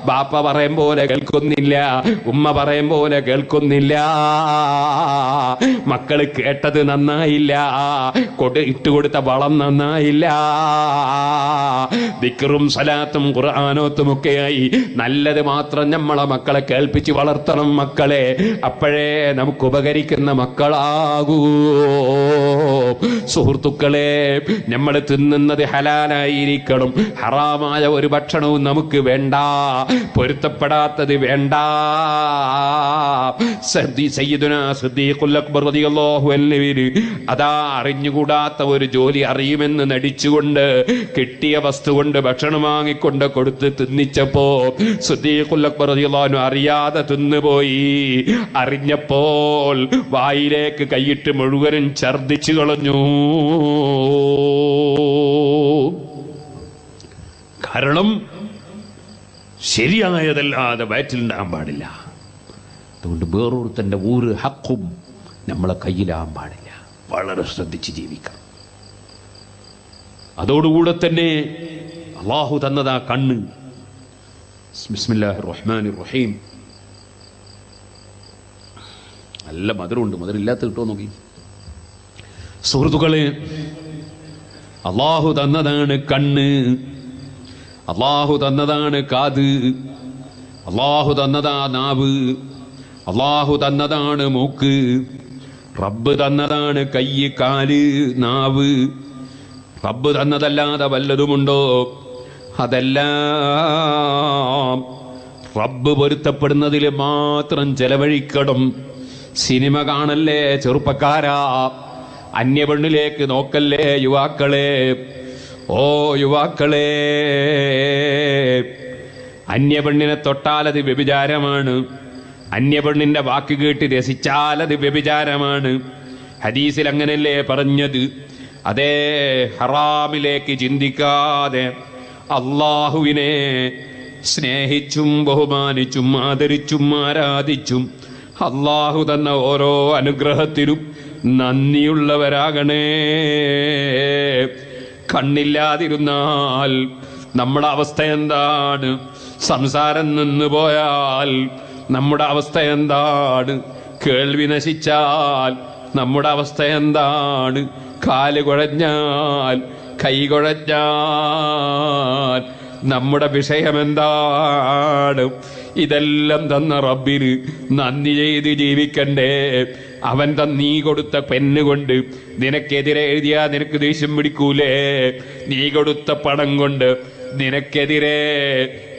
ബാപ്പ പറയും പോലെ കേൾക്കുന്നില്ല, ഉമ്മ പറയും പോലെ കേൾക്കുന്നില്ല. മക്കള് കേട്ടത് നന്നായില്ല, ഇട്ടുകൊടുത്ത വളം നന്നായില്ല. ദിക്റും സലാത്തും ഖുർആനോത്തും ഒക്കെയായി നല്ലത് മാത്രം നമ്മളെ മക്കളെ കേൾപ്പിച്ച് വളർത്തണം മക്കളെ. അപ്പോഴേ നമുക്ക് ഉപകരിക്കുന്ന കഴിക്കുന്ന മക്കളാകൂ. സുഹൃത്തുക്കളെ, നമ്മൾ തിന്നുന്നത് ഹലാലായിരിക്കണം. ഹറാമായ ഒരു ഭക്ഷണവും നമുക്ക് വേണ്ട, പൊരുത്തപ്പെടാത്തത് വേണ്ട. സയ്യിദുനാ സിദ്ദീഖുൽ അക്ബർ റളിയല്ലാഹു അൻഹു അതാ അറിഞ്ഞുകൂടാത്ത ഒരു ജോലി അറിയുമെന്ന് നടിച്ചുകൊണ്ട് കിട്ടിയ വസ്തു കൊണ്ട് ഭക്ഷണം വാങ്ങിക്കൊണ്ട് കൊടുത്ത് തിന്നിച്ചപ്പോ സിദ്ദീഖുൽ അക്ബർ റളിയല്ലാഹു അൻഹു അറിയാതെ തിന്നുപോയി. അറിഞ്ഞപ്പോൾ വായിലേക്ക് കൈയിട്ട് മുഴുവനും ഛർദിച്ചു കളഞ്ഞു. കാരണം ശരിയായതല്ലാതെ വയറ്റിലുണ്ടാകാൻ പാടില്ല. അതുകൊണ്ട് വേറൊരുത്തൻ്റെ ഒരു ഹക്കും നമ്മളെ കയ്യിലാകാൻ പാടില്ല. വളരെ ശ്രദ്ധിച്ച് ജീവിക്കണം. അതോടുകൂടെ തന്നെ അള്ളാഹു തന്നതാ കണ്ണ്. ബിസ്മില്ലാഹിർ റഹ്മാനിർ റഹീം. നല്ല മധുരമുണ്ട്, മധുരമില്ലാത്ത കിട്ടുമോ നോക്കി. സുഹൃത്തുക്കളെ, അള്ളാഹു തന്നതാണ് കണ്ണ്, അള്ളാഹു തന്നതാണ് കാത്, അള്ളാഹു തന്നതാ നാവ്, അള്ളാഹു തന്നതാണ് മൂക്ക്, റബ്ബ് തന്നതാണ് കൈ, കാല്, നാവ്. റബ്ബ് തന്നതല്ലാതെ വല്ലതുമുണ്ടോ? അതെല്ലാം റബ്ബ് പൊരുത്തപ്പെടുന്നതിൽ മാത്രം ചെലവഴിക്കണം. സിനിമ കാണല്ലേ ചെറുപ്പക്കാരാ, അന്യപെണ്ണിലേക്ക് നോക്കല്ലേ യുവാക്കളെ. ഓ യുവാക്കളെ, അന്യപെണ്ണിനെ തൊട്ടാലത് വ്യഭിചാരമാണ്. അന്യപെണ്ണിന്റെ വാക്ക് കേട്ട് രസിച്ചാലത് വ്യഭിചാരമാണ്. ഹദീസിൽ അങ്ങനല്ലേ പറഞ്ഞത്? അതേ, ഹറാമിലേക്ക് ചിന്തിക്കാതെ അള്ളാഹുവിനെ സ്നേഹിച്ചും ബഹുമാനിച്ചും ആദരിച്ചും ആരാധിച്ചും അള്ളാഹു തന്ന ഓരോ അനുഗ്രഹത്തിനും നന്ദിയുള്ളവരാകണേ. കണ്ണില്ലാതിരുന്നാൽ നമ്മുടെ അവസ്ഥ എന്താണ്? സംസാരം നിന്ന് പോയാൽ നമ്മുടെ അവസ്ഥ എന്താണ്? കേൾവി നശിച്ചാൽ നമ്മുടെ അവസ്ഥ എന്താണ്? കാല് കുഴഞ്ഞാൽ, കൈ കുഴഞ്ഞാൽ നമ്മുടെ വിഷയം എന്താണ്? ഇതെല്ലാം തന്ന റബ്ബിന് നന്ദി ചെയ്ത് ജീവിക്കണ്ടേ? അവൻ നീ കൊടുത്ത പെണ്ണ് കൊണ്ട് നിനക്കെതിരെ എഴുതിയാ നിനക്ക് ദേഷ്യം പിടിക്കൂലേ? നീ കൊടുത്ത പണം കൊണ്ട് നിനക്കെതിരെ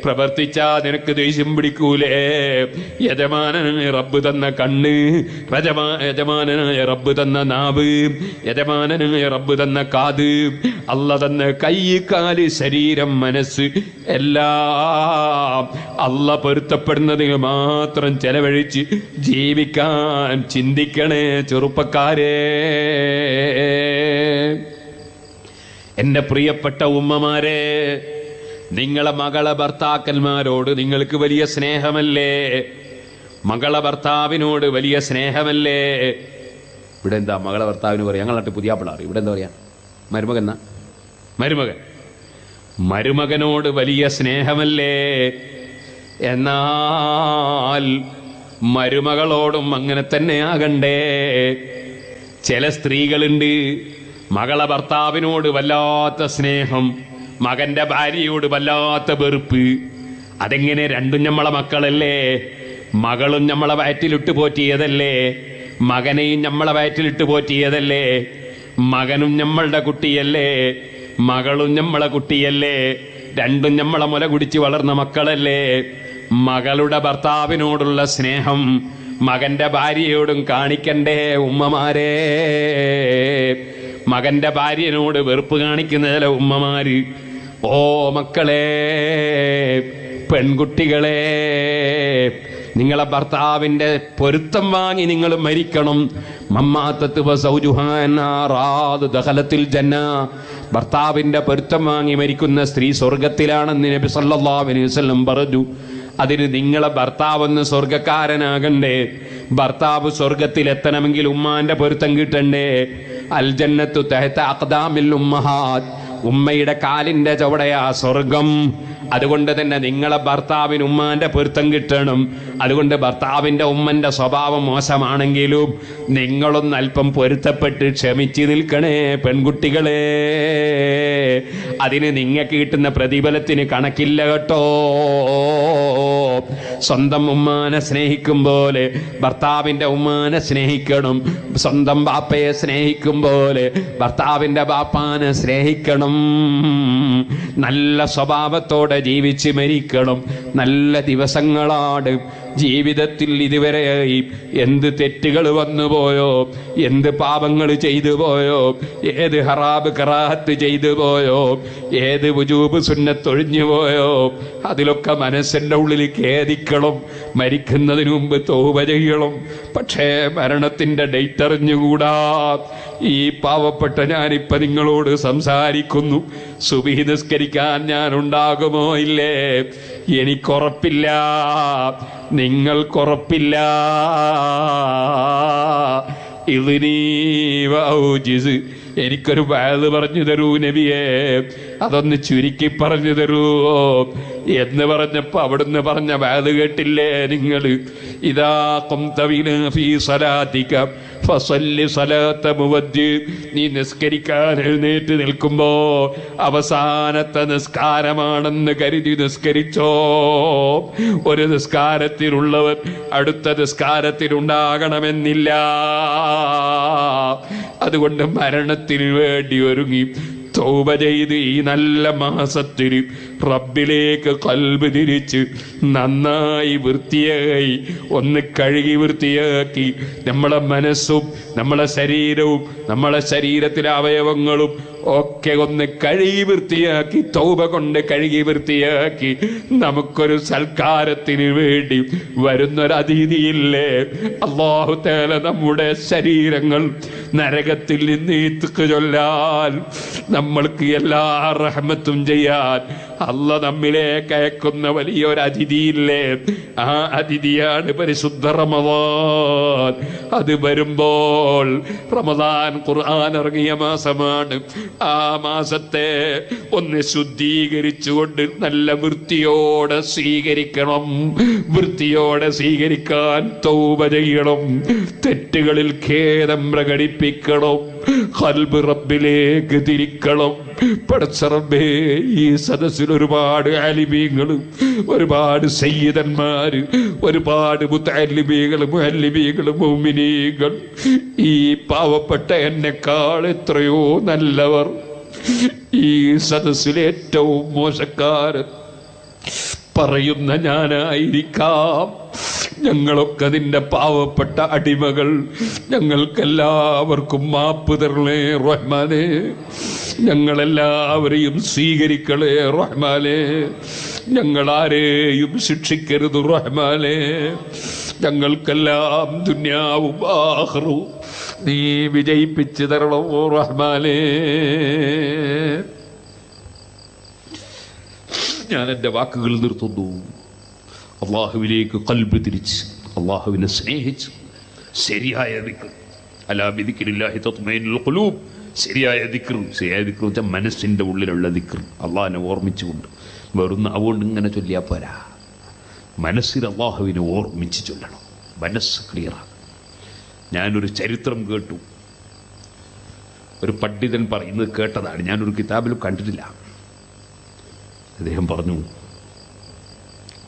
പ്രവർത്തിച്ചാ നിനക്ക് ദേഷ്യം പിടിക്കൂലേ? യജമാനായ റബ്ബ് തന്ന കണ്ണ്, യജമാനായ റബ്ബ് തന്ന നാവ്, യജമാനായ റബ്ബ് തന്ന കാത്, അല്ല തന്ന കൈ, കാല്, ശരീരം, മനസ്സ് എല്ലാം അല്ല പൊരുത്തപ്പെടുന്നതിന് മാത്രം ചെലവഴിച്ച് ജീവിക്കാൻ ചിന്തിക്കണേ ചെറുപ്പക്കാരെ. എന്റെ പ്രിയപ്പെട്ട ഉമ്മമാരെ, നിങ്ങളെ മകളെ ഭർത്താക്കന്മാരോട് നിങ്ങൾക്ക് വലിയ സ്നേഹമല്ലേ? മകളെ ഭർത്താവിനോട് വലിയ സ്നേഹമല്ലേ? ഇവിടെ എന്താ മകളെ ഭർത്താവിന് പറയാം? ഞങ്ങളെ നാട്ടിൽ പുതിയാപ്പിള അറിയും. ഇവിടെ എന്താ പറയാ? മരുമകൻ എന്നാ? മരുമകൻ. മരുമകനോട് വലിയ സ്നേഹമല്ലേ? എന്നാൽ മരുമകളോടും അങ്ങനെ തന്നെ ആകണ്ടേ? ചില സ്ത്രീകളുണ്ട്, മകളെ ഭർത്താവിനോട് വല്ലാത്ത സ്നേഹം, മകന്റെ ഭാര്യയോട് വല്ലാത്ത വെറുപ്പ്. അതെങ്ങനെ? രണ്ടും നമ്മളെ മക്കളല്ലേ? മകളും നമ്മളെ വയറ്റിലിട്ട് പോറ്റിയതല്ലേ? മകനെയും നമ്മളെ വയറ്റിലിട്ട് പോറ്റിയതല്ലേ? മകനും നമ്മളുടെ കുട്ടിയല്ലേ? മകളും നമ്മളെ കുട്ടിയല്ലേ? രണ്ടും നമ്മളെ മുല കുടിച്ച് വളർന്ന മക്കളല്ലേ? മകളുടെ ഭർത്താവിനോടുള്ള സ്നേഹം മകന്റെ ഭാര്യയോടും കാണിക്കണ്ടേ ഉമ്മമാരെ? മകന്റെ ഭാര്യനോട് വെറുപ്പ് കാണിക്കുന്ന ചില ഉമ്മമാര്. ഓ മക്കളെ, പെൺകുട്ടികളെ, നിങ്ങളെ ഭർത്താവിന്റെ പൊരുത്തം വാങ്ങി നിങ്ങൾ മരിക്കണം. ഭർത്താവിന്റെ പൊരുത്തം വാങ്ങി മരിക്കുന്ന സ്ത്രീ സ്വർഗത്തിലാണെന്ന് നബി സല്ലല്ലാഹു അലൈഹി വസല്ലം പറഞ്ഞു. അതിന് നിങ്ങളെ ഭർത്താവെന്ന് സ്വർഗക്കാരനാകണ്ടേ? ഭർത്താവ് സ്വർഗത്തിലെത്തണമെങ്കിൽ ഉമ്മാന്റെ പൊരുത്തം കിട്ടണ്ടേ? അൽ ജന്നത്തു തഹത അഖ്ദാമിൽ ഉമ്മഹാത്ത്. ഉമ്മയുടെ കാലിന്റെ ചുവടയാ സ്വർഗം. അതുകൊണ്ട് തന്നെ നിങ്ങളെ ഭർത്താവിന് ഉമ്മാന്റെ പൊരുത്തം കിട്ടണം. അതുകൊണ്ട് ഭർത്താവിന്റെ ഉമ്മന്റെ സ്വഭാവം മോശമാണെങ്കിലും നിങ്ങളൊന്ന് അല്പം പൊരുത്തപ്പെട്ട് ക്ഷമിച്ചു നിൽക്കണേ പെൺകുട്ടികളെ. അതിന് നിങ്ങൾക്ക് കിട്ടുന്ന പ്രതിഫലത്തിന് കണക്കില്ല കേട്ടോ. സ്വന്തം ഉമ്മാനെ സ്നേഹിക്കും പോലെ ഭർത്താവിന്റെ ഉമ്മാനെ സ്നേഹിക്കണം. സ്വന്തം ബാപ്പയെ സ്നേഹിക്കും പോലെ ഭർത്താവിന്റെ ബാപ്പാനെ സ്നേഹിക്കണം. നല്ല സ്വഭാവത്തോടെ ജീവിച്ച് മരിക്കണം. നല്ല ദിവസങ്ങളാണ്. ജീവിതത്തിൽ ഇതുവരെയായി എന്ത് തെറ്റുകൾ വന്നുപോയോ, എന്ത് പാപങ്ങൾ ചെയ്തു പോയോ, ഏത് ഹറാബ് കറാഹത്ത് ചെയ്തു പോയോ, ഏത് വുജൂബ് സുന്നത്തൊഴിഞ്ഞു പോയോ, അതിലൊക്കെ മനസ്സിൻ്റെ ഉള്ളിൽ ഖേദിക്കണം. മരിക്കുന്നതിന് മുമ്പ് തൗബ ചെയ്യണം. പക്ഷേ മരണത്തിൻ്റെ ഡേറ്റ് അറിഞ്ഞുകൂടാ. ഈ പാവപ്പെട്ട ഞാനിപ്പോൾ നിങ്ങളോട് സംസാരിക്കുന്നു. സുബ്ഹി നിസ്കരിക്കാൻ ഞാൻ ഉണ്ടാകുമോ ഇല്ലേ? എനിക്കുറപ്പില്ല, നിങ്ങൾക്കുറപ്പില്ല. എനിക്കൊരു വഅദ് പറഞ്ഞു തരൂ നബിയേ, അതൊന്ന് ചുരുക്കി പറഞ്ഞു തരൂ എന്ന് പറഞ്ഞപ്പോ അവിടുന്ന് പറഞ്ഞ വഅദ് കേട്ടില്ലേ നിങ്ങൾ? ഇദാ ഖുംത ഫീ സലാതിക ഫസല്ലി സലാത മുവദ്ദി. നീ നിസ്കരിക്കാൻ എഴുന്നേറ്റ് നിൽക്കുമ്പോ അവസാനത്തെ നിസ്കാരമാണെന്ന് കരുതി നിസ്കരിച്ചോ. ഒരു നിസ്കാരത്തിലുള്ളവർ അടുത്ത നിസ്കാരത്തിലുണ്ടാകണമെന്നില്ല. അതുകൊണ്ട് മരണത്തിന് വേണ്ടി ഒരുങ്ങി തൗബ ചെയ്ത് ഈ നല്ല മാസത്തിൽ റബ്ബിലേക്ക് ഖൽബ് തിരിച്ച് നന്നായി വൃത്തിയായി ഒന്ന് കഴുകി വൃത്തിയാക്കി നമ്മളെ മനസ്സും നമ്മളെ ശരീരവും നമ്മളെ ശരീരത്തിലെ അവയവങ്ങളും ഒക്കെ ഒന്ന് കഴുകി വൃത്തിയാക്കി തൗബ കൊണ്ട് കഴുകി വൃത്തിയാക്കി നമുക്കൊരു സൽക്കാരത്തിന് വേണ്ടി വരുന്നൊരതിഥിയില്ലേ? അല്ലാഹു തആല നമ്മുടെ ശരീരങ്ങൾ നരകത്തിൽ നിന്ന് ഇത്ഖ് ചൊല്ലാൻ, നമ്മൾക്ക് എല്ലാ റഹ്മത്തും ചെയ്യാൻ അല്ല നമ്മിലേക്ക് അയക്കുന്ന വലിയൊരു അതിഥിയില്ലേ? ആ അതിഥിയാണ് പരിശുദ്ധ റമദാൻ. അത് വരുമ്പോൾ റമദാൻ ഖുർആൻ ഇറങ്ങിയ മാസമാണ്. ആ മാസത്തെ ഒന്ന് ശുദ്ധീകരിച്ചുകൊണ്ട് നല്ല വൃത്തിയോടെ സ്വീകരിക്കണം. വൃത്തിയോടെ സ്വീകരിക്കാൻ തൗബ ചെയ്യണം. തെറ്റുകളിൽ ഖേദം പ്രകടിപ്പിക്കണം. ഖൽബ് റബ്ബിലേക്ക് തിരിക്കണം. പടച്ച റബ്ബേ, ഈ സദസ്സിൽ ഒരുപാട് ആലിമീങ്ങൾ, ഒരുപാട് സയ്യിദന്മാര്, ഒരുപാട് മുതഅല്ലിമീങ്ങൾ, മുഅല്ലിമീങ്ങൾ, മുഅ്മിനീങ്ങൾ, ഈ പാവപ്പെട്ട എന്നെക്കാൾ എത്രയോ നല്ലവർ. ഈ സദസ്സിലെ ഏറ്റവും മോശക്കാരൻ പറയുന്ന ഞാനായിരിക്കാം. ഞങ്ങളൊക്കെ അതിൻ്റെ പാവപ്പെട്ട അടിമകൾ. ഞങ്ങൾക്കെല്ലാവർക്കും മാപ്പ് തരണേ റഹ്മാനേ. ഞങ്ങളെല്ലാവരെയും സ്വീകരിക്കണേ റഹ്മാനേ. ഞങ്ങളാരെയും ശിക്ഷിക്കരുത് റഹ്മാനേ. ഞങ്ങൾക്കെല്ലാം ദുനിയാവും ആഖിറവും നീ വിജയിപ്പിച്ചു തരണം റഹ്മാനേ. ഞാൻ എൻ്റെ വാക്കുകൾ നിർത്തുന്നു. അള്ളാഹുവിലേക്ക് ഖൽബ് തിരിച്ച് അള്ളാഹുവിനെ സ്നേഹിച്ച് ശരിയായ ദിക്ർ, അലാ ബിദിക്രില്ലാഹി തത്മഇന്നുൽ ഖുലൂബ്, ശരിയായ ദിക്ർ. ശരിയായ ദിക്ർ വെച്ചാൽ മനസ്സിൻ്റെ ഉള്ളിലുള്ള ദിക്ർ, അള്ളാഹിനെ ഓർമ്മിച്ചുകൊണ്ട്. വെറും അതുകൊണ്ട് ഇങ്ങനെ ചൊല്ലിയാൽ പോരാ, മനസ്സിൽ അള്ളാഹുവിനെ ഓർമ്മിച്ച് ചൊല്ലണം. മനസ്സ് ക്ലിയറാണ്. ഞാനൊരു ചരിത്രം കേട്ടു. ഒരു പണ്ഡിതൻ പറയുന്നത് കേട്ടതാണ്, ഞാനൊരു കിതാബിലും കണ്ടിട്ടില്ല. അദ്ദേഹം പറഞ്ഞു,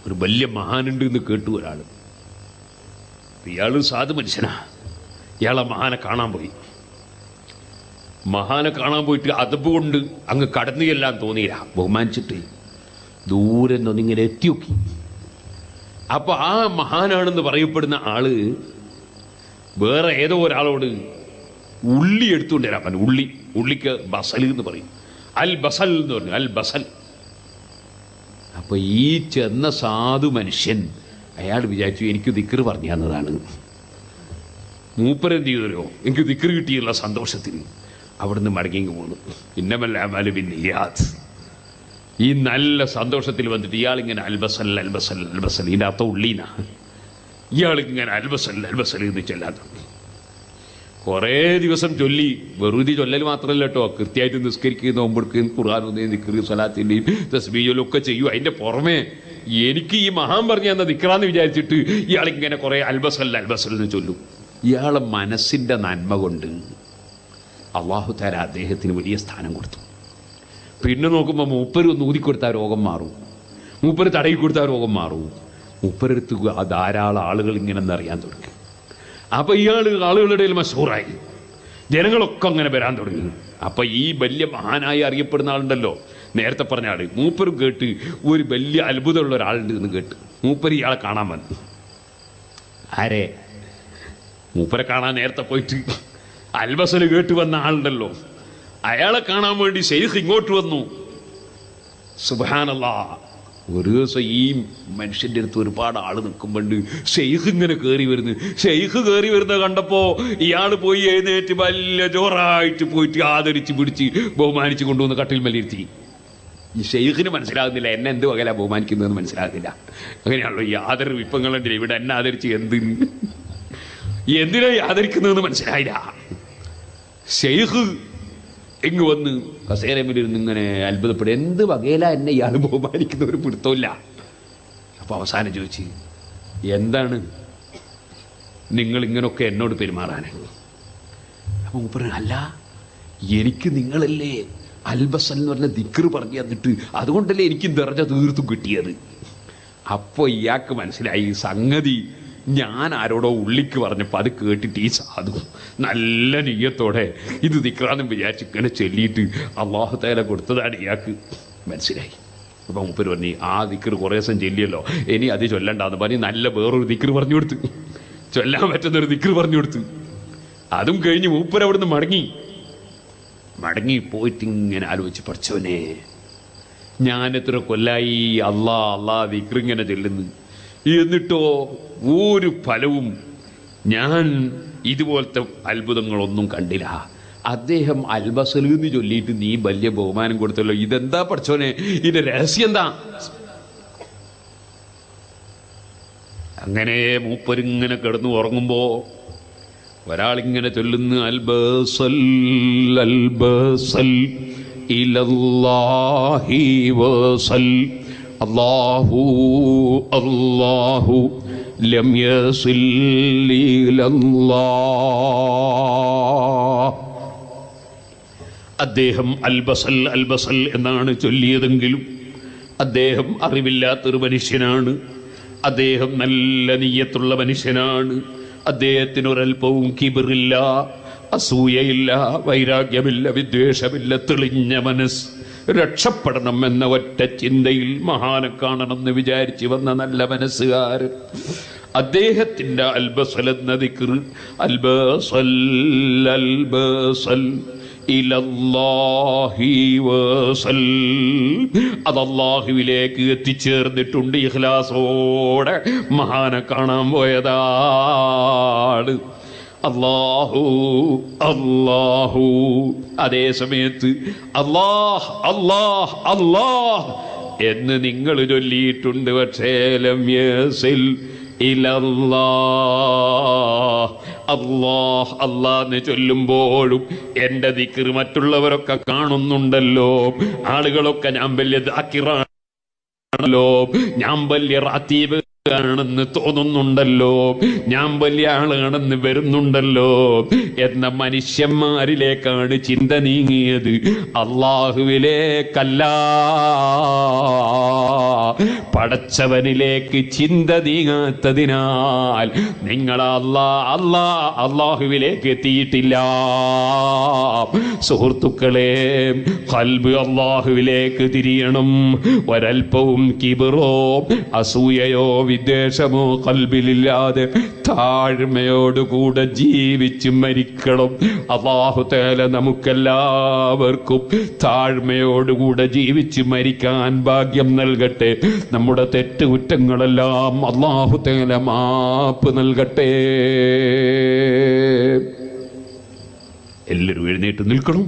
ഒരു വലിയ മഹാനുണ്ട് എന്ന് കേട്ടു ഒരാൾ. ഇയാൾ സാധു മനുഷ്യനാ. ഇയാളെ മഹാനെ കാണാൻ പോയി. മഹാനെ കാണാൻ പോയിട്ട് അതബ് കൊണ്ട് അങ്ങ് കടന്നു ചെല്ലാൻ തോന്നിയില്ല. ബഹുമാനിച്ചിട്ട് ദൂരെ നിന്നിങ്ങനെ എത്തി നോക്കി. അപ്പൊ ആ മഹാനാണെന്ന് പറയപ്പെടുന്ന ആള് വേറെ ഏതോ ഒരാളോട് ഉള്ളി എടുത്തുകൊണ്ട് വരാൻ പറഞ്ഞു. ഉള്ളിക്ക് ബസൽ എന്ന് പറയും. അൽ ബസൽ എന്ന് പറഞ്ഞു. അൽ ബസൽ. അപ്പൊ ഈ ചെന്ന സാധു മനുഷ്യൻ അയാൾ വിചാരിച്ചു എനിക്ക് ദിക്ർ പറഞ്ഞു തന്നതാണ്. മൂപ്പരെന്ത് ചെയ്തല്ലോ, എനിക്ക് ദിക്ർ കിട്ടിയുള്ള സന്തോഷത്തിന് അവിടുന്ന് മടങ്ങിങ്ങ് പോന്നു. ഇന്നമൽ അഅ്മാലു ബിന്നിയ്യാത്ത്. ഈ നല്ല സന്തോഷത്തിൽ വന്നിട്ട് ഇയാളിങ്ങനെ അൽബസൽ അൽബസൽ അൽബസൽ, ഇതിൻ്റെ അർത്ഥം ഉള്ളീന. ഇയാളിങ്ങനെ അൽബസൽ അൽബസൽ എന്ന് ചെല്ലാൻ തുടങ്ങി. കുറേ ദിവസം ചൊല്ലി. വെറുതെ ചൊല്ലൽ മാത്രമല്ല കേട്ടോ, കൃത്യമായിട്ട് നിസ്കരിക്കുകയും നോമ്പെടുക്കുകയും ഖുർആനും ദിക്റ് സ്വലാത്തിൻ്റെയും തസ്ബീഹും ഒക്കെ ചെയ്യും. അതിൻ്റെ പുറമെ എനിക്ക് ഈ മഹാൻ പറഞ്ഞു തന്ന ദിക്റാന്ന് വിചാരിച്ചിട്ട് ഇയാളിങ്ങനെ കുറേ അൽബസൽ എന്ന് ചൊല്ലും. ഇയാളെ മനസ്സിൻ്റെ നന്മ കൊണ്ട് അള്ളാഹു തആല അദ്ദേഹത്തിന് വലിയ സ്ഥാനം കൊടുത്തു. പിന്നെ നോക്കുമ്പോൾ മൂപ്പര് ഒന്ന് ഊതിക്കൊടുത്താൽ രോഗം മാറും, മൂപ്പര് തടയി കൊടുത്താൽ രോഗം മാറും. മൂപ്പരെടുത്ത് ധാരാളം ആളുകൾ ഇങ്ങനെ അറിയാൻ തുടങ്ങി. അപ്പൊ ഇയാൾ ആളുകളുടെ ഇടയിൽ മശഹൂറായി, ജനങ്ങളൊക്കെ അങ്ങനെ വരാൻ തുടങ്ങി. അപ്പൊ ഈ വലിയ മഹാനായി അറിയപ്പെടുന്ന ആളുണ്ടല്ലോ, നേരത്തെ പറഞ്ഞ ആള്, മൂപ്പരും കേട്ട് ഒരു വലിയ അത്ഭുതമുള്ള ഒരാളുണ്ട് എന്ന് കേട്ട് മൂപ്പര് ഇയാളെ കാണാൻ വന്നു. ആരെ? മൂപ്പരെ കാണാൻ നേരത്തെ പോയിട്ട് അൽബസൽ കേട്ട് വന്ന ആളുണ്ടല്ലോ, അയാളെ കാണാൻ വേണ്ടി ശൈഖ് ഇങ്ങോട്ട് വന്നു. സുബ്ഹാനല്ലാഹ്. ഒരു ദിവസം ഈ മനുഷ്യൻ്റെ അടുത്ത് ഒരുപാട് ആള് നിൽക്കുമ്പോണ്ട് ഷെയ്ഖ് ഇങ്ങനെ കയറി വരുന്നു. ഷെയ്ഖ് കയറി വരുന്നത് കണ്ടപ്പോൾ ഇയാൾ പോയി എഴുന്നേറ്റ് വലിയ ജോറായിട്ട് പോയിട്ട് ആദരിച്ച് പിടിച്ച് ബഹുമാനിച്ച് കൊണ്ടുവന്ന് കട്ടിൽ മേലിരുത്തി. ഈ ഷെയ്ഖിന് മനസ്സിലാകുന്നില്ല എന്നെ എന്ത് വകല ബഹുമാനിക്കുന്നതെന്ന് മനസ്സിലാകുന്നില്ല. അങ്ങനെയാണല്ലോ ഈ ആദരവ്. ഇപ്പം നിങ്ങളുണ്ട് ഇവിടെ എന്നെ ആദരിച്ച് എന്തിനാ ആദരിക്കുന്നതെന്ന് മനസ്സിലായില്ല. ഷെയ്ഖ് ഇങ്ങ് വന്ന് കസേരമിലിരുന്ന് ഇങ്ങനെ അത്ഭുതപ്പെടും, എന്ത് വകയില എന്നെ ഇയാൾ ബഹുമാനിക്കുന്ന ഒരു പിടുത്തമില്ല. അപ്പൊ അവസാനം ചോദിച്ച്, എന്താണ് നിങ്ങൾ ഇങ്ങനൊക്കെ എന്നോട് പെരുമാറാൻ? അപ്പൊ മൂപ്പര്, അല്ല എനിക്ക് നിങ്ങളല്ലേ അൽബസൽ എന്ന് പറഞ്ഞ ദിക്റ് പറഞ്ഞു തന്നിട്ട്, അതുകൊണ്ടല്ലേ എനിക്ക് ദർജ തീർത്തും കിട്ടിയത്. അപ്പൊ ഇയാൾക്ക് മനസ്സിലായി സംഗതി ഞാൻ ആരോടോ ഉള്ളിക്ക് പറഞ്ഞപ്പോൾ അത് കേട്ടിട്ട് ഈ സാധു നല്ല നിയ്യത്തോടെ ഇത് ദിക്റാന്നും വിചാരിച്ച് ഇങ്ങനെ ചൊല്ലിയിട്ട് അല്ലാഹു തആല കൊടുത്തതാണ് ഇയാൾക്ക് മനസ്സിലായി. അപ്പം മൂപ്പര് പറഞ്ഞു, ആ ദിക്റ് കുറേ ദിവസം ചൊല്ലിയല്ലോ, ഇനി അത് ചൊല്ലണ്ടാന്ന് പറഞ്ഞ് നല്ല വേറൊരു ദിക്റ് പറഞ്ഞു കൊടുത്ത്, ചൊല്ലാൻ പറ്റുന്നൊരു ദിക്റ് പറഞ്ഞു കൊടുത്ത്. അതും കഴിഞ്ഞ് മൂപ്പര് അവിടുന്ന് മടങ്ങി പോയിട്ട് ഇങ്ങനെ ആലോചിച്ച്, പഠിച്ചവനെ ഞാൻ എത്ര കൊല്ലായി അല്ലാ ദിക്റ് ഇങ്ങനെ ചൊല്ലുന്നു, എന്നിട്ടോ ഒരു ഫലവും ഞാൻ ഇതുപോലത്തെ അത്ഭുതങ്ങളൊന്നും കണ്ടില്ല. അദ്ദേഹം അൽബസൽ എന്ന് ചൊല്ലിയിട്ട് നീ വലിയ ബഹുമാനം കൊടുത്തല്ലോ, ഇതെന്താ പഠിച്ചോനെ, ഇതിന്റെ രഹസ്യം എന്താ? അങ്ങനെ മൂപ്പരിങ്ങനെ കിടന്നു ഉറങ്ങുമ്പോ ഒരാളിങ്ങനെ ചൊല്ലുന്നു, അൽബസൽ അൽബസൽ ഇലല്ലാഹി വസൽ അല്ലാഹു അല്ലാഹു ലം യസിൽ ഇലല്ലാഹ്. അദ്ദേഹം അൽബസൽ എന്നാണ് ചൊല്ലിയതെങ്കിലും അദ്ദേഹം അറിവില്ലാത്തൊരു മനുഷ്യനാണ്. അദ്ദേഹം നല്ല നിയ്യത്തുള്ള മനുഷ്യനാണ്. അദ്ദേഹത്തിന് ഒരൽപ്പവും കിബറില്ല, അസൂയയില്ല, വൈരാഗ്യമില്ല, വിദ്വേഷമില്ല, തെളിഞ്ഞ മനസ്സ്. രക്ഷപ്പെടണം എന്ന ഒറ്റ ചിന്തയിൽ മഹാനെ കാണണമെന്ന് വിചാരിച്ച് വന്ന നല്ല മനസ്സുകാരൻ. അദ്ദേഹത്തിന്റെ അൽബസൽ എന്ന ദിക്ർ, അൽബസൽ അൽബസൽ ഇലല്ലാഹി വസൽ, അത് അല്ലാഹുവിലേക്ക് എത്തിച്ചേർന്നിട്ടുണ്ട്. ഇഖ്ലാസോടെ മഹാനെ കാണാൻ പോയതാണ്. അല്ലാഹു അല്ലാഹു. അതേ സമയത്ത് അല്ലാഹ് അല്ലാഹ് അല്ലാഹ് എന്ന് നിങ്ങൾ ചൊല്ലിയിട്ടുണ്ട്. പക്ഷേ ലം യസിൽ ഇലല്ലാഹ്. അല്ലാഹ് അല്ലാഹ് എന്ന് ചൊല്ലുമ്പോഴും എന്റെ ദിക്ർ മറ്റുള്ളവരൊക്കെ കാണുന്നുണ്ടല്ലോ, ആളുകളൊക്കെ ഞാൻ വലിയ ദാക്കിറാണല്ലോ, ഞാൻ വലിയ റാത്തീബ് ആണെന്ന് തോന്നുന്നുണ്ടല്ലോ, ഞാൻ വലിയ ആളാണെന്ന് വരുന്നുണ്ടല്ലോ എന്ന മനുഷ്യന്മാരിലേക്കാണ് ചിന്ത നീങ്ങിയത്, അല്ലാഹുവിലേക്കല്ല. പടച്ചവനിലേക്ക് ചിന്ത നീങ്ങാത്തതിനാൽ നിങ്ങൾ അല്ലാഹുവിലേക്ക് എത്തിയിട്ടില്ല. സുഹൃത്തുക്കളെ, ഖൽബ് അല്ലാഹുവിലേക്ക് തിരിയണം. ഒരൽപ്പവും കിബറോ അസൂയയോ വിദ്വേഷമോ ഖൽബിലില്ലാതെ താഴ്മയോടുകൂടെ ജീവിച്ച് മരിക്കണം. അല്ലാഹു തആല നമുക്കെല്ലാവർക്കും താഴ്മയോടുകൂടെ ജീവിച്ച് മരിക്കാൻ ഭാഗ്യം നൽകട്ടെ. നമ്മുടെ തെറ്റുകുറ്റങ്ങളെല്ലാം അല്ലാഹു തആല മാപ്പ് നൽകട്ടെ. എല്ലാവരും എഴുന്നേറ്റ് നിൽക്കണം.